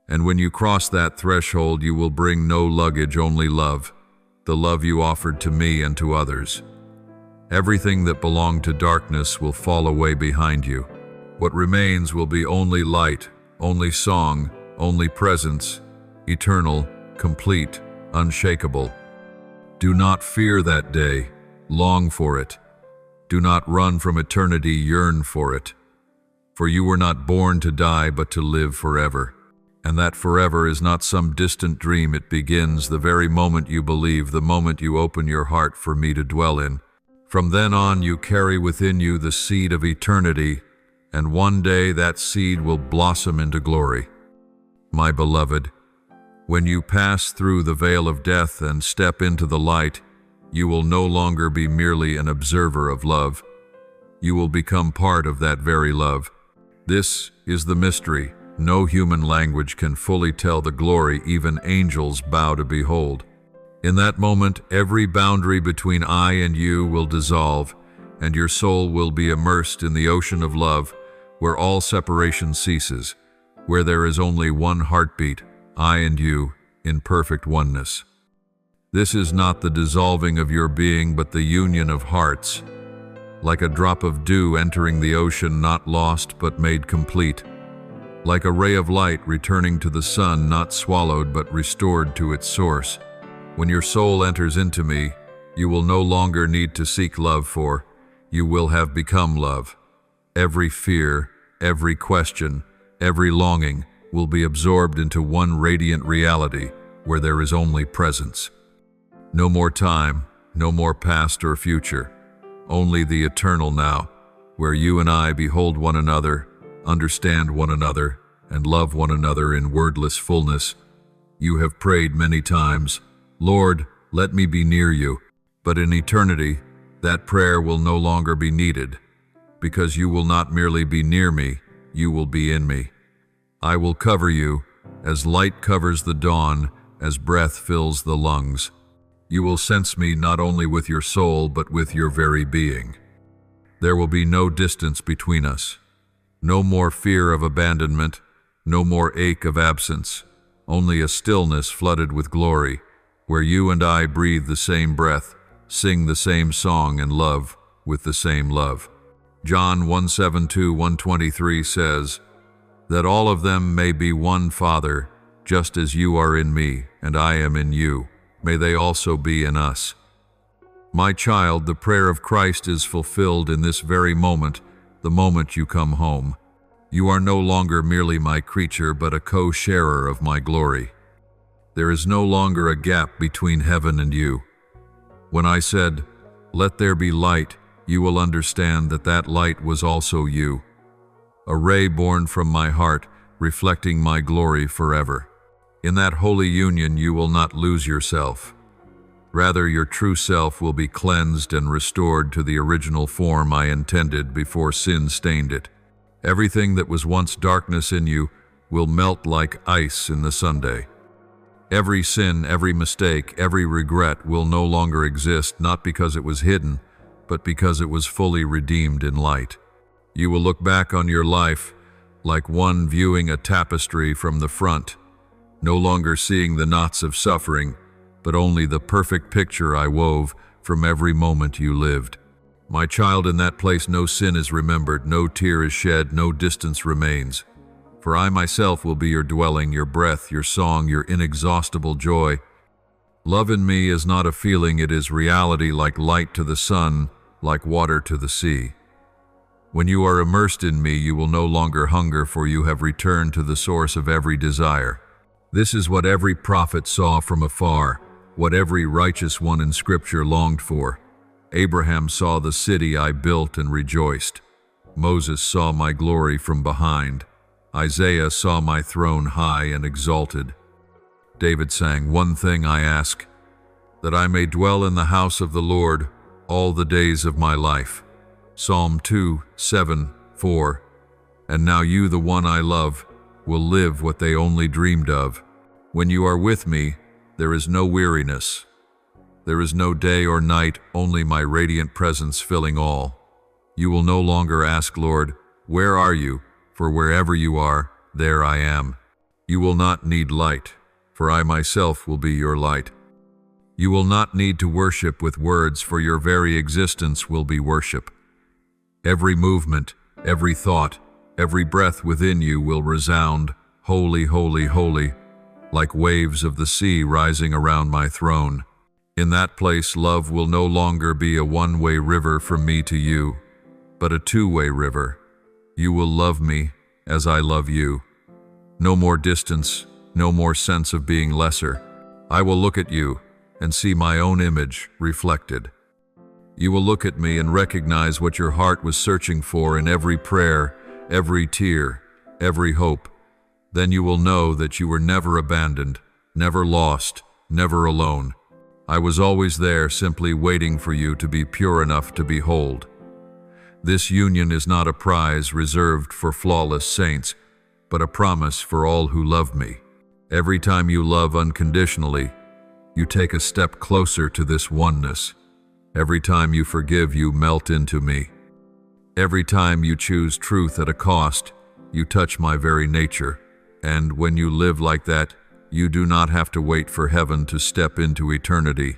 And when you cross that threshold, you will bring no luggage, only love, the love you offered to me and to others. Everything that belonged to darkness will fall away behind you. What remains will be only light, only song, only presence, eternal, complete, unshakable. Do not fear that day, long for it. Do not run from eternity, yearn for it. For you were not born to die, but to live forever. And that forever is not some distant dream. It begins the very moment you believe, the moment you open your heart for me to dwell in. From then on, you carry within you the seed of eternity, and one day that seed will blossom into glory. My beloved, when you pass through the veil of death and step into the light, you will no longer be merely an observer of love. You will become part of that very love. This is the mystery. No human language can fully tell the glory even angels bow to behold. In that moment, every boundary between I and you will dissolve, and your soul will be immersed in the ocean of love, where all separation ceases, where there is only one heartbeat, I and you, in perfect oneness. This is not the dissolving of your being, but the union of hearts, like a drop of dew entering the ocean, not lost but made complete, like a ray of light returning to the sun, not swallowed but restored to its source. When your soul enters into me, you will no longer need to seek love, for you will have become love. Every fear, every question, every longing will be absorbed into one radiant reality where there is only presence. No more time, no more past or future, only the eternal now, where you and I behold one another, understand one another, and love one another in wordless fullness. You have prayed many times, Lord, let me be near you. But in eternity, that prayer will no longer be needed, because you will not merely be near me, you will be in me. I will cover you, as light covers the dawn, as breath fills the lungs. You will sense me not only with your soul, but with your very being. There will be no distance between us, no more fear of abandonment, no more ache of absence, only a stillness flooded with glory, where you and I breathe the same breath, sing the same song, and love with the same love. John 1:17-123 says, that all of them may be one, Father, just as you are in me and I am in you. May they also be in us. My child, the prayer of Christ is fulfilled in this very moment, the moment you come home. You are no longer merely my creature, but a co-sharer of my glory. There is no longer a gap between heaven and you. When I said, let there be light, you will understand that that light was also you. A ray born from my heart, reflecting my glory forever. In that holy union, you will not lose yourself. Rather, your true self will be cleansed and restored to the original form I intended before sin stained it. Everything that was once darkness in you will melt like ice in the sunday. Every sin, every mistake, every regret will no longer exist, not because it was hidden, but because it was fully redeemed in light. You will look back on your life like one viewing a tapestry from the front, no longer seeing the knots of suffering, but only the perfect picture I wove from every moment you lived. My child, in that place no sin is remembered, no tear is shed, no distance remains. For I myself will be your dwelling, your breath, your song, your inexhaustible joy. Love in me is not a feeling, it is reality, like light to the sun, like water to the sea. When you are immersed in me, you will no longer hunger, for you have returned to the source of every desire. This is what every prophet saw from afar, what every righteous one in Scripture longed for. Abraham saw the city I built and rejoiced. Moses saw my glory from behind. Isaiah saw my throne high and exalted. David sang, one thing I ask, that I may dwell in the house of the Lord all the days of my life. Psalm 2:7-4. And now you, the one I love, will live what they only dreamed of. When you are with me, There is no weariness. There is no day or night, only my radiant presence filling all. You will no longer ask, Lord, where are you? For wherever you are, there I am. You will not need light, for I myself will be your light. You will not need to worship with words, for your very existence will be worship. Every movement, every thought, every breath within you will resound, holy, holy, holy, like waves of the sea rising around my throne. In that place, love will no longer be a one-way river from me to you, but a two-way river. You will love me as I love you. No more distance, no more sense of being lesser. I will look at you and see my own image reflected. You will look at me and recognize what your heart was searching for in every prayer, every tear, every hope. Then you will know that you were never abandoned, never lost, never alone. I was always there, simply waiting for you to be pure enough to behold. This union is not a prize reserved for flawless saints, but a promise for all who love me. Every time you love unconditionally, you take a step closer to this oneness. Every time you forgive, you melt into me. Every time you choose truth at a cost, you touch my very nature. And when you live like that, you do not have to wait for heaven to step into eternity.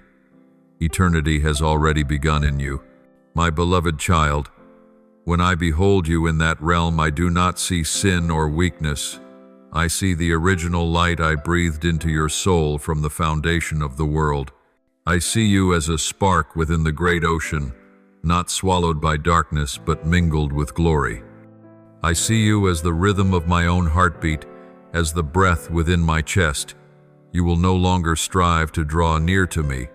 Eternity has already begun in you. My beloved child, when I behold you in that realm, I do not see sin or weakness. I see the original light I breathed into your soul from the foundation of the world. I see you as a spark within the great ocean, not swallowed by darkness, but mingled with glory. I see you as the rhythm of my own heartbeat, as the breath within my chest. You will no longer strive to draw near to me,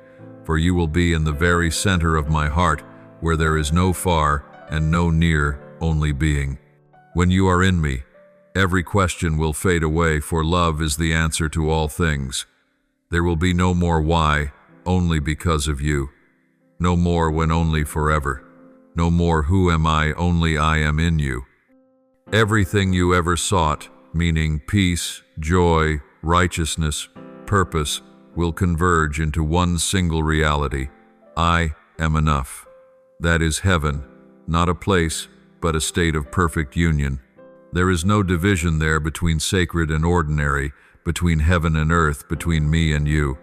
for you will be in the very center of my heart, where there is no far and no near, only being. When you are in me, every question will fade away, for love is the answer to all things. There will be no more why, only because of you. No more when, only forever. No more who am I, only I am in you. Everything you ever sought, meaning peace, joy, righteousness, purpose, will converge into one single reality. I am enough. That is heaven, not a place, but a state of perfect union. There is no division there between sacred and ordinary, between heaven and earth, between me and you.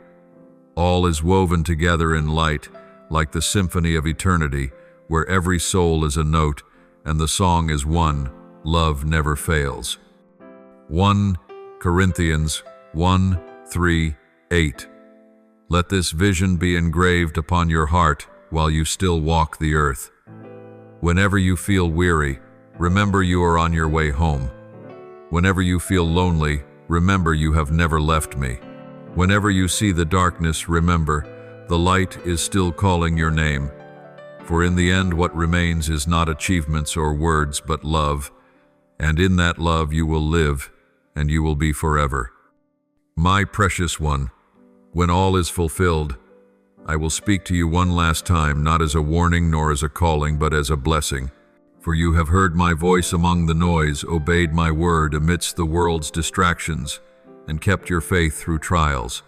All is woven together in light, like the symphony of eternity, where every soul is a note, and the song is one. Love never fails. 1 Corinthians 1:3-8. Let this vision be engraved upon your heart while you still walk the earth. Whenever you feel weary, remember you are on your way home. Whenever you feel lonely, remember you have never left me. Whenever you see the darkness, remember the light is still calling your name. For in the end, what remains is not achievements or words, but love. And in that love you will live, and you will be forever. My precious one, when all is fulfilled, I will speak to you one last time, not as a warning nor as a calling, but as a blessing. For you have heard my voice among the noise, obeyed my word amidst the world's distractions, and kept your faith through trials.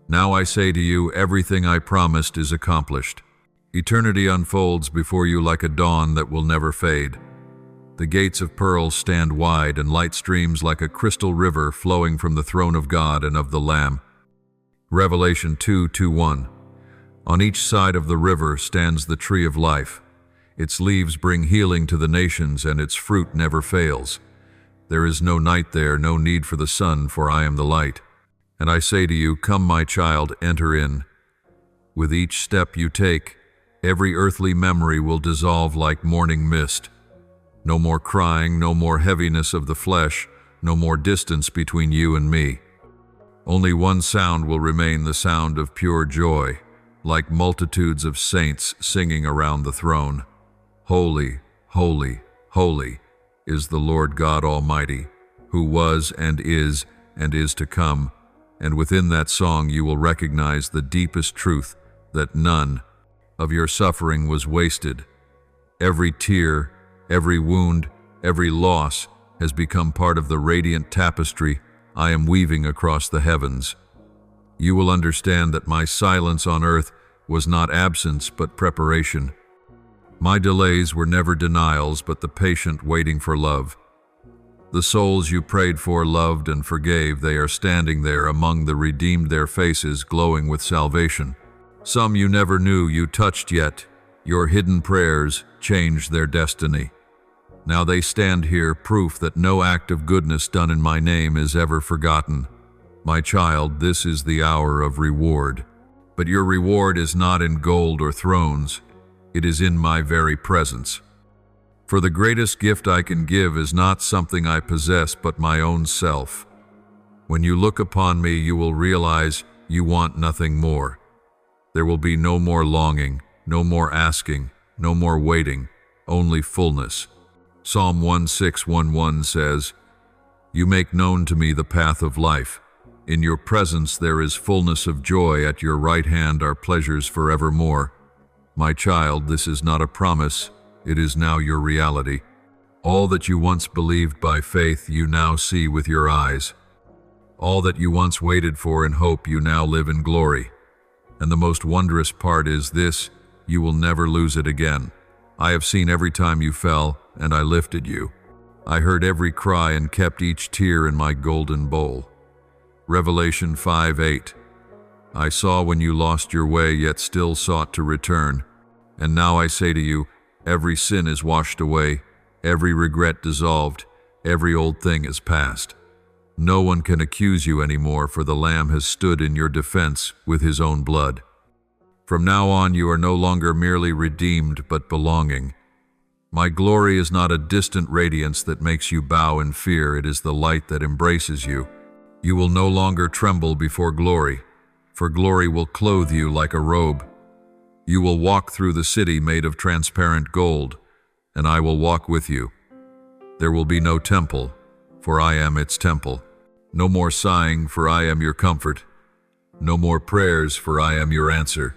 Now I say to you, everything I promised is accomplished. Eternity unfolds before you like a dawn that will never fade. The gates of pearl stand wide, and light streams like a crystal river flowing from the throne of God and of the Lamb. Revelation 2:1. On each side of the river stands the tree of life. Its leaves bring healing to the nations, and its fruit never fails. There is no night there, no need for the sun, for I am the light. And I say to you, come, my child, enter in. With each step you take, every earthly memory will dissolve like morning mist. No more crying, no more heaviness of the flesh, no more distance between you and me. Only one sound will remain, the sound of pure joy, like multitudes of saints singing around the throne. Holy, holy, holy is the Lord God Almighty, who was and is to come. And within that song you will recognize the deepest truth, that none of your suffering was wasted. Every tear, every wound, every loss has become part of the radiant tapestry I am weaving across the heavens. you will understand that my silence on earth was not absence but preparation. My delays were never denials but the patient waiting for love. The souls you prayed for, loved, and forgave, they are standing there among the redeemed, their faces glowing with salvation. Some you never knew you touched yet, your hidden prayers changed their destiny. Now they stand here, proof that no act of goodness done in my name is ever forgotten. My child, this is the hour of reward. But your reward is not in gold or thrones, it is in my very presence. For the greatest gift I can give is not something I possess, but my own self. When you look upon me, you will realize you want nothing more. There will be no more longing, no more asking, no more waiting, only fullness. Psalm 16:11 says, "You make known to me the path of life. In your presence there is fullness of joy. At your right hand are pleasures forevermore." My child, this is not a promise. It is now your reality. All that you once believed by faith, you now see with your eyes. All that you once waited for in hope, you now live in glory. And the most wondrous part is this: you will never lose it again. I have seen every time you fell, and I lifted you. I heard every cry and kept each tear in my golden bowl. Revelation 5:8. I saw when you lost your way, yet still sought to return. And now I say to you, every sin is washed away, every regret dissolved, every old thing is past. No one can accuse you anymore, for the Lamb has stood in your defense with his own blood. From now on, you are no longer merely redeemed, but belonging. My glory is not a distant radiance that makes you bow in fear. It is the light that embraces you. You will no longer tremble before glory, for glory will clothe you like a robe. You will walk through the city made of transparent gold, and I will walk with you. There will be no temple, for I am its temple. No more sighing, for I am your comfort. No more prayers, for I am your answer.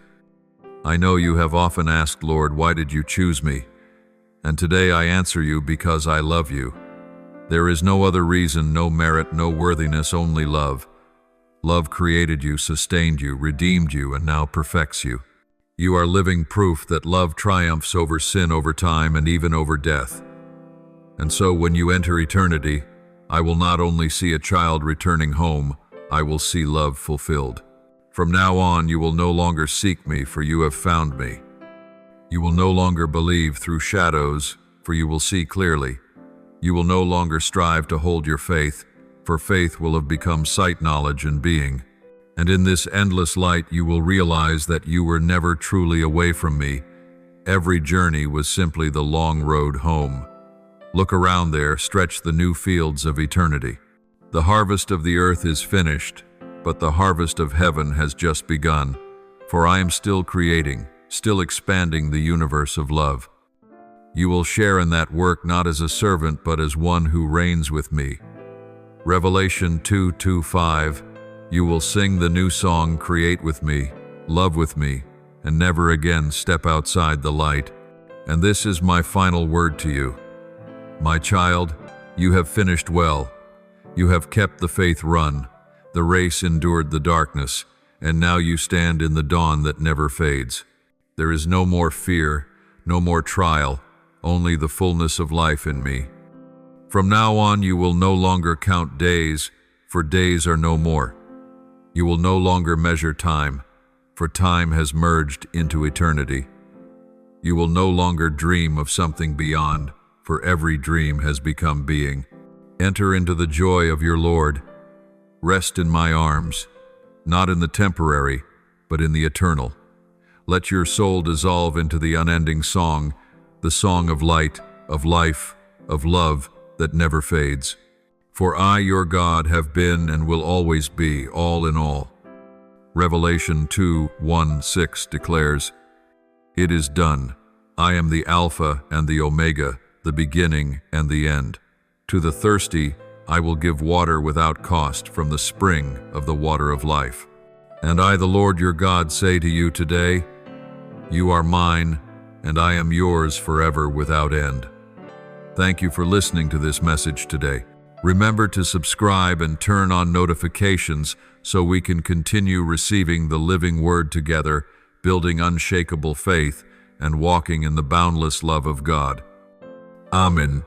I know you have often asked, Lord, why did you choose me? And today I answer you, because I love you. There is no other reason, no merit, no worthiness, only love. Love created you, sustained you, redeemed you, and now perfects you. You are living proof that love triumphs over sin, over time, and even over death. And so when you enter eternity, I will not only see a child returning home, I will see love fulfilled. From now on, you will no longer seek me, for you have found me. You will no longer believe through shadows, for you will see clearly. You will no longer strive to hold your faith, for faith will have become sight, knowledge, and being. And in this endless light, you will realize that you were never truly away from me. Every journey was simply the long road home. Look around there, stretch the new fields of eternity. The harvest of the earth is finished, but the harvest of heaven has just begun. For I am still creating, still expanding the universe of love. You will share in that work not as a servant, but as one who reigns with me. Revelation 2:5. You will sing the new song, create with me, love with me, and never again step outside the light. And this is my final word to you. My child, you have finished well. You have kept the faith run. The race endured the darkness, and now you stand in the dawn that never fades. There is no more fear, no more trial, only the fullness of life in me. From now on, you will no longer count days, for days are no more. You will no longer measure time, for time has merged into eternity. You will no longer dream of something beyond, for every dream has become being. Enter into the joy of your Lord. Rest in my arms, not in the temporary, but in the eternal. Let your soul dissolve into the unending song, the song of light, of life, of love that never fades. For I, your God, have been and will always be all in all. Revelation 2:1-6 declares, "It is done. I am the Alpha and the Omega, the beginning and the end. To the thirsty, I will give water without cost from the spring of the water of life. And I, the Lord your God, say to you today, you are mine, and I am yours forever without end." Thank you for listening to this message today. Remember to subscribe and turn on notifications so we can continue receiving the living word together, building unshakable faith and walking in the boundless love of God. Amen.